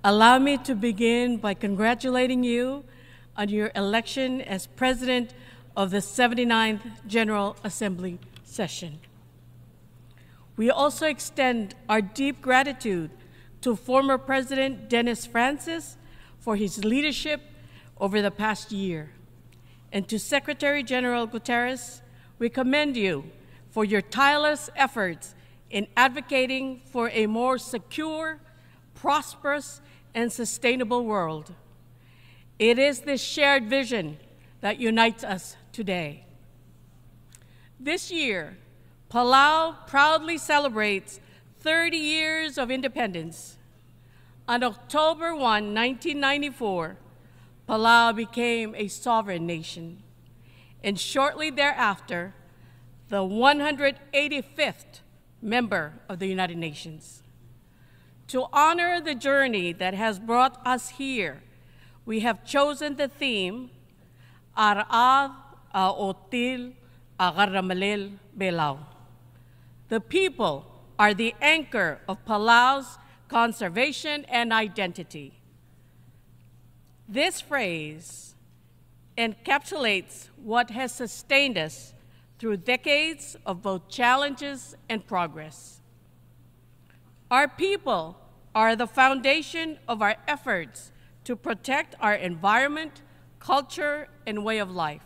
allow me to begin by congratulating you on your election as President of the 79th General Assembly session. We also extend our deep gratitude to former President Dennis Francis for his leadership over the past year. And to Secretary General Guterres, we commend you for your tireless efforts in advocating for a more secure, prosperous, and sustainable world. It is this shared vision that unites us today. This year, Palau proudly celebrates 30 years of independence. On October 1, 1994, Palau became a sovereign nation, and shortly thereafter, the 185th member of the United Nations. To honor the journey that has brought us here, we have chosen the theme, Ar'ad Aotil Agaramalel Belau. The people are the anchor of Palau's conservation and identity. This phrase encapsulates what has sustained us through decades of both challenges and progress. Our people are the foundation of our efforts to protect our environment, culture, and way of life.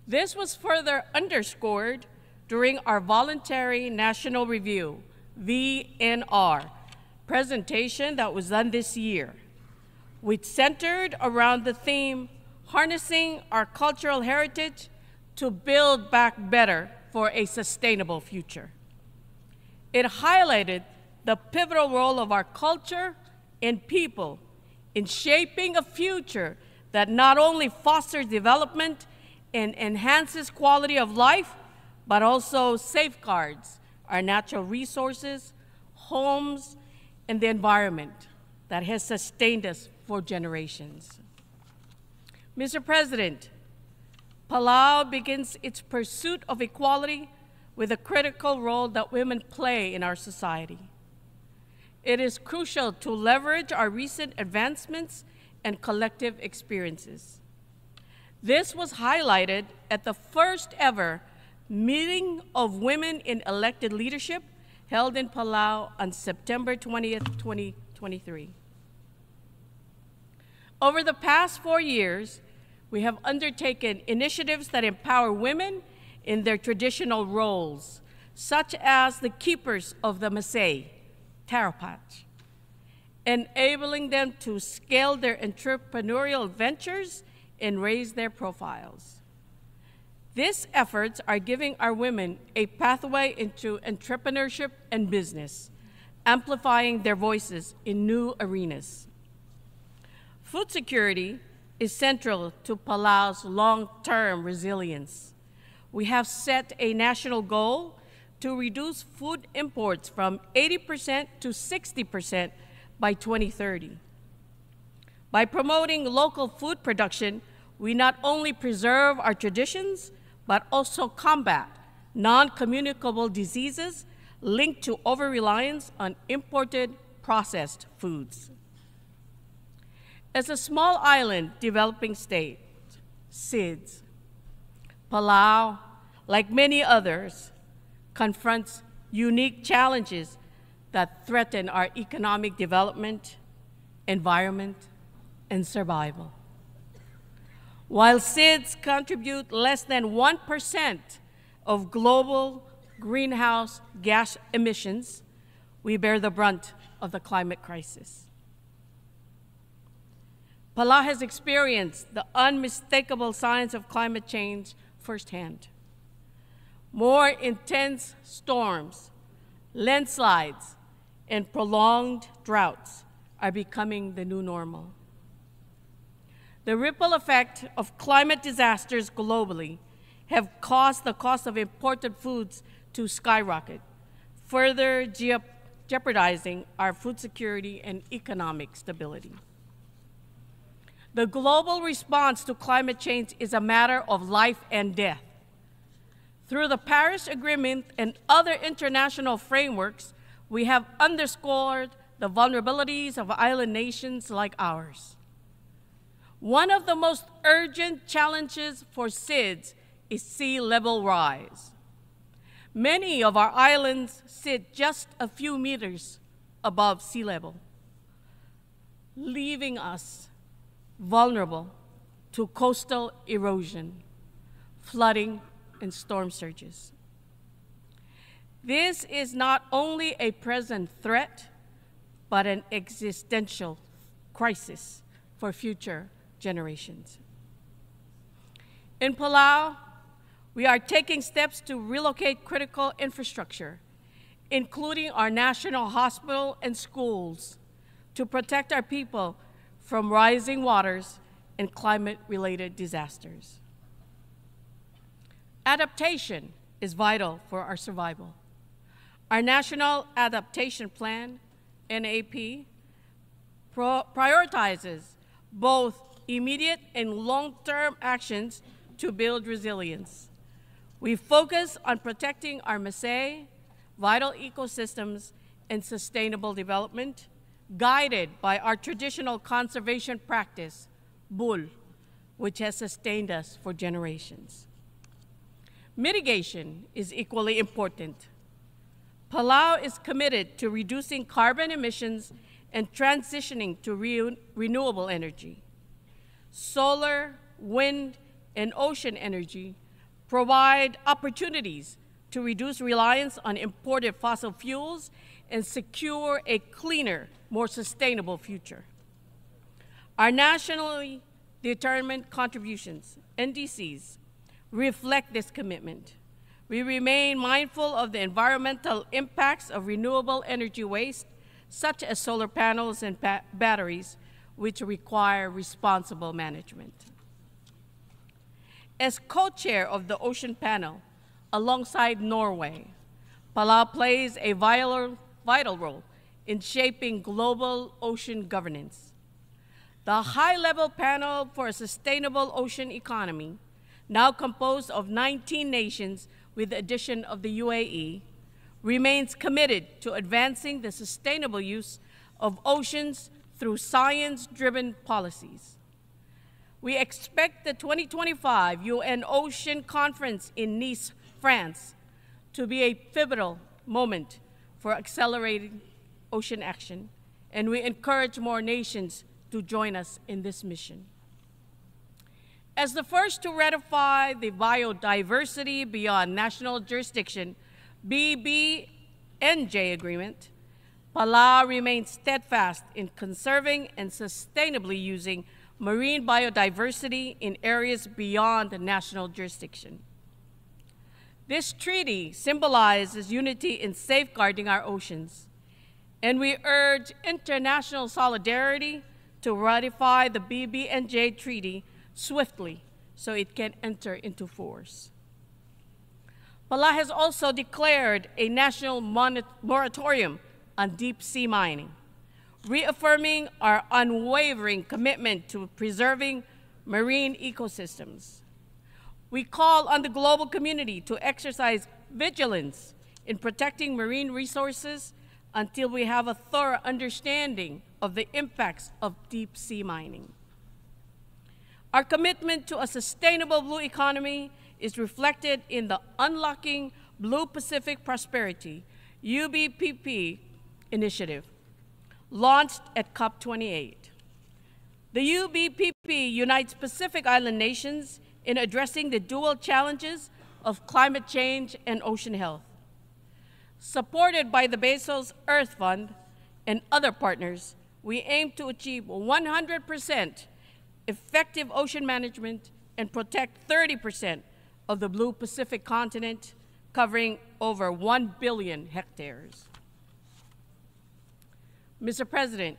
This was further underscored during our voluntary national review, VNR, presentation that was done this year, which centered around the theme, harnessing our cultural heritage to build back better for a sustainable future. It highlighted the pivotal role of our culture and people in shaping a future that not only fosters development and enhances quality of life, but also safeguards our natural resources, homes, and the environment that has sustained us for generations. Mr. President, Palau begins its pursuit of equality with a critical role that women play in our society. It is crucial to leverage our recent advancements and collective experiences. This was highlighted at the first ever meeting of women in elected leadership held in Palau on September 20th, 2023. Over the past 4 years, we have undertaken initiatives that empower women in their traditional roles, such as the keepers of the Masay, Tarapach, enabling them to scale their entrepreneurial ventures and raise their profiles. These efforts are giving our women a pathway into entrepreneurship and business, amplifying their voices in new arenas. Food security is central to Palau's long-term resilience. We have set a national goal to reduce food imports from 80% to 60% by 2030. By promoting local food production, we not only preserve our traditions, but also combat non-communicable diseases linked to over-reliance on imported processed foods. As a small island developing state, SIDS, Palau, like many others, confronts unique challenges that threaten our economic development, environment, and survival. While SIDS contribute less than 1% of global greenhouse gas emissions, we bear the brunt of the climate crisis. Palau has experienced the unmistakable signs of climate change firsthand. More intense storms, landslides, and prolonged droughts are becoming the new normal. The ripple effect of climate disasters globally have caused the cost of imported foods to skyrocket, further jeopardizing our food security and economic stability. The global response to climate change is a matter of life and death. Through the Paris Agreement and other international frameworks, we have underscored the vulnerabilities of island nations like ours. One of the most urgent challenges for SIDS is sea level rise. Many of our islands sit just a few meters above sea level, leaving us vulnerable to coastal erosion, flooding, and storm surges. This is not only a present threat, but an existential crisis for future generations. In Palau, we are taking steps to relocate critical infrastructure, including our national hospital and schools, to protect our people from rising waters and climate-related disasters. Adaptation is vital for our survival. Our National Adaptation Plan, NAP, prioritizes both immediate and long-term actions to build resilience. We focus on protecting our Maasai, vital ecosystems, and sustainable development, guided by our traditional conservation practice, Bul, which has sustained us for generations. Mitigation is equally important. Palau is committed to reducing carbon emissions and transitioning to renewable energy. Solar, wind, and ocean energy provide opportunities to reduce reliance on imported fossil fuels and secure a cleaner, more sustainable future. Our nationally determined contributions, NDCs, reflect this commitment. We remain mindful of the environmental impacts of renewable energy waste, such as solar panels and batteries, which require responsible management. As co-chair of the Ocean Panel, alongside Norway, Palau plays a vital role in shaping global ocean governance. The high-level panel for a sustainable ocean economy, now composed of 19 nations with the addition of the UAE, remains committed to advancing the sustainable use of oceans through science-driven policies. We expect the 2025 UN Ocean Conference in Nice, France, to be a pivotal moment for accelerating ocean action, and we encourage more nations to join us in this mission. As the first to ratify the Biodiversity Beyond National Jurisdiction BBNJ agreement, Palau remains steadfast in conserving and sustainably using marine biodiversity in areas beyond the national jurisdiction. This treaty symbolizes unity in safeguarding our oceans, and we urge international solidarity to ratify the BBNJ treaty swiftly so it can enter into force. Palau has also declared a national moratorium on deep-sea mining, reaffirming our unwavering commitment to preserving marine ecosystems. We call on the global community to exercise vigilance in protecting marine resources until we have a thorough understanding of the impacts of deep-sea mining. Our commitment to a sustainable blue economy is reflected in the Unlocking Blue Pacific Prosperity, UBPP initiative, launched at COP28. The UBPP unites Pacific Island nations in addressing the dual challenges of climate change and ocean health. Supported by the Bezos Earth Fund and other partners, we aim to achieve 100% effective ocean management and protect 30% of the Blue Pacific continent, covering over 1 billion hectares. Mr. President,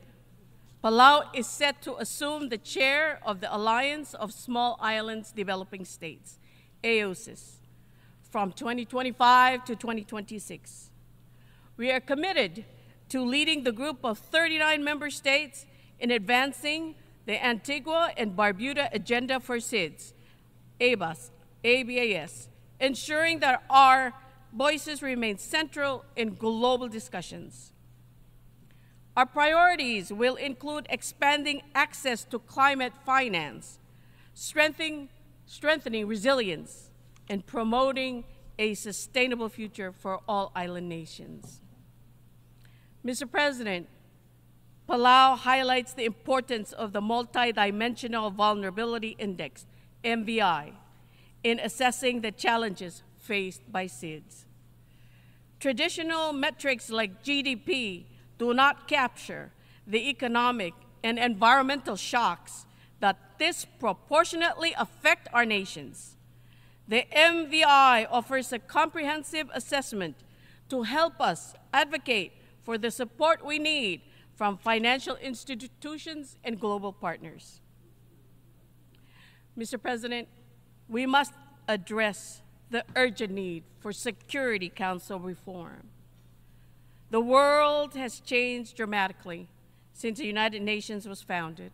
Palau is set to assume the chair of the Alliance of Small Islands Developing States, AOSIS, from 2025 to 2026. We are committed to leading the group of 39 member states in advancing the Antigua and Barbuda Agenda for SIDS, ABAS, ensuring that our voices remain central in global discussions. Our priorities will include expanding access to climate finance, strengthening resilience, and promoting a sustainable future for all island nations. Mr. President, Palau highlights the importance of the Multidimensional Vulnerability Index, MVI, in assessing the challenges faced by SIDS. Traditional metrics like GDP do not capture the economic and environmental shocks that disproportionately affect our nations. The MVI offers a comprehensive assessment to help us advocate for the support we need from financial institutions and global partners. Mr. President, we must address the urgent need for Security Council reform. The world has changed dramatically since the United Nations was founded,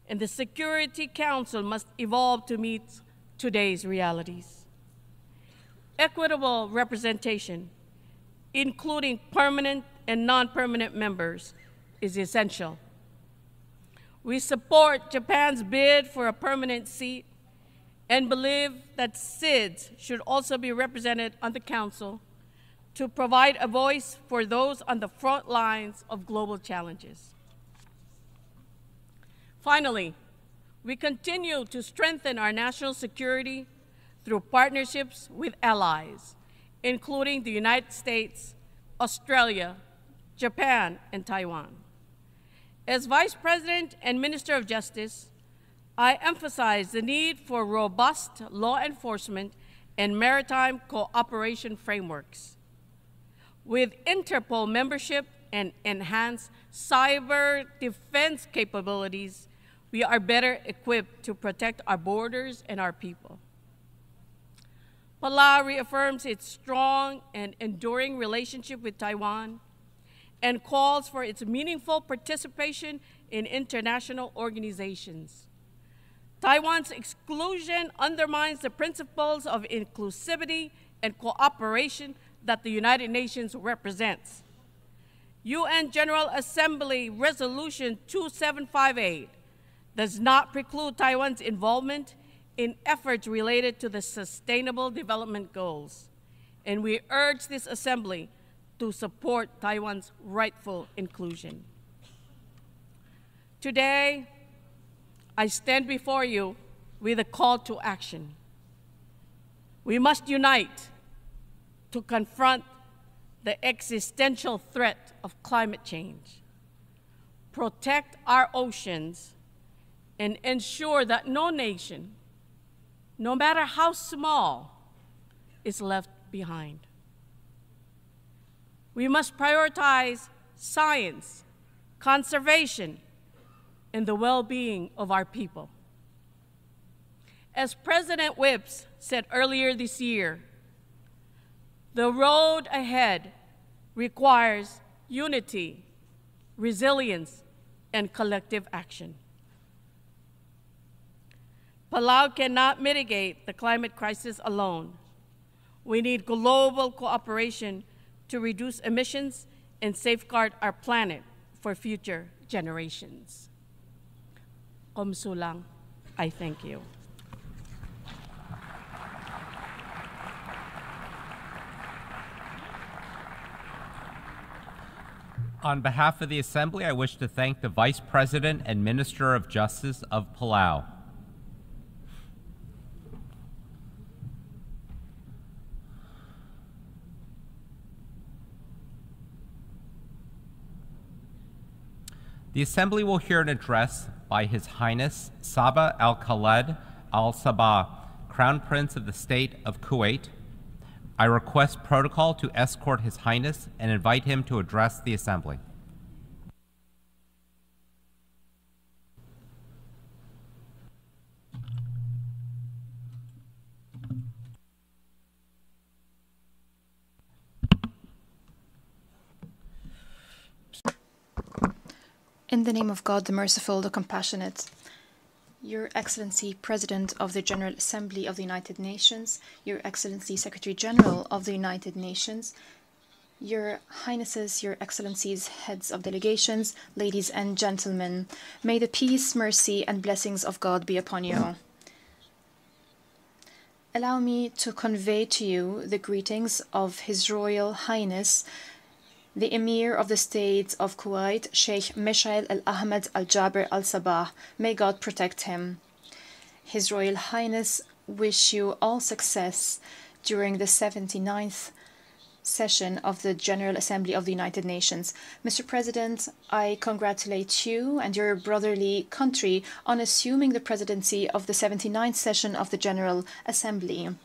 and the Security Council must evolve to meet today's realities. Equitable representation, including permanent and non-permanent members, is essential. We support Japan's bid for a permanent seat and believe that SIDS should also be represented on the Council to provide a voice for those on the front lines of global challenges. Finally, we continue to strengthen our national security through partnerships with allies, including the United States, Australia, Japan, and Taiwan. As Vice President and Minister of Justice, I emphasize the need for robust law enforcement and maritime cooperation frameworks. With Interpol membership and enhanced cyber defense capabilities, we are better equipped to protect our borders and our people. Palau reaffirms its strong and enduring relationship with Taiwan and calls for its meaningful participation in international organizations. Taiwan's exclusion undermines the principles of inclusivity and cooperation that the United Nations represents. UN General Assembly Resolution 2758 does not preclude Taiwan's involvement in efforts related to the Sustainable Development Goals, and we urge this Assembly to support Taiwan's rightful inclusion. Today, I stand before you with a call to action. We must unite to confront the existential threat of climate change, protect our oceans, and ensure that no nation, no matter how small, is left behind. We must prioritize science, conservation, and the well-being of our people. As President Whips said earlier this year, the road ahead requires unity, resilience, and collective action. Palau cannot mitigate the climate crisis alone. We need global cooperation to reduce emissions and safeguard our planet for future generations. Komsulang, I thank you. On behalf of the Assembly, I wish to thank the Vice President and Minister of Justice of Palau. The Assembly will hear an address by His Highness Sabah Al-Khaled Al-Sabah, Crown Prince of the State of Kuwait. I request protocol to escort His Highness and invite him to address the Assembly. In the name of God, the merciful, the compassionate, Your Excellency, President of the General Assembly of the United Nations, Your Excellency, Secretary General of the United Nations, Your Highnesses, Your Excellencies, Heads of Delegations, ladies and gentlemen, may the peace, mercy, and blessings of God be upon you. Allow me to convey to you the greetings of His Royal Highness, the Emir of the State of Kuwait, Sheikh Mishael Al-Ahmed Al-Jaber Al-Sabah. May God protect him. His Royal Highness wish you all success during the 79th session of the General Assembly of the United Nations. Mr. President, I congratulate you and your brotherly country on assuming the presidency of the 79th session of the General Assembly.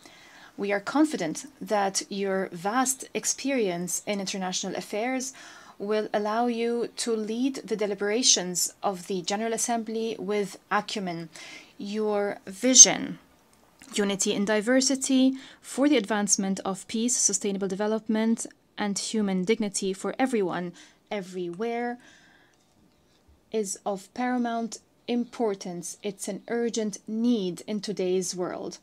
We are confident that your vast experience in international affairs will allow you to lead the deliberations of the General Assembly with acumen. Your vision, unity in diversity, for the advancement of peace, sustainable development, and human dignity for everyone, everywhere, is of paramount importance. It's an urgent need in today's world.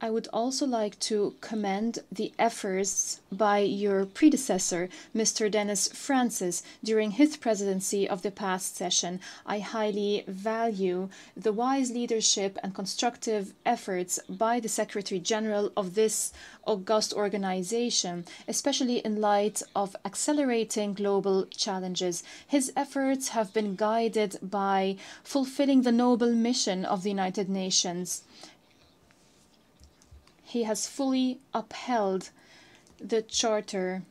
I would also like to commend the efforts by your predecessor, Mr. Dennis Francis, during his presidency of the past session. I highly value the wise leadership and constructive efforts by the Secretary General of this august organization, especially in light of accelerating global challenges. His efforts have been guided by fulfilling the noble mission of the United Nations. He has fully upheld the Charter,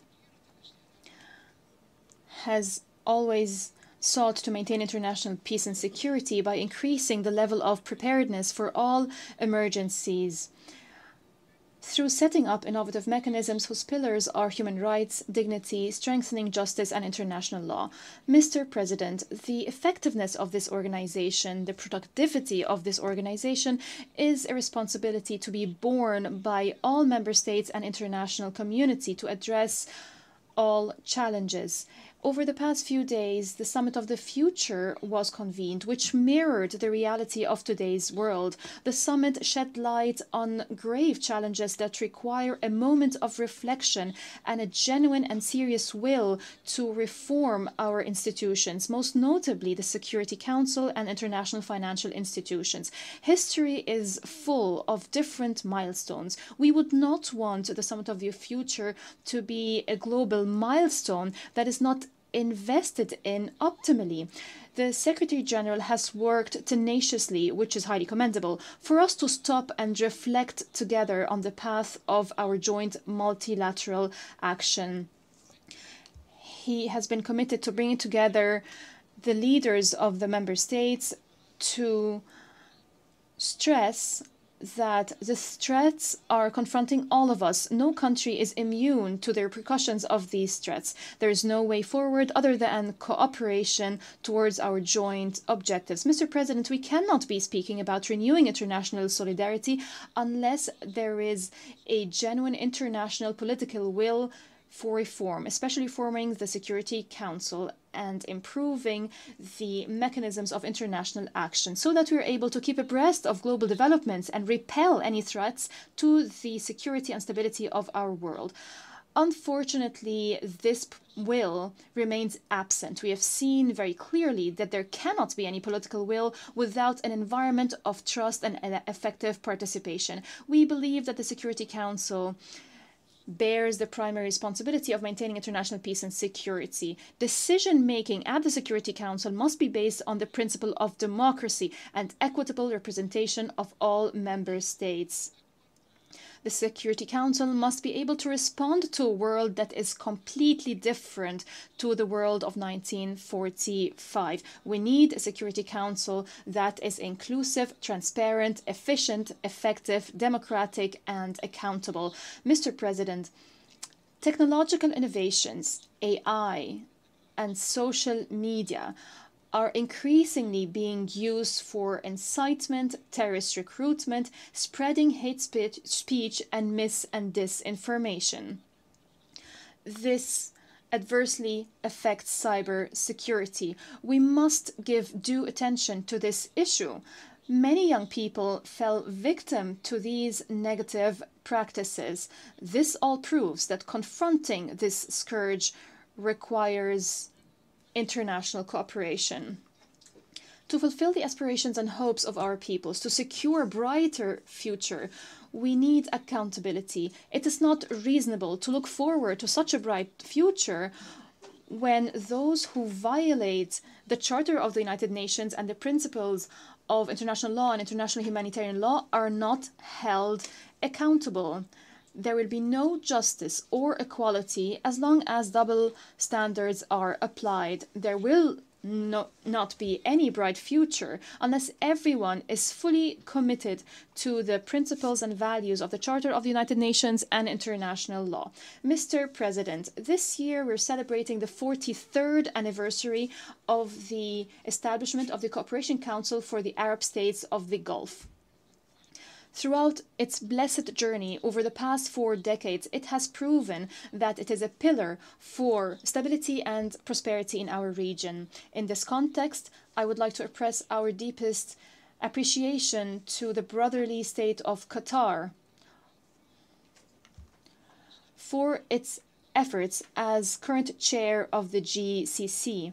has always sought to maintain international peace and security by increasing the level of preparedness for all emergencies, through setting up innovative mechanisms whose pillars are human rights, dignity, strengthening justice, and international law. Mr. President, the effectiveness of this organization, the productivity of this organization, is a responsibility to be borne by all member states and international community to address all challenges. Over the past few days, the Summit of the Future was convened, which mirrored the reality of today's world. The summit shed light on grave challenges that require a moment of reflection and a genuine and serious will to reform our institutions, most notably the Security Council and international financial institutions. History is full of different milestones. We would not want the Summit of the Future to be a global milestone that is not invested in optimally. The Secretary General has worked tenaciously, which is highly commendable, for us to stop and reflect together on the path of our joint multilateral action. He has been committed to bringing together the leaders of the member states to stress that the threats are confronting all of us. No country is immune to the repercussions of these threats. There is no way forward other than cooperation towards our joint objectives. Mr. President, we cannot be speaking about renewing international solidarity unless there is a genuine international political will for reform, especially reforming the Security Council and improving the mechanisms of international action so that we're able to keep abreast of global developments and repel any threats to the security and stability of our world. Unfortunately, this will remains absent. We have seen very clearly that there cannot be any political will without an environment of trust and effective participation. We believe that the Security Council bears the primary responsibility of maintaining international peace and security. Decision-making at the Security Council must be based on the principle of democracy and equitable representation of all member states. The Security Council must be able to respond to a world that is completely different to the world of 1945. We need a Security Council that is inclusive, transparent, efficient, effective, democratic, and accountable. Mr. President, technological innovations, AI, and social media are increasingly being used for incitement, terrorist recruitment, spreading hate speech, and mis- and disinformation. This adversely affects cyber security. We must give due attention to this issue. Many young people fell victim to these negative practices. This all proves that confronting this scourge requires international cooperation. To fulfill the aspirations and hopes of our peoples, to secure a brighter future, we need accountability. It is not reasonable to look forward to such a bright future when those who violate the Charter of the United Nations and the principles of international law and international humanitarian law are not held accountable. There will be no justice or equality as long as double standards are applied. There will not be any bright future unless everyone is fully committed to the principles and values of the Charter of the United Nations and international law. Mr. President, this year we're celebrating the 43rd anniversary of the establishment of the Cooperation Council for the Arab States of the Gulf. Throughout its blessed journey over the past 4 decades, it has proven that it is a pillar for stability and prosperity in our region. In this context, I would like to express our deepest appreciation to the brotherly state of Qatar for its efforts as current chair of the GCC.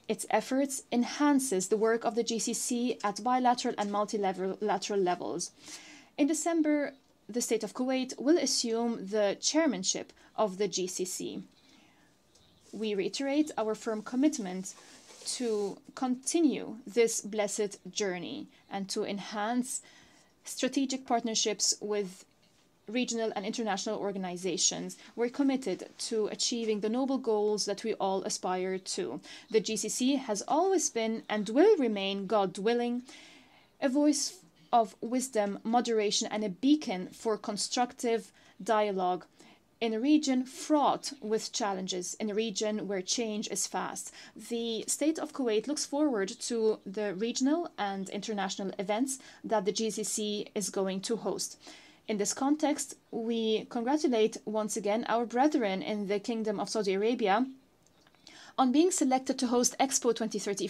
Its efforts enhances the work of the GCC at bilateral and multilateral levels. In December, the State of Kuwait will assume the chairmanship of the GCC. We reiterate our firm commitment to continue this blessed journey and to enhance strategic partnerships with regional and international organizations. We're committed to achieving the noble goals that we all aspire to. The GCC has always been and will remain, God willing, a voice of wisdom, moderation, and a beacon for constructive dialogue in a region fraught with challenges, in a region where change is fast. The State of Kuwait looks forward to the regional and international events that the GCC is going to host. In this context, we congratulate once again our brethren in the Kingdom of Saudi Arabia on being selected to host Expo 2030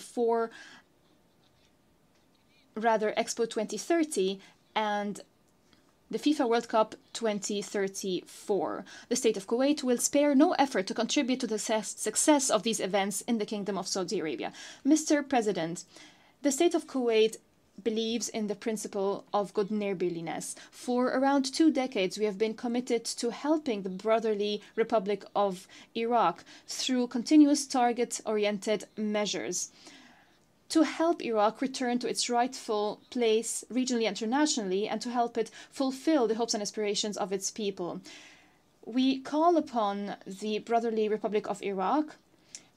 and the FIFA World Cup 2034. The State of Kuwait will spare no effort to contribute to the success of these events in the Kingdom of Saudi Arabia. Mr. President, the State of Kuwait believes in the principle of good neighborliness. For around 2 decades, we have been committed to helping the brotherly Republic of Iraq through continuous target-oriented measures to help Iraq return to its rightful place regionally and internationally, and to help it fulfill the hopes and aspirations of its people. We call upon the brotherly Republic of Iraq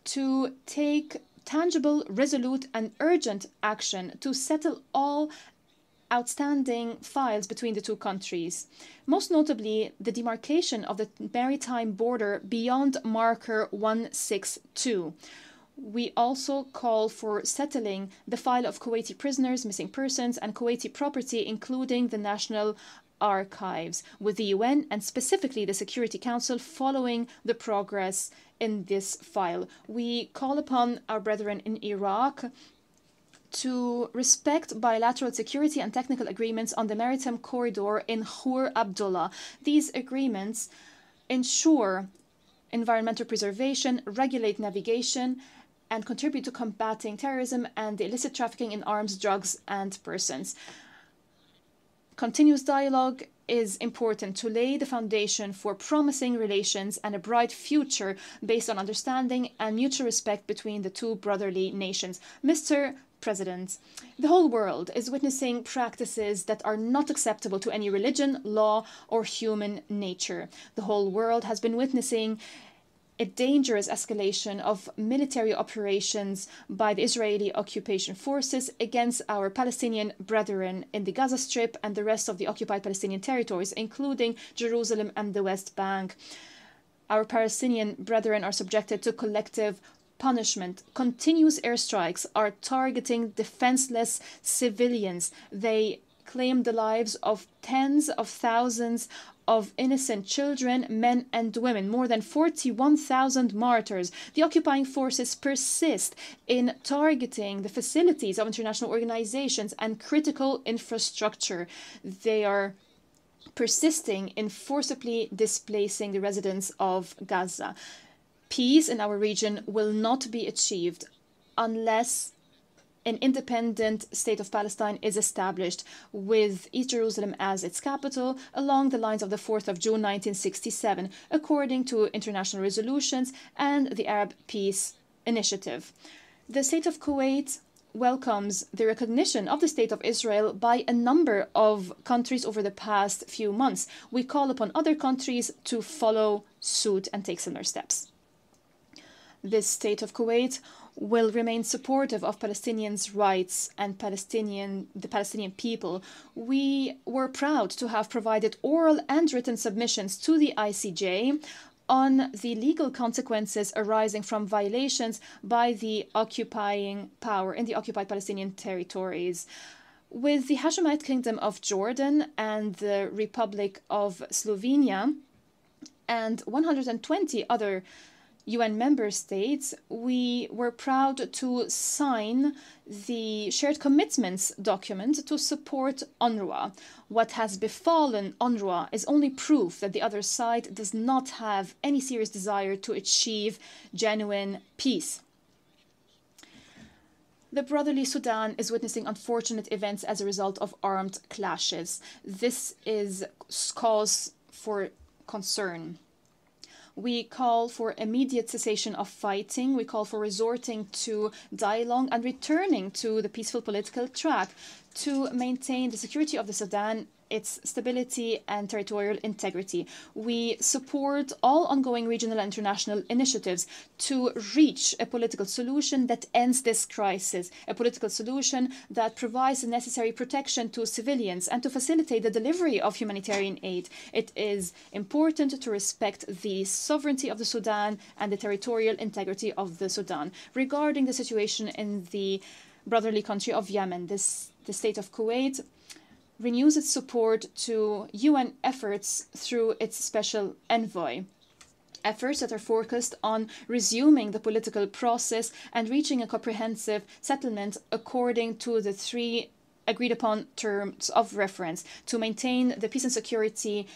to take tangible, resolute, and urgent action to settle all outstanding files between the two countries, most notably the demarcation of the maritime border beyond marker 162. We also call for settling the file of Kuwaiti prisoners, missing persons, and Kuwaiti property, including the National Archives, with the UN and specifically the Security Council following the progress in this file. We call upon our brethren in Iraq to respect bilateral security and technical agreements on the maritime corridor in Khur Abdullah. These agreements ensure environmental preservation, regulate navigation, and contribute to combating terrorism and the illicit trafficking in arms, drugs, and persons. Continuous dialogue is important to lay the foundation for promising relations and a bright future based on understanding and mutual respect between the two brotherly nations. Mr. President, the whole world is witnessing practices that are not acceptable to any religion, law, or human nature. The whole world has been witnessing a dangerous escalation of military operations by the Israeli occupation forces against our Palestinian brethren in the Gaza Strip and the rest of the occupied Palestinian territories, including Jerusalem and the West Bank. Our Palestinian brethren are subjected to collective punishment. Continuous airstrikes are targeting defenseless civilians. They claim the lives of tens of thousands of innocent children, men and women, more than 41,000 martyrs. The occupying forces persist in targeting the facilities of international organizations and critical infrastructure. They are persisting in forcibly displacing the residents of Gaza. Peace in our region will not be achieved unless an independent state of Palestine is established with East Jerusalem as its capital along the lines of the 4th of June 1967, according to international resolutions and the Arab Peace Initiative. The state of Kuwait welcomes the recognition of the State of Israel by a number of countries over the past few months. We call upon other countries to follow suit and take similar steps. This state of Kuwait will remain supportive of Palestinians' rights and the Palestinian people. We were proud to have provided oral and written submissions to the ICJ on the legal consequences arising from violations by the occupying power in the occupied Palestinian territories. With the Hashemite Kingdom of Jordan and the Republic of Slovenia and 120 other UN member states, we were proud to sign the shared commitments document to support UNRWA. What has befallen UNRWA is only proof that the other side does not have any serious desire to achieve genuine peace. The brotherly Sudan is witnessing unfortunate events as a result of armed clashes. This is cause for concern. We call for immediate cessation of fighting. We call for resorting to dialogue and returning to the peaceful political track to maintain the security of the Sudan, its stability and territorial integrity. We support all ongoing regional and international initiatives to reach a political solution that ends this crisis, a political solution that provides the necessary protection to civilians and to facilitate the delivery of humanitarian aid. It is important to respect the sovereignty of the Sudan and the territorial integrity of the Sudan. Regarding the situation in the brotherly country of Yemen, the state of Kuwait renews its support to UN efforts through its special envoy. Efforts that are focused on resuming the political process and reaching a comprehensive settlement according to the 3 agreed upon terms of reference to maintain the peace and security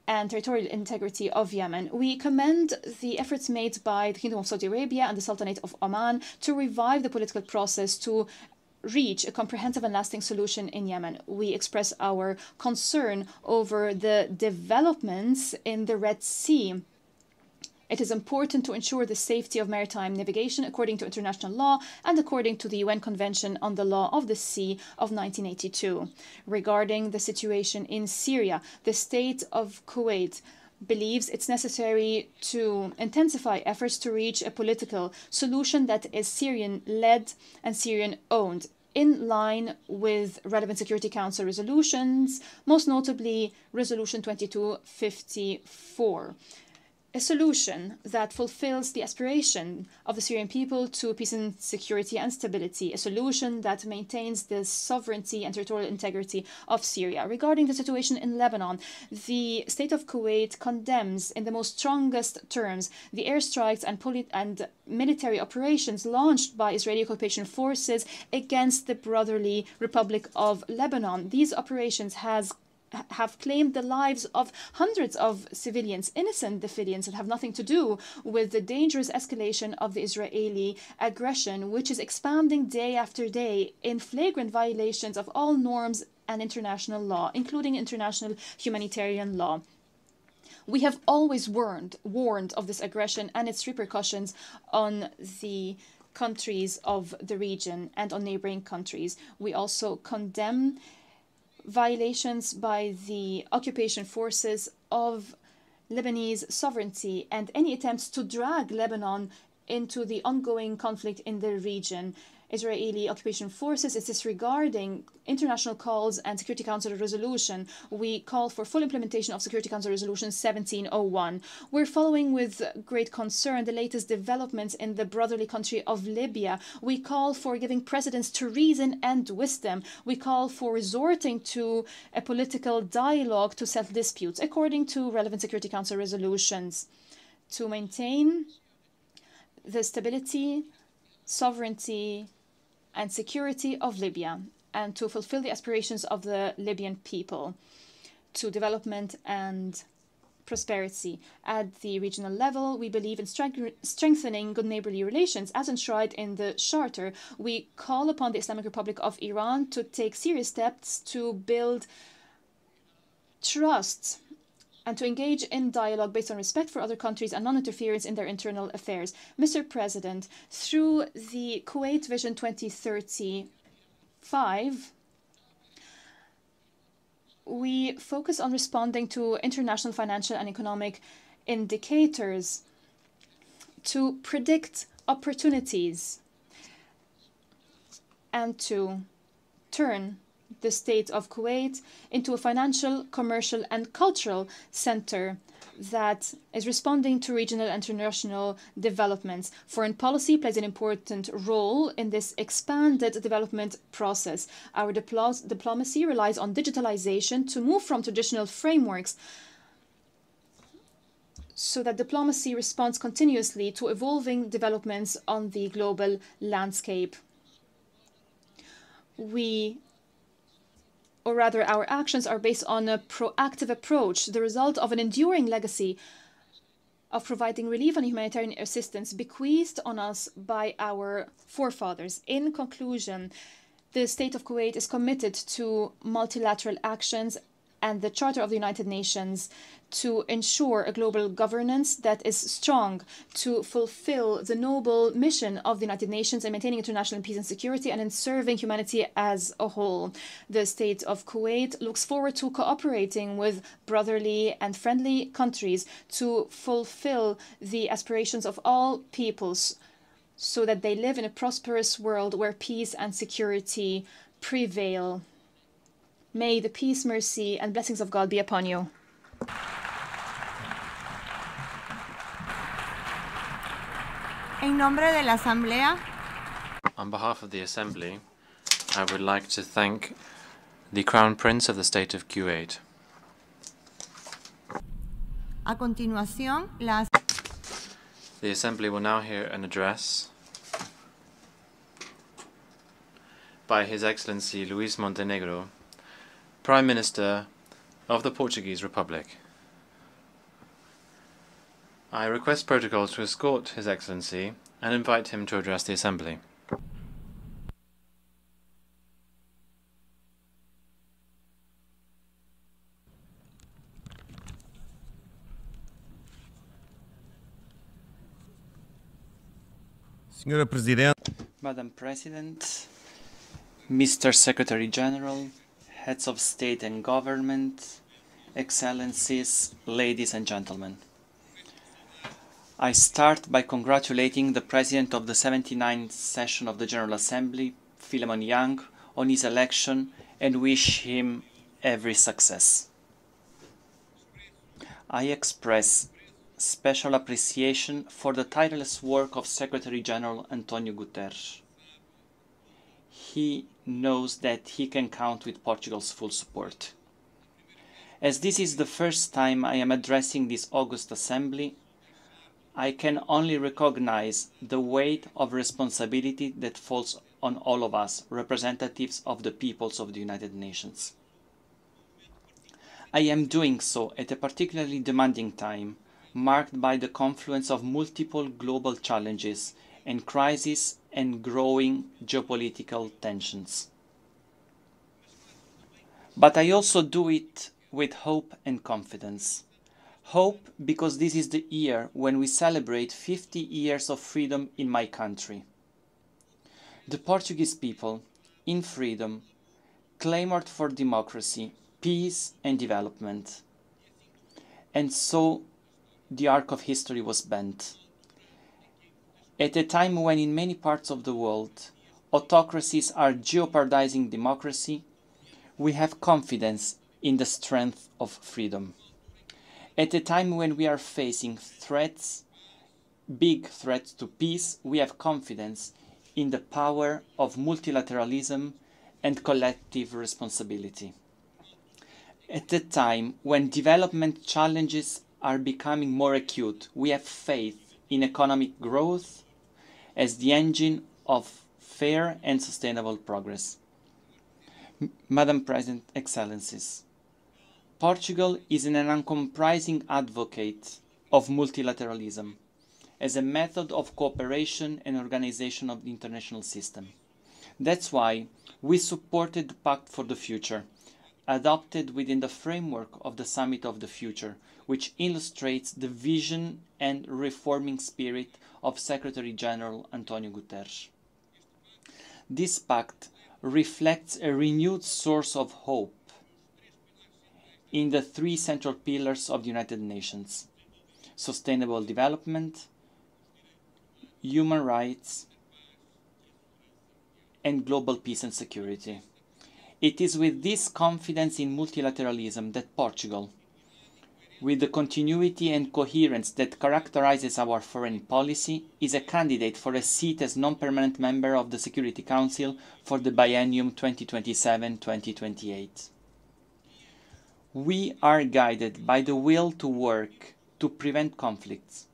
and territorial integrity of Yemen. We commend the efforts made by the Kingdom of Saudi Arabia and the Sultanate of Oman to revive the political process to reach a comprehensive and lasting solution in Yemen. We express our concern over the developments in the Red Sea. It is important to ensure the safety of maritime navigation according to international law and according to the UN Convention on the Law of the Sea of 1982. Regarding the situation in Syria, the state of Kuwait believes it's necessary to intensify efforts to reach a political solution that is Syrian-led and Syrian-owned. in line with relevant Security Council resolutions, most notably Resolution 2254. A solution that fulfills the aspiration of the Syrian people to peace and security and stability, a solution that maintains the sovereignty and territorial integrity of Syria. Regarding the situation in Lebanon, the State of Kuwait condemns in the most strongest terms the airstrikes and military operations launched by Israeli occupation forces against the brotherly Republic of Lebanon. These operations have claimed the lives of hundreds of civilians, innocent civilians that have nothing to do with the dangerous escalation of the Israeli aggression, which is expanding day after day in flagrant violations of all norms and international law, including international humanitarian law. We have always warned of this aggression and its repercussions on the countries of the region and on neighboring countries. We also condemn violations by the occupation forces of Lebanese sovereignty and any attempts to drag Lebanon into the ongoing conflict in the region. Israeli occupation forces is disregarding international calls and Security Council resolution. We call for full implementation of Security Council Resolution 1701. We're following with great concern the latest developments in the brotherly country of Libya. We call for giving precedence to reason and wisdom. We call for resorting to a political dialogue to settle disputes according to relevant Security Council resolutions to maintain the stability, sovereignty, and security of Libya, and to fulfill the aspirations of the Libyan people to development and prosperity. At the regional level, we believe in strengthening good neighborly relations as enshrined in the Charter. We call upon the Islamic Republic of Iran to take serious steps to build trust and to engage in dialogue based on respect for other countries and non-interference in their internal affairs. Mr. President, through the Kuwait Vision 2035, we focus on responding to international financial and economic indicators to predict opportunities and to turn the state of Kuwait into a financial, commercial, and cultural center that is responding to regional and international developments. Foreign policy plays an important role in this expanded development process. Our diplomacy relies on digitalization to move from traditional frameworks so that diplomacy responds continuously to evolving developments on the global landscape. Our actions are based on a proactive approach, the result of an enduring legacy of providing relief and humanitarian assistance bequeathed on us by our forefathers. In conclusion, the State of Kuwait is committed to multilateral actions and the Charter of the United Nations to ensure a global governance that is strong to fulfill the noble mission of the United Nations in maintaining international peace and security and in serving humanity as a whole. The State of Kuwait looks forward to cooperating with brotherly and friendly countries to fulfill the aspirations of all peoples so that they live in a prosperous world where peace and security prevail. May the peace, mercy, and blessings of God be upon you. En nombre de la Asamblea, on behalf of the Assembly, I would like to thank the Crown Prince of the State of Kuwait. a continuación, The Assembly will now hear an address by His Excellency Luis Montenegro, Prime Minister of the Portuguese Republic. I request protocol to escort His Excellency and invite him to address the Assembly. Madam President, Mr. Secretary General, Heads of State and Government, Excellencies, ladies and gentlemen. I start by congratulating the President of the 79th session of the General Assembly Philemon Young on his election and wish him every success. I express special appreciation for the tireless work of Secretary General Antonio Guterres. He knows that he can count with Portugal's full support. As this is the first time I am addressing this august assembly, I can only recognize the weight of responsibility that falls on all of us, representatives of the peoples of the United Nations. I am doing so at a particularly demanding time, marked by the confluence of multiple global challenges and crises and growing geopolitical tensions. But I also do it with hope and confidence. Hope because this is the year when we celebrate 50 years of freedom in my country. The Portuguese people, in freedom, clamored for democracy, peace and development. And so the arc of history was bent. At a time when in many parts of the world autocracies are jeopardizing democracy, we have confidence in the strength of freedom. At a time when we are facing threats, big threats to peace, we have confidence in the power of multilateralism and collective responsibility. At a time when development challenges are becoming more acute, we have faith in economic growth as the engine of fair and sustainable progress. Madam President, Excellencies, Portugal is an uncompromising advocate of multilateralism as a method of cooperation and organization of the international system. That's why we supported the Pact for the Future, adopted within the framework of the Summit of the Future, which illustrates the vision and reforming spirit of Secretary General Antonio Guterres. This pact reflects a renewed source of hope in the three central pillars of the United Nations: sustainable development, human rights, and global peace and security. It is with this confidence in multilateralism that Portugal, with the continuity and coherence that characterizes our foreign policy, is a candidate for a seat as non-permanent member of the Security Council for the biennium 2027-2028. We are guided by the will to work to prevent conflicts,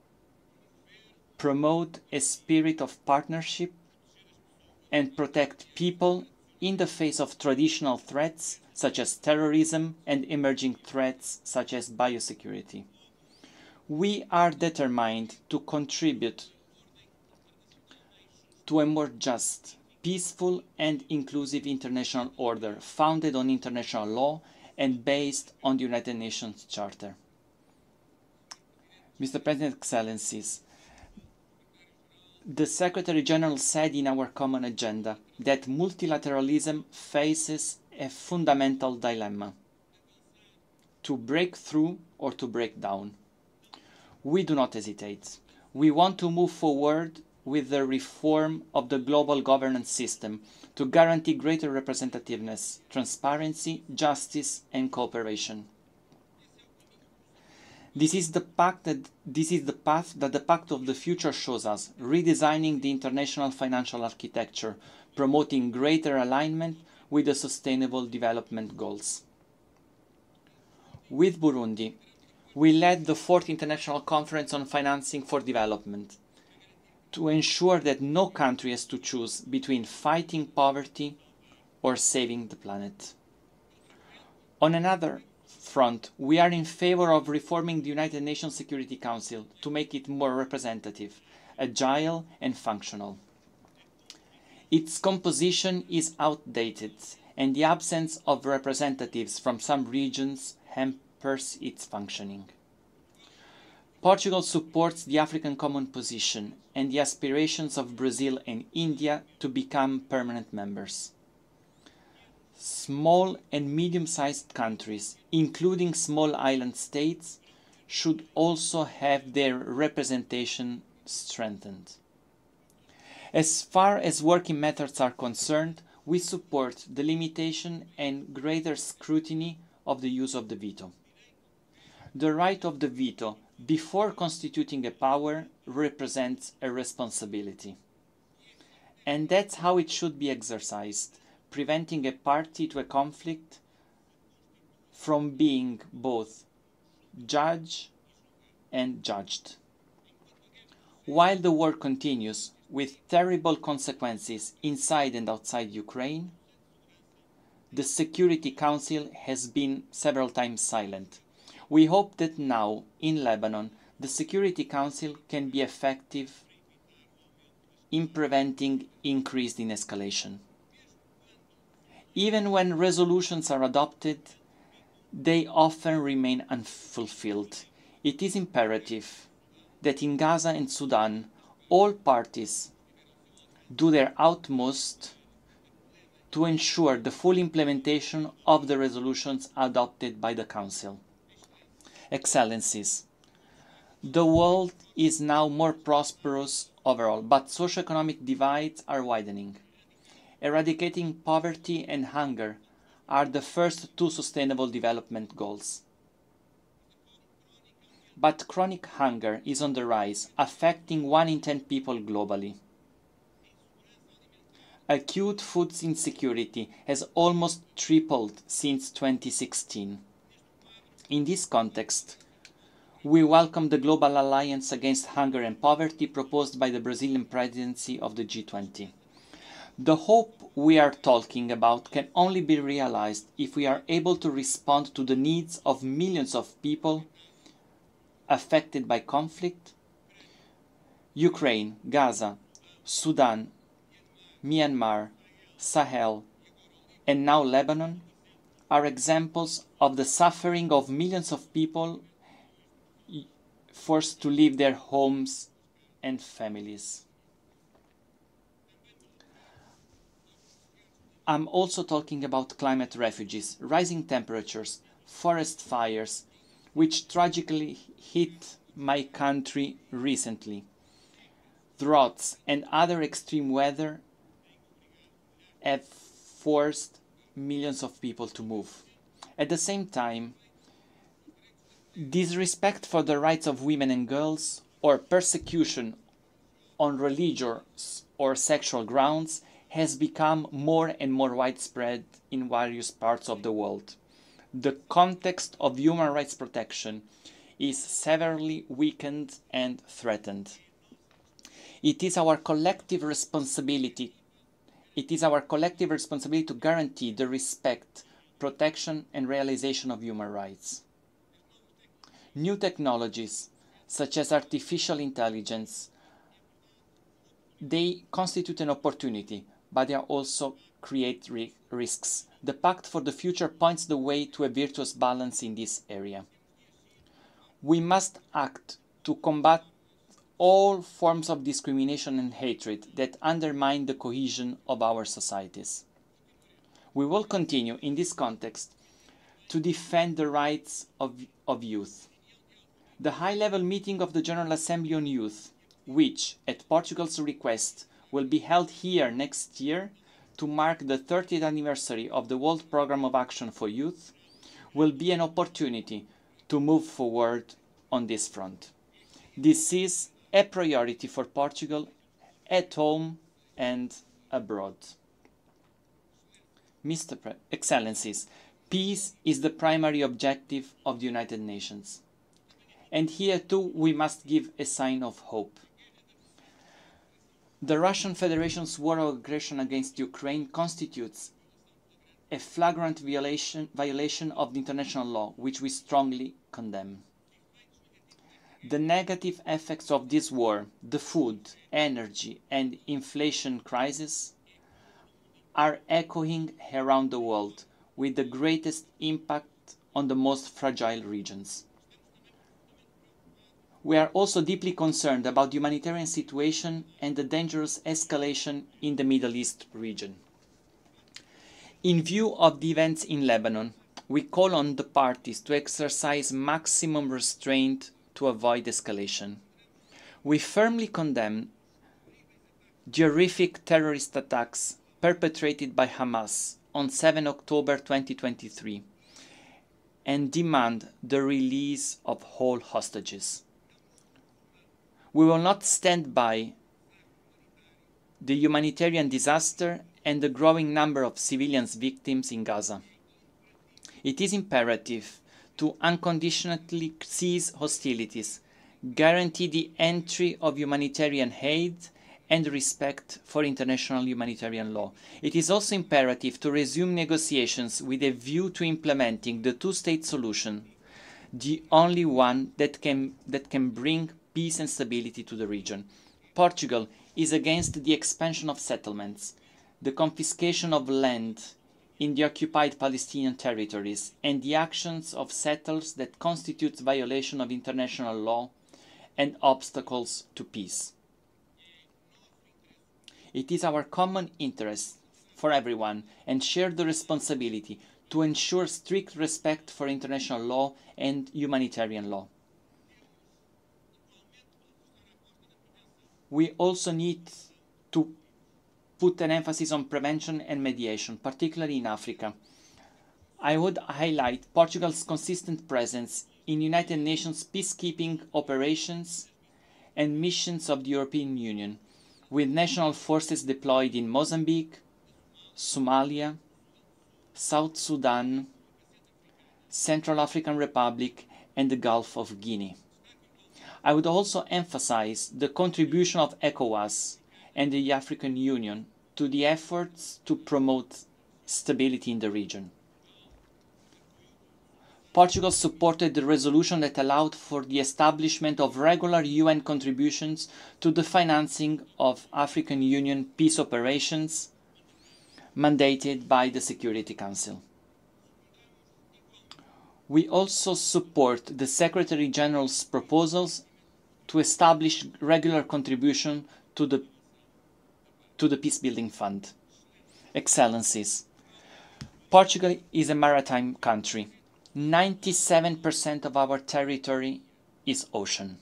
promote a spirit of partnership, and protect people in the face of traditional threats such as terrorism and emerging threats such as biosecurity. We are determined to contribute to a more just, peaceful and inclusive international order founded on international law and based on the United Nations Charter. Mr. President, Excellencies, the Secretary General said in our common agenda that multilateralism faces a fundamental dilemma: to break through or to break down. We do not hesitate. We want to move forward with the reform of the global governance system to guarantee greater representativeness, transparency, justice, and cooperation. This is the path that the Pact of the Future shows us, redesigning the international financial architecture, promoting greater alignment with the Sustainable Development Goals. With Burundi, we led the 4th International Conference on Financing for Development to ensure that no country has to choose between fighting poverty or saving the planet. On another front, we are in favor of reforming the United Nations Security Council to make it more representative, agile and functional. Its composition is outdated, and the absence of representatives from some regions hampers its functioning. Portugal supports the African Common Position and the aspirations of Brazil and India to become permanent members. Small and medium-sized countries, including small island states, should also have their representation strengthened. As far as working methods are concerned, we support the limitation and greater scrutiny of the use of the veto. The right of the veto before constituting a power represents a responsibility. And that's how it should be exercised, preventing a party to a conflict from being both judge and judged. While the war continues with terrible consequences inside and outside Ukraine, the Security Council has been several times silent. We hope that now, in Lebanon, the Security Council can be effective in preventing increase in escalation. Even when resolutions are adopted, they often remain unfulfilled. It is imperative that in Gaza and Sudan, all parties do their utmost to ensure the full implementation of the resolutions adopted by the Council. Excellencies, the world is now more prosperous overall, but socioeconomic divides are widening. Eradicating poverty and hunger are the first two sustainable development goals. But chronic hunger is on the rise, affecting 1 in 10 people globally. Acute food insecurity has almost tripled since 2016. In this context, we welcome the Global Alliance Against Hunger and Poverty proposed by the Brazilian presidency of the G20. The hope we are talking about can only be realized if we are able to respond to the needs of millions of people affected by conflict. Ukraine, Gaza, Sudan, Myanmar, Sahel, and now Lebanon are examples of the suffering of millions of people forced to leave their homes and families. I'm also talking about climate refugees, rising temperatures, forest fires, which tragically hit my country recently. Droughts and other extreme weather have forced millions of people to move. At the same time, disrespect for the rights of women and girls, or persecution on religious or sexual grounds, has become more and more widespread in various parts of the world. The context of human rights protection is severely weakened and threatened. It is our collective responsibility to guarantee the respect, protection, and realization of human rights. New technologies, such as artificial intelligence, they constitute an opportunity, but they also create risks. The Pact for the Future points the way to a virtuous balance in this area. We must act to combat all forms of discrimination and hatred that undermine the cohesion of our societies. We will continue in this context to defend the rights of youth. The high-level meeting of the General Assembly on Youth, which, at Portugal's request, will be held here next year to mark the 30th anniversary of the World Programme of Action for Youth, will be an opportunity to move forward on this front. This is a priority for Portugal at home and abroad. Excellencies, peace is the primary objective of the United Nations. And here too we must give a sign of hope. The Russian Federation's war of aggression against Ukraine constitutes a flagrant violation of the international law, which we strongly condemn. The negative effects of this war, the food, energy, and inflation crisis, are echoing around the world, with the greatest impact on the most fragile regions. We are also deeply concerned about the humanitarian situation and the dangerous escalation in the Middle East region. In view of the events in Lebanon, we call on the parties to exercise maximum restraint to avoid escalation. We firmly condemn the horrific terrorist attacks perpetrated by Hamas on 7 October 2023 and demand the release of all hostages. We will not stand by the humanitarian disaster and the growing number of civilian victims in Gaza. It is imperative to unconditionally cease hostilities, guarantee the entry of humanitarian aid, and respect for international humanitarian law. It is also imperative to resume negotiations with a view to implementing the two-state solution, the only one that can bring peace and stability to the region. Portugal is against the expansion of settlements, the confiscation of land in the occupied Palestinian territories, and the actions of settlers that constitute violation of international law and obstacles to peace. It is our common interest for everyone and shared responsibility to ensure strict respect for international law and humanitarian law. We also need to put an emphasis on prevention and mediation, particularly in Africa. I would highlight Portugal's consistent presence in United Nations peacekeeping operations and missions of the European Union, with national forces deployed in Mozambique, Somalia, South Sudan, Central African Republic, and the Gulf of Guinea. I would also emphasize the contribution of ECOWAS and the African Union to the efforts to promote stability in the region. Portugal supported the resolution that allowed for the establishment of regular UN contributions to the financing of African Union peace operations mandated by the Security Council. We also support the Secretary General's proposals to establish regular contribution to the Peacebuilding Fund. Excellencies, Portugal is a maritime country. 97% of our territory is ocean.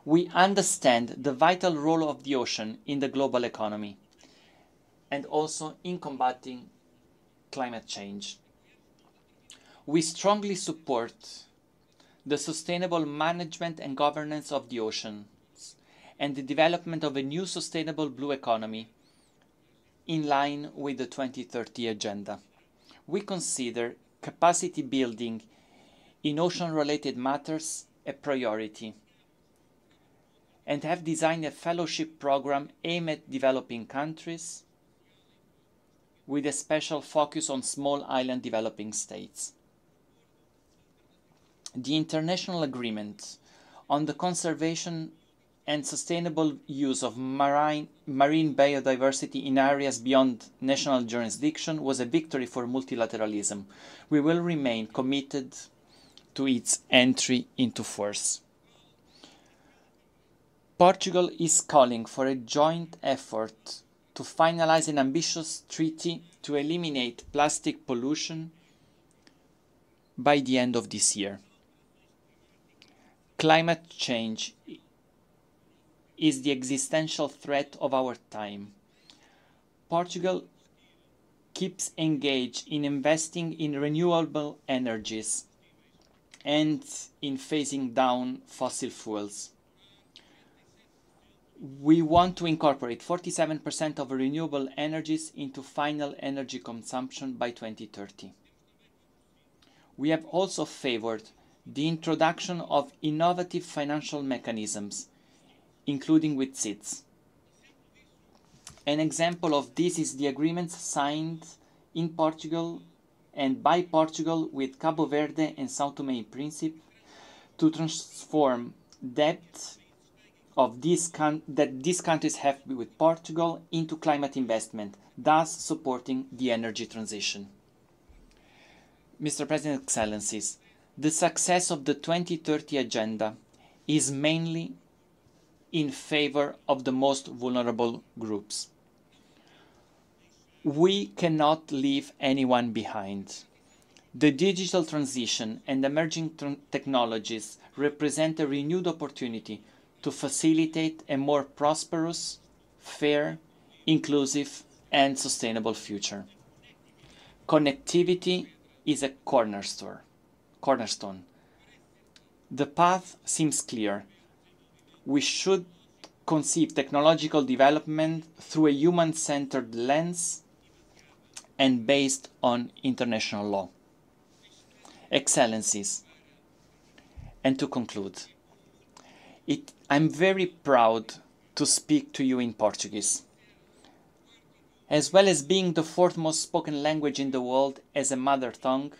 We understand the vital role of the ocean in the global economy and also in combating climate change. We strongly support the sustainable management and governance of the oceans and the development of a new sustainable blue economy in line with the 2030 agenda. We consider capacity building in ocean-related matters a priority and have designed a fellowship program aimed at developing countries with a special focus on small island developing states. The international agreement on the conservation and sustainable use of marine biodiversity in areas beyond national jurisdiction was a victory for multilateralism. We will remain committed to its entry into force. Portugal is calling for a joint effort to finalize an ambitious treaty to eliminate plastic pollution by the end of this year. Climate change is the existential threat of our time. Portugal keeps engaged in investing in renewable energies and in phasing down fossil fuels. We want to incorporate 47% of renewable energies into final energy consumption by 2030. We have also favored the introduction of innovative financial mechanisms, including with seeds. An example of this is the agreement signed in Portugal and by Portugal with Cabo Verde and São Tomé and Príncipe to transform debt of that these countries have with Portugal into climate investment, thus supporting the energy transition. Mr. President, Excellencies, the success of the 2030 agenda is mainly in favor of the most vulnerable groups. We cannot leave anyone behind. The digital transition and emerging technologies represent a renewed opportunity to facilitate a more prosperous, fair, inclusive, and sustainable future. Connectivity is a cornerstone. The path seems clear. We should conceive technological development through a human-centered lens and based on international law. Excellencies, and to conclude, I'm very proud to speak to you in Portuguese. As well as being the fourth most spoken language in the world as a mother tongue,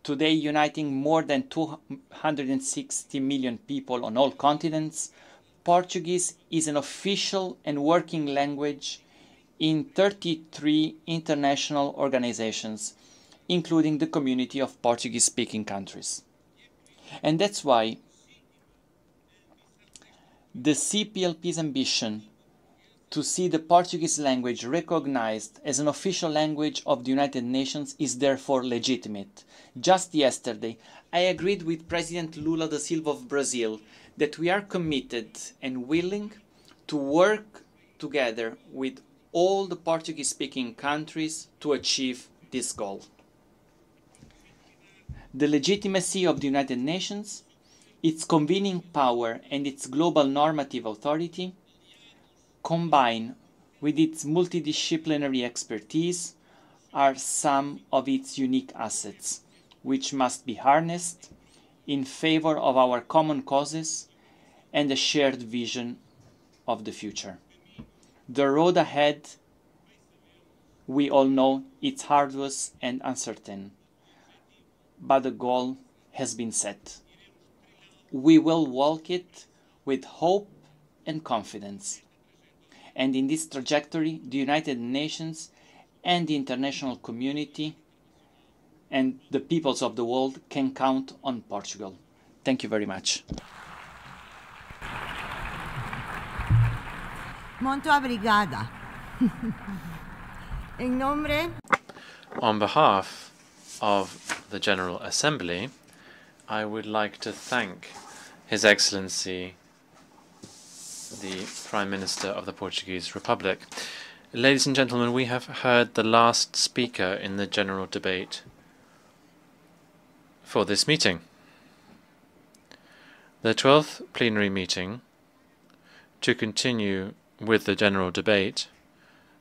today uniting more than 260 million people on all continents, Portuguese is an official and working language in 33 international organizations, including the community of Portuguese-speaking countries. And that's why the CPLP's ambition to see the Portuguese language recognized as an official language of the United Nations is therefore legitimate. Just yesterday, I agreed with President Lula da Silva of Brazil that we are committed and willing to work together with all the Portuguese-speaking countries to achieve this goal. The legitimacy of the United Nations, its convening power and its global normative authority, combined with its multidisciplinary expertise, are some of its unique assets, which must be harnessed in favor of our common causes and a shared vision of the future. The road ahead, we all know, it's arduous and uncertain, but the goal has been set. We will walk it with hope and confidence. And in this trajectory, the United Nations and the international community and the peoples of the world can count on Portugal. Thank you very much. Muito obrigada. En nombre... On behalf of the General Assembly, I would like to thank His Excellency the Prime Minister of the Portuguese Republic. Ladies and gentlemen, we have heard the last speaker in the general debate for this meeting. The 12th plenary meeting, to continue with the general debate,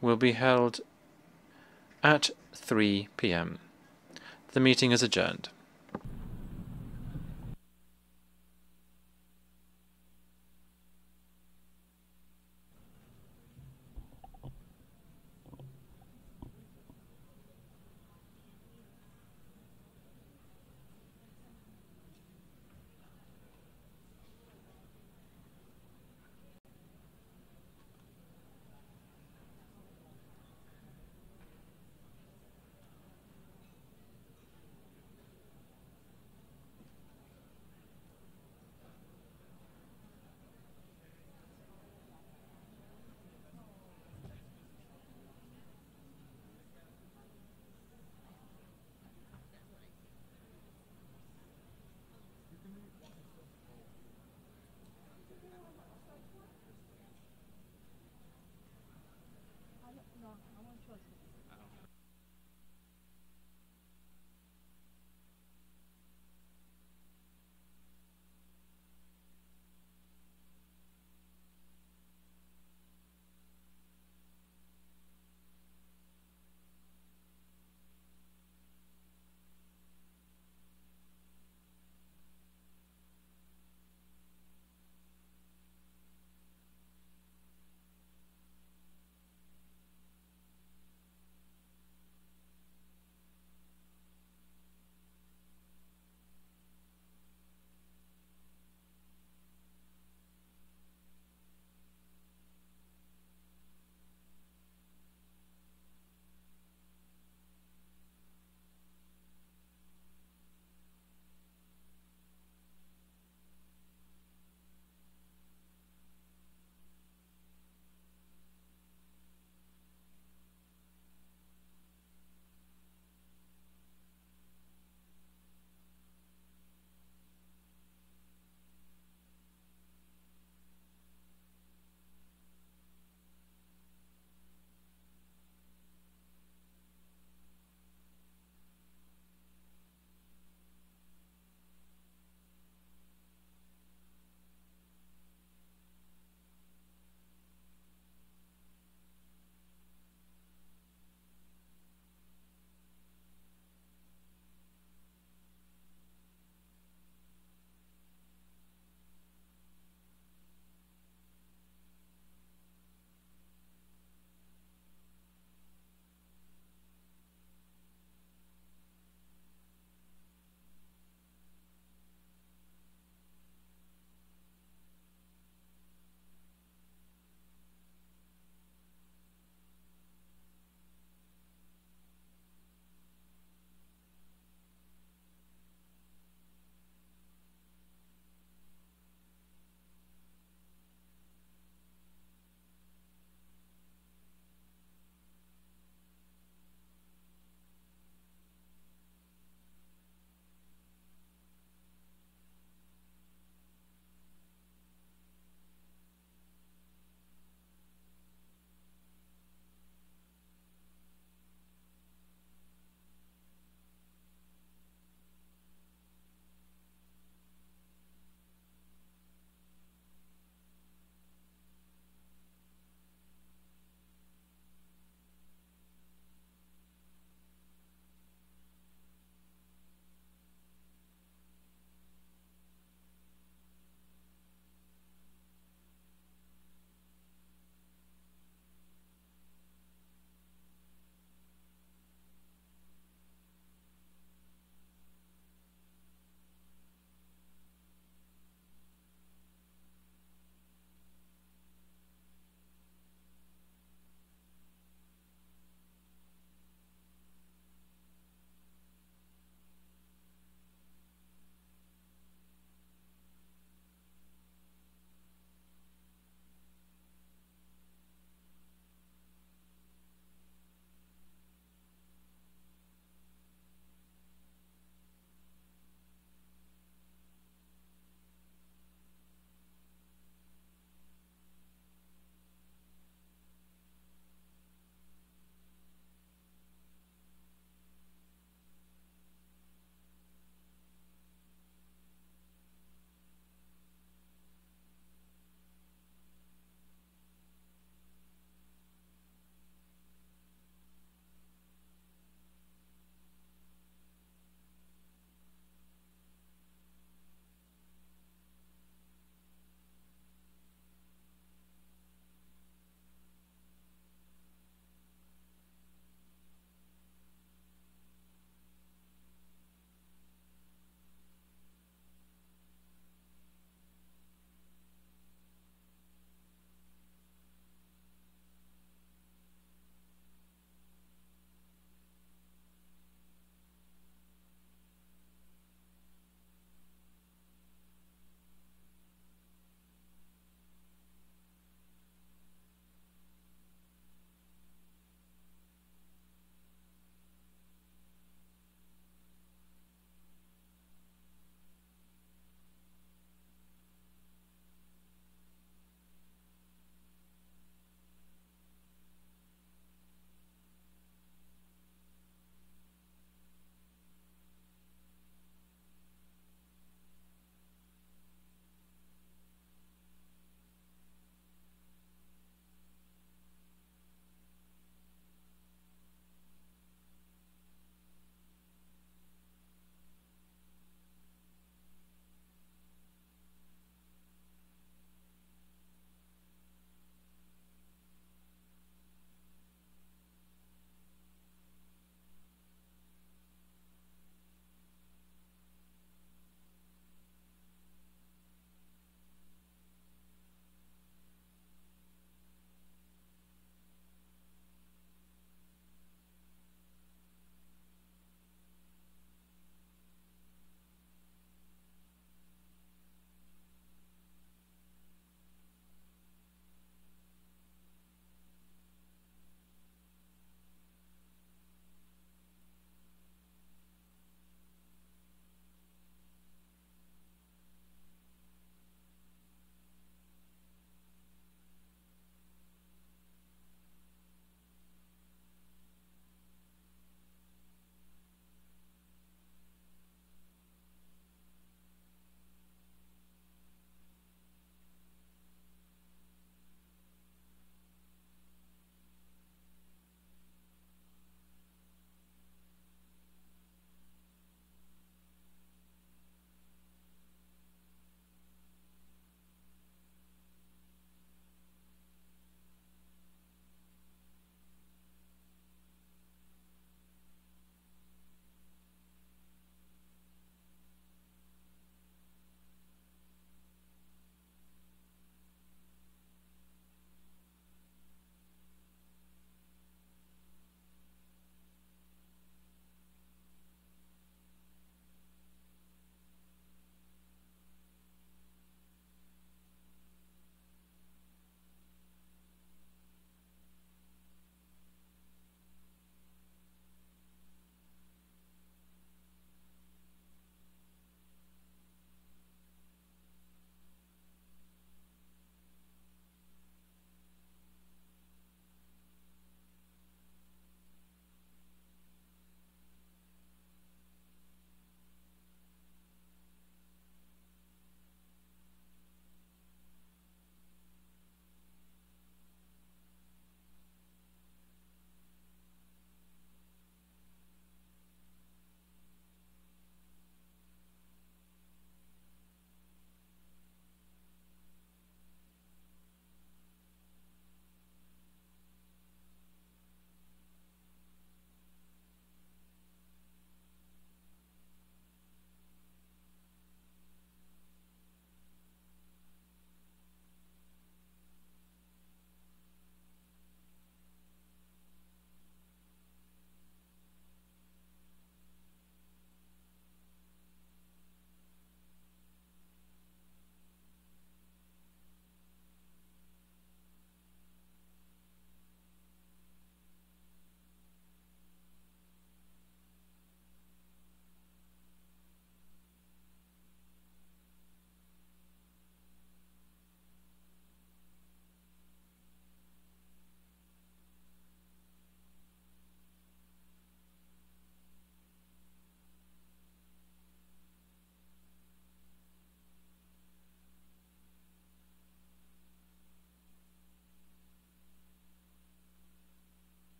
will be held at 3 p.m. The meeting is adjourned.